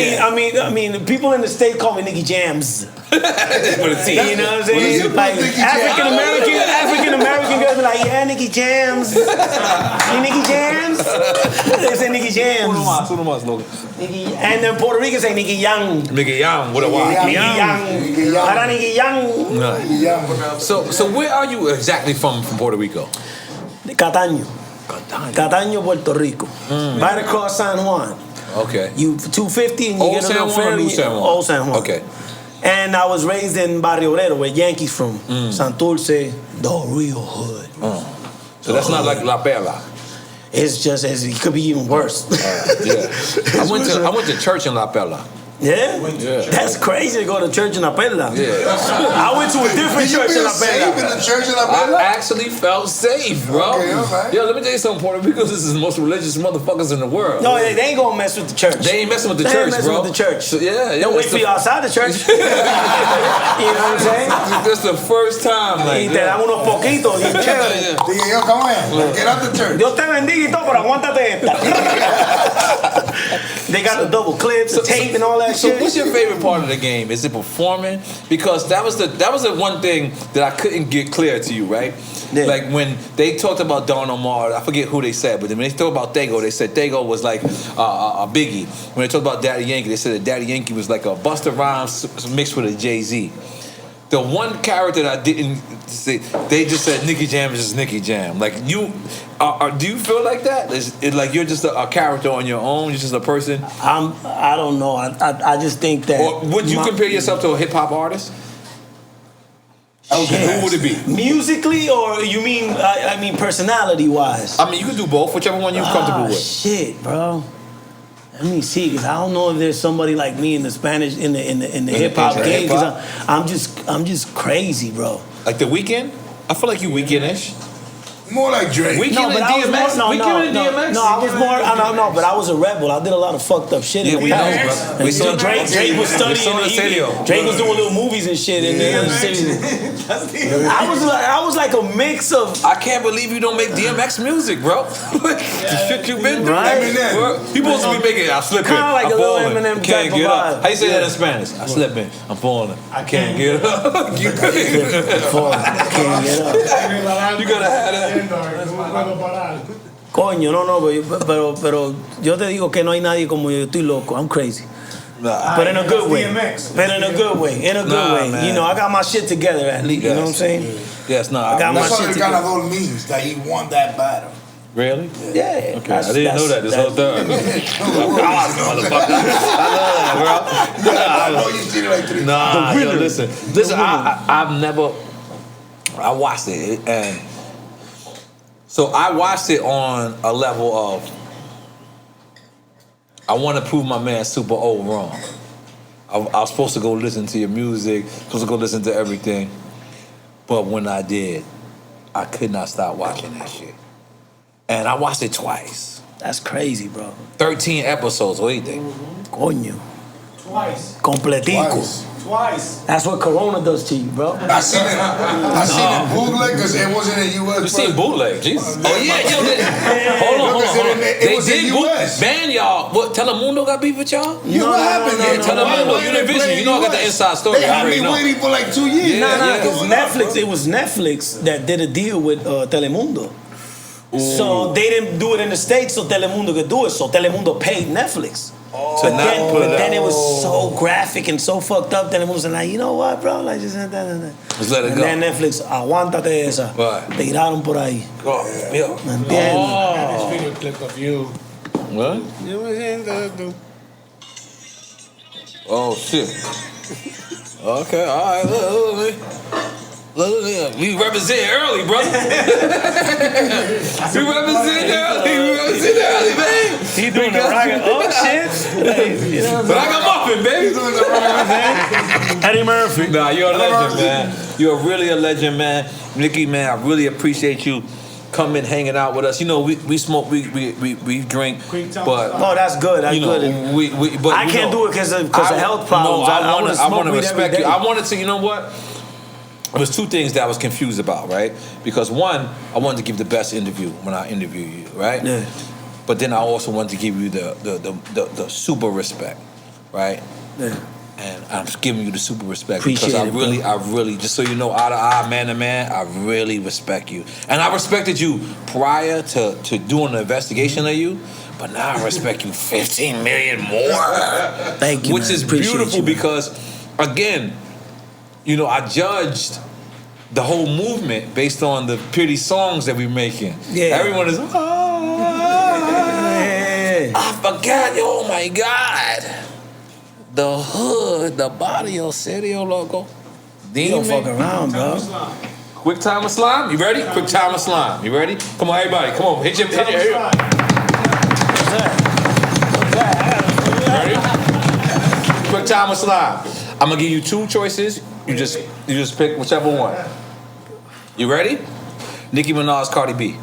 I mean, the people in the state call me Nicky Jams. You know what I'm saying? Like African American girls be like, yeah, Nicky Jams. You Nicky Jams? They say Nicky Jams. Who the mas, Logan? And then Puerto Rican say Nicky Young. Nicky Young, what a why? Nicky Young. Nicky Young. So where are you exactly from Puerto Rico? Cataño, Puerto Rico. Right across San Juan. Okay. You 250 and you get a little ferry. Old San Juan. Okay. And I was raised in Barrio Obrero, where Yankees from. Santurce, the real hood. So that's not like La Perla. It's just it could be even worse. Yeah. I went to church in La Perla. Yeah? That's crazy to go to church in La Perla. Yeah. I went to a different church in La Perla. In the church in La Perla? I actually felt safe, bro. Okay, all right. Yo, let me tell you something, Puerto Rico is the most religious motherfuckers in the world. No, they ain't gonna mess with the church. They ain't messing with the They church, ain't messing bro. with the church. So, yeah. Don't wait for you outside the church. You know what I'm saying? That's the first time, Y like. te dan unos poquitos y chévere. Dije yo, come on, get out the church. Dios te bendiga y todo, pero aguántate esta. They got the double clips, the tape, and all that So shit. what's your favorite part of the game? Is it performing? Because that was the one thing that I couldn't get clear to you, right? Yeah. Like when they talked about N.O.R E, I forget who they said, but when they talked about Tego, they said Tego was like a Biggie. When they talked about Daddy Yankee, they said that Daddy Yankee was like a Busta Rhymes mixed with a Jay-Z. The one character that I didn't say, they just said Nicky Jam is just Nicky Jam. Like you, do you feel like that? Is it like you're just a character on your own? You're just a person? I don't know. I just think that. Or would you compare yourself to a hip hop artist? Okay, who would it be? Musically, or you mean? I mean personality wise. I mean, you can do both, whichever one you're comfortable with. Shit, bro. Let me see, because I don't know if there's somebody like me in the Spanish in the hip hop game. Because I'm just crazy, bro. Like The Weeknd? I feel like you Weeknd-ish. More like Drake. Weeknd No, and but I was DMX. more, Weeknd and DMX. No, I was more. No, but I was a rebel. I did a lot of fucked up shit. Yeah, in the we know, past. bro. And We saw Drake was studying. the serio. Drake was doing little movies and shit in the city. I was like a mix of. I can't believe you don't make DMX music, bro. The shit you've been through. Right? Bro, you supposed to be making I slip in. Kinda like I'm a little falling. Eminem Can't type of get up. vibe. How you say that in Spanish? I slip in. I'm falling. I can't get up. I can't get up. You gotta have that. Coño, no, pero yo te digo que no hay nadie como yo. Estoy loco. I'm crazy. But in a good way. But in a good way. In a good way. Man. You know, I got my shit together at least. You know what I'm saying? Yes, no. I got my That's shit what the together. Ganador means, that he won that battle. Really? Yeah. Okay, I didn't know that this whole time. Motherfucker. I love that, bro. I know you seen it like 3 times. Nah, yo, listen. I've never. I watched it, and so I watched it on a level of I want to prove my man Super O wrong. I was supposed to go listen to your music, supposed to go listen to everything, but when I did, I could not stop watching that shit. And I watched it twice. That's crazy, bro. 13 episodes, what do you think? Coño. Twice. Completico. Twice. That's what Corona does to you, bro. I seen it bootleg because it wasn't in U.S. You seen bootleg, Jesus. Oh yeah, yo, hold on. It was in U.S. Ban y'all. What, Telemundo got beef with y'all? Yeah, what happened there? Telemundo, Univision. You know I got the inside story. They I had already me know. waiting for like 2 years. Because Netflix, it was Netflix that did a deal with Telemundo. So they didn't do it in the States so Telemundo could do it. So Telemundo paid Netflix. But then it was so graphic and so fucked up. Telemundo was like, you know what, bro? Like, just let it go. And then Netflix, aguántate esa. Te tiraron por ahí. ¿Me entiendes? This video clip of you. What? You were in the. Oh shit. Okay, all right. Look, we represent early, brother. we represent early, man. He doing the rocket. Oh shit. But I got muffin, baby. Eddie Murphy. Nah, you're a legend, man. You're really a legend, man. Nicky, man, I really appreciate you coming, hanging out with us. You know, we smoke, we drink, but oh, that's good. That's good. But I can't do it because of health problems. No, I want to respect you. I I wanted to, you know what? There was two things that I was confused about, right? Because one, I wanted to give the best interview when I interview you, right? Yeah. But then I also wanted to give you the super respect, right? Yeah. And I'm giving you the super respect Appreciate because it, I really, just so you know, eye to eye, man to man, I really respect you. And I respected you prior to doing the investigation of you, but now I respect you 15 million more. Thank you, Which man. is Appreciate beautiful you, man. because, again, you know, I judged the whole movement based on the pretty songs that we're making. Yeah. Everyone is, I forgot, oh my God. The hood, the barrio, serio logo. You don't fuck around, bro. Quick time of slime, you ready? Quick time of slime, you ready? Come on, everybody, come on, hit your. Ready? Quick time of slime. I'm gonna give you two choices. You just pick whichever one. You ready? Nicki Minaj, Cardi B.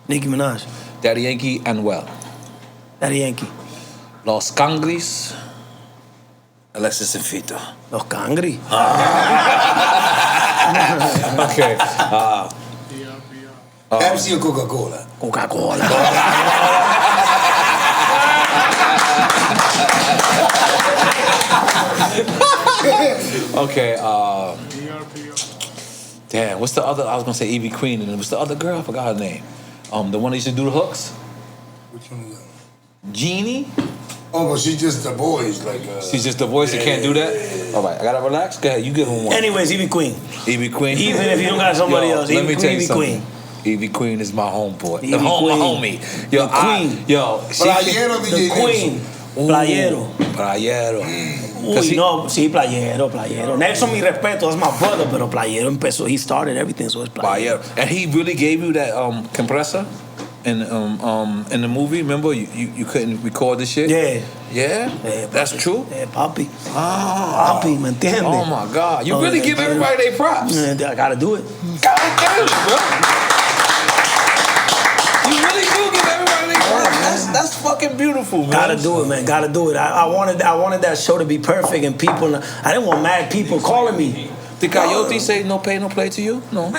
Nicki Minaj. Daddy Yankee, N.O.R.E. Daddy Yankee. Los Cangris, Alexis and Fito. Los Cangri. Okay. Pepsi or Coca-Cola? Coca-Cola. Okay. Damn. What's the other? I was gonna say Evie Queen, and what's the other girl? I forgot her name. The one that used to do the hooks. Which one is that? Jeannie. Oh, but she's just the voice, like. She's just the voice that can't do that. All right, I gotta relax. Go ahead, you give him one. Anyways, Evie Queen. Evie Queen. Even if you don't got somebody else, let me tell you Evie something. Queen. Evie Queen is my homeboy. Evie My Queen. homie. Yo, The queen. Playero The DJ queen. Playero. Playero. Uy, no, sí, Playero. Nelson, mi respeto, that's my brother, pero Playero empezó, he started everything, so it's Playero. And he really gave you that compressor in the movie. Remember, you couldn't record the shit. Yeah. Yeah. That's true. Yeah, papi. Ah. Papi, ¿me entiendes? Oh my God! You really give everybody their props. I gotta do it. God damn it, bro! You really do give everybody their props. That's fucking beautiful, man. Gotta do it, man. Gotta do it. I wanted that show to be perfect, and people. I didn't want mad people calling me. Did Coyote say no pay, no play to you? No.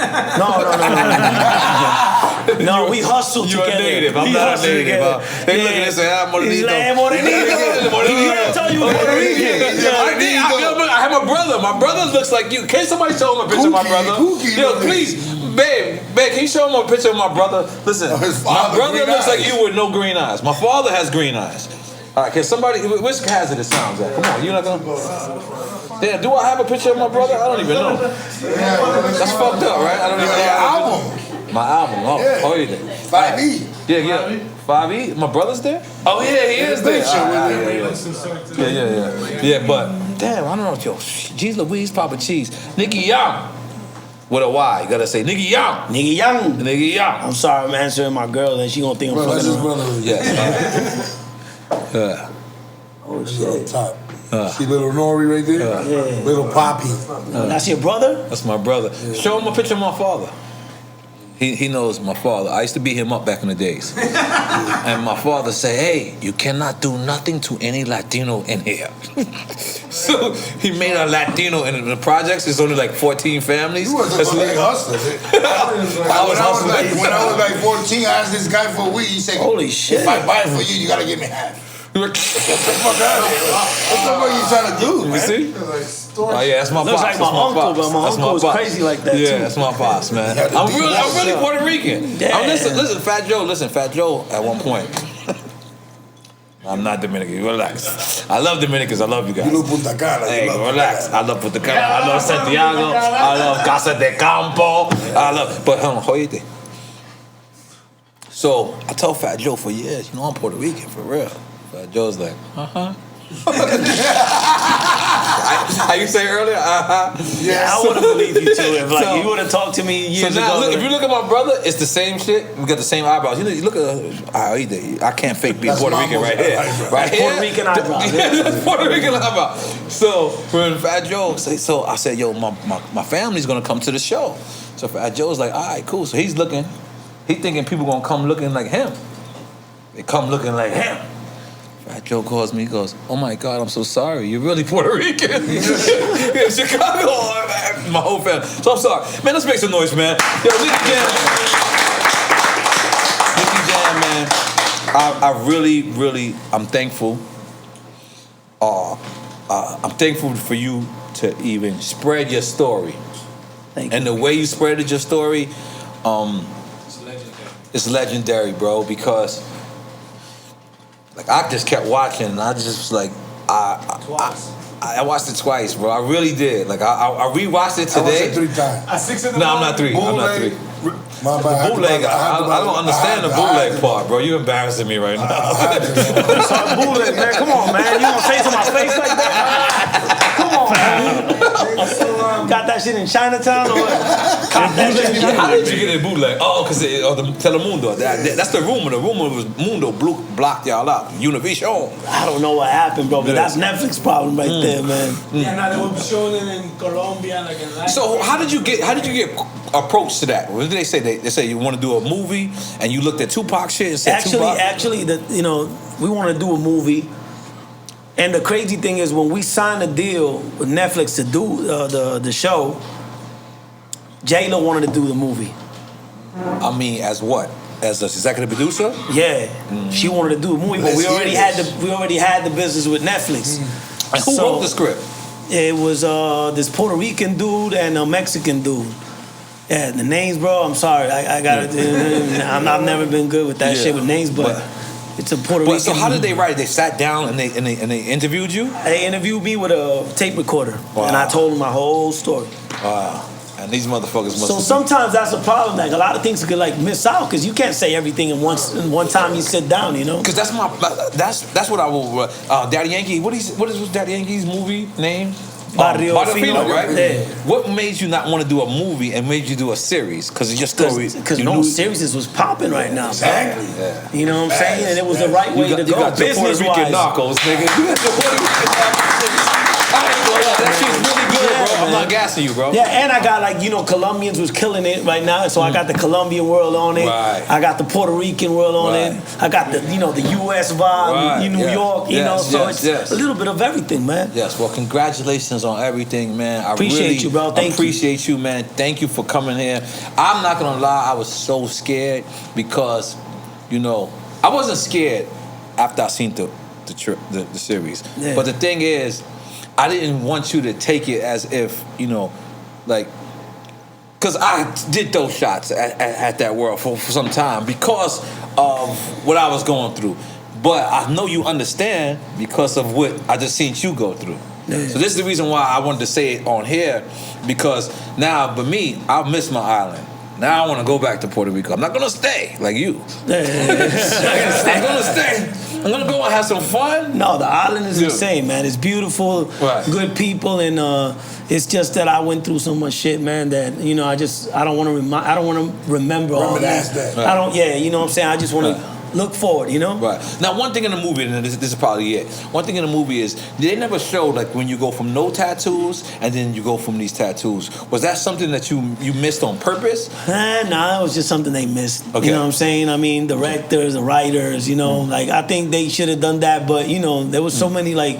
No, we hustle You're together. a native. I'm We not a hustle native. together. They look at this and say, I'm Morenito. He's like, Morenito. He didn't tell you Puerto Rican. I have my brother. My brother looks like you. Can somebody show him a picture of my brother? Yo, please, babe, can you show him a picture of my brother? Listen, my brother looks like you with no green eyes. My father has green eyes. All right, can somebody? Which hazardous sounds at? Come on, you're not gonna. Damn, do I have a picture of my brother? I don't even know. That's fucked up, right? I don't even know. Album. My album. Oh, Yeah. oh, yeah. 5E. Yeah. 5E. My brother's there. Oh yeah, he is there. Yeah, but damn, I don't know. Yo, G's Louise, Papa Cheese, Nicky Jam. With a Y, you gotta say Nicky Jam. Nicky Jam. Nicky Jam. I'm sorry, I'm answering my girl, and she gonna think I'm Bro, that's his fucking. brother. Yeah. Oh She's on shit. top. See little N.O.R.E. right there? Yeah. Little Poppy. That's your brother? That's my brother. Show him a picture of my father. He knows my father. I used to beat him up back in the days. And my father said, hey, you cannot do nothing to any Latino in here. So he made a Latino in the projects. There's only like 14 families. You was a big hustler. When I was like 14, I asked this guy for weed. He said, holy shit. If I buy it for you, you gotta give me half. What the fuck out of here? What the fuck are you trying to do, man? You see? Oh yeah, that's my Looks pops. like my uncle, but my uncle was crazy like that too. Yeah, that's my pops, man. I'm really Puerto Rican. Yeah. Listen, Fat Joe. At one point, I'm not Dominican. Relax. I love Dominicans. I love you guys. You love Punta Cana. Hey, relax. I love Punta Cana. I love Santiago. I love Casa de Campo. But hold on, oíste. So I told Fat Joe for years, I'm Puerto Rican for real. Fat Joe's like, How you say earlier? Yeah, I would have believed you too. If you would have talked to me years ago. Look, if you look at my brother, it's the same shit. We got the same eyebrows. You look at I can't fake being Puerto Rican right here. Right here. Puerto Rican eyebrows. Puerto Rican eyebrows. So when Fat Joe so I said, yo, my family's gonna come to the show. So Fat Joe's like, all right, cool. So he's thinking people gonna come looking like him. They come looking like him. Fat Joe calls me, he goes, oh my God, I'm so sorry. You're really Puerto Rican. In Chicago, my whole family. So I'm sorry. Man, let's make some noise, man. Yo, Nicky Jam. Nicky Jam, man. I really, I'm thankful. I'm thankful for you to even spread your story. Thank you. And the way you spreaded your story, it's legendary, bro, because I just kept watching, and I just was like, I watched it twice, bro. I really did. I rewatched it today. I watched it 3 times. At 6 in the No, I'm morning. not three. Bootleg. My bad. Bootleg. I don't understand the bootleg part, bro. You're embarrassing me right now. Bootleg, man. Come on, man. You gonna say it to my face like that? Come on, man. Got that shit in Chinatown or what? Got that shit in How did you get it bootleg? Oh, because the Telemundo. That's the rumor. The rumor was Mundo blocked y'all out. Univision. I don't know what happened, bro, but that's Netflix problem right there, man. Yeah, now they were showing it in Colombia, like in Latin. So how did you get approached to that? What did they say? They say you want to do a movie, and you looked at Tupac shit and said Tupac. Actually, we want to do a movie. And the crazy thing is, when we signed a deal with Netflix to do the show, J-Lo wanted to do the movie. I mean, as what? As an executive producer? Yeah, she wanted to do a movie, but we already had the business with Netflix. And who wrote the script? It was this Puerto Rican dude and a Mexican dude. Yeah, the names, bro. I'm sorry, I got it. I've never been good with that shit with names, but it's a Puerto Rican. So how did they write it? They sat down and they interviewed you? They interviewed me with a tape recorder, and I told them my whole story. Wow. And these motherfuckers must. So sometimes that's a problem. Like a lot of things could miss out because you can't say everything in one time you sit down. Because that's what I will. Daddy Yankee. What is Daddy Yankee's movie name? Biographical, right? Yeah. What made you not want to do a movie and made you do a series? Because your story. Because series was popping right now. Exactly. Yeah. You know what I'm saying? And it was the right way to go. You got your Puerto Rican narcos, nigga. You got your Puerto Rican narcos. That shit's really good, bro. I'm not gassing you, bro. Yeah, and I got Colombians was killing it right now, so I got the Colombian world on it. Right. I got the Puerto Rican world on it. I got the the U.S. vibe, New York. So it's a little bit of everything, man. Yes. Well, congratulations on everything, man. I appreciate you, bro. Thank you. Appreciate you, man. Thank you for coming here. I'm not gonna lie, I was so scared because, I wasn't scared after I seen the series. Yeah. But the thing is, I didn't want you to take it as if, because I did those shots at that world for some time because of what I was going through. But I know you understand because of what I just seen you go through. Yeah. So this is the reason why I wanted to say it on here, because now, but me, I miss my island. Now I want to go back to Puerto Rico. I'm not going to stay like you. I'm going to stay. I'm going to go and have some fun. No, the island is insane, man. It's beautiful, good people, and it's just that I went through so much shit, man, that, I don't want to remember all that. I don't, you know what I'm saying? I just want to look forward, you know? Right. Now, one thing in the movie, and this is probably it. One thing in the movie is they never showed like when you go from no tattoos and then you go from these tattoos. Was that something that you missed on purpose? Nah, it was just something they missed. Okay. You know what I'm saying? I mean, directors, the writers, you know, like I think they should have done that, but you know, there was so many like.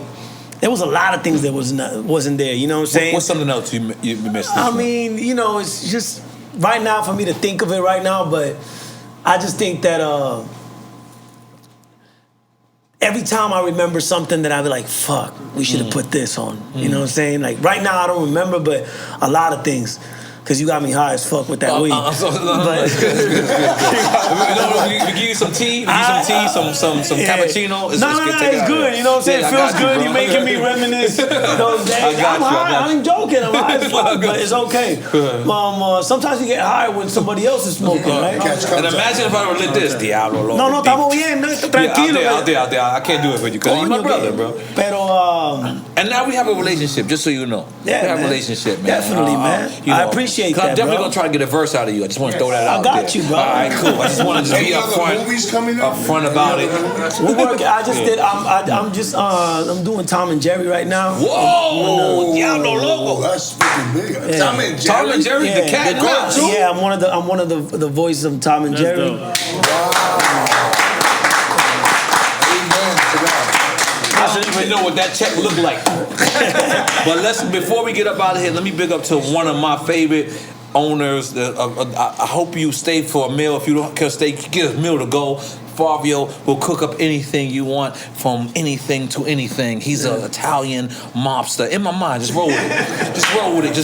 There was a lot of things that wasn't there. You know what I'm saying? What's something else you missed? I mean, you know, it's just right now for me to think of it right now, but I just think that every time I remember something that I be like, fuck, we should have put this on. You know what I'm saying? Like right now I don't remember, but a lot of things. Cause you got me high as fuck with that weed. We give you some tea. We give you some cappuccino. It's good. You know what I'm saying? It feels good. You're making me reminisce those days. I'm high. I ain't joking. I'm high as fuck, but it's okay. Sometimes you get high when somebody else is smoking, right? And imagine if I were lit this. Diablo, Lord. No, estamos bien. Tranquilo. Out there. I can't do it for you because you're my brother, bro. Pero, and now we have a relationship, just so you know. Yeah, we have a relationship, man. Definitely, man. I appreciate that, I'm definitely going to try to get a verse out of you. I just want to throw that out there. I got you, bro. All right, cool. I just want to be upfront about it. We're working. I just did. I'm doing Tom and Jerry right now. Whoa, Diablo logo. That's freaking big. Yeah. Tom and Jerry, the cat and mouse. Yeah, I'm one of the voices of Tom and Jerry. Wow. I don't even know what that check looked like. But before we get up out of here, let me big up to one of my favorite owners. I hope you stay for a meal. If you don't can stay, get a meal to go. Fabio will cook up anything you want, from anything to anything. He's an Italian mobster. In my mind, just roll with it. Just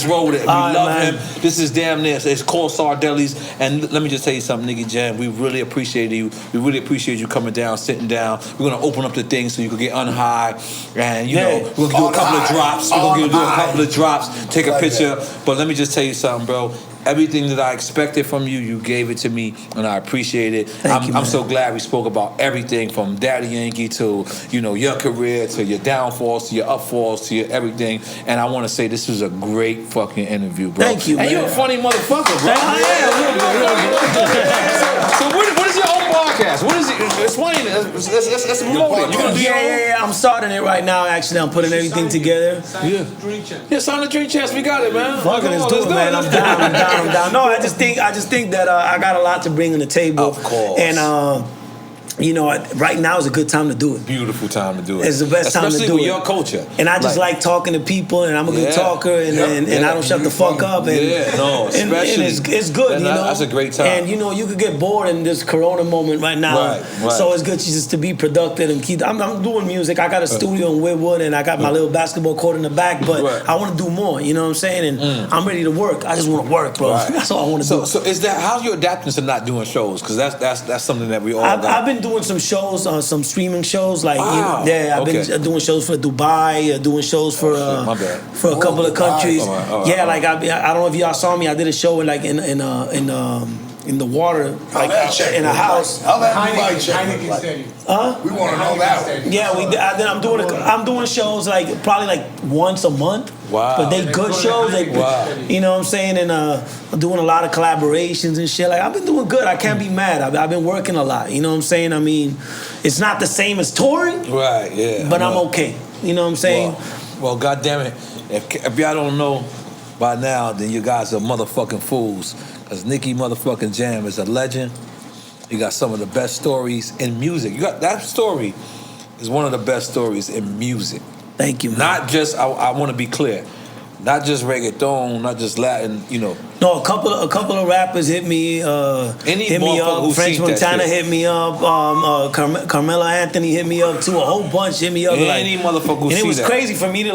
roll with it. We love him. This is damn near. It's called Sardelli's. And let me just tell you something, Nicky Jam. We really appreciate you. We really appreciate you coming down, sitting down. We're gonna open up the thing so you can get unhigh, and you know we're gonna do a couple of drops. We're gonna do a couple of drops. Take a picture. But let me just tell you something, bro. Everything that I expected from you, you gave it to me, and I appreciate it. I'm so glad we spoke about everything from Daddy Yankee to your career, to your downfalls, to your upfalls, to your everything. And I want to say this was a great fucking interview, bro. Thank you, man. And you're a funny motherfucker, bro. So what is your own podcast? What is it? Explain it. Let's promote it. You gonna do your own? Yeah. I'm starting it right now. Actually, I'm putting everything together. Yeah, sign the drink champs. We got it, man. Fuck it, let's do it, man. I'm down. No, I just think that I got a lot to bring on the table. Of course. And right now is a good time to do it. Beautiful time to do it. It's the best time to do it. Especially with your culture. And I just like talking to people, and I'm a good talker, and I don't shut the fuck up. And, especially. And it's good, That's a great time. And you could get bored in this Corona moment right now. Right. So it's good just to be productive and keep. I'm doing music. I got a studio in Whitwood, and I got my little basketball court in the back. But I want to do more. You know what I'm saying? And I'm ready to work. I just want to work, bro. Right. That's all I want to do. So is that how's your adapting to not doing shows? Because that's something that we all got. I've been doing some shows, some streaming shows. Like I've been doing shows for Dubai, doing shows for a couple of countries. Like I don't know if y'all saw me. I did a show in in the water, like in a house. How that Dubai check look like? We want to know that one. Yeah, I'm doing shows like probably like once a month. Wow. But they good shows. You know what I'm saying? And I'm doing a lot of collaborations and shit. Like I've been doing good. I can't be mad. I've been working a lot. You know what I'm saying? I mean, it's not the same as touring. Right. Yeah. But I'm okay. You know what I'm saying? Well, goddamn it, if y'all don't know by now, then you guys are motherfucking fools. Because Nicky motherfucking Jam is a legend. You got some of the best stories in music. You got that story is one of the best stories in music. Thank you, man. Not just, I want to be clear, not just reggaeton, not just Latin, No, a couple of rappers hit me up. French Montana hit me up. Carmelo Anthony hit me up too. A whole bunch hit me up. Any motherfucker who see that. And it was crazy for me to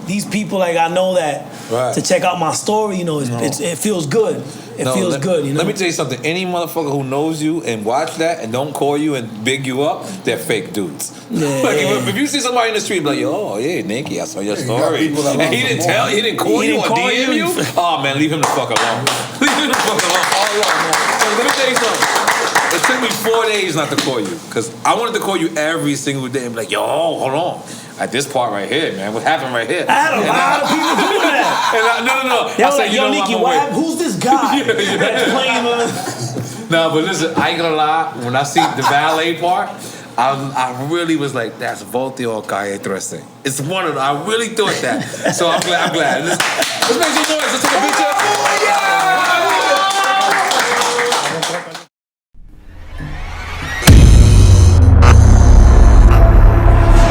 these people I know that to check out my story. It feels good. It feels good. Let me tell you something. Any motherfucker who knows you and watch that and don't call you and big you up, they're fake dudes. Yeah. If you see somebody in the street, be like, oh yeah, Nicky, I saw your story, and he didn't tell, he didn't call you or DM you. Oh man, leave him the fuck alone. Leave him the fuck alone. So let me tell you something. It took me 4 days not to call you because I wanted to call you every single day and be like, yo, hold on. At this part right here, man, what happened right here? I had a lot of people doing that. No. I said, yo, Nicky, who's this guy that's playing? No, but listen, I ain't gonna lie. When I see the valet part, I really was like, that's Volte or Calle 13. It's one of them. I really thought that. So I'm glad. Let's make some noise. Let's take a picture. Yeah!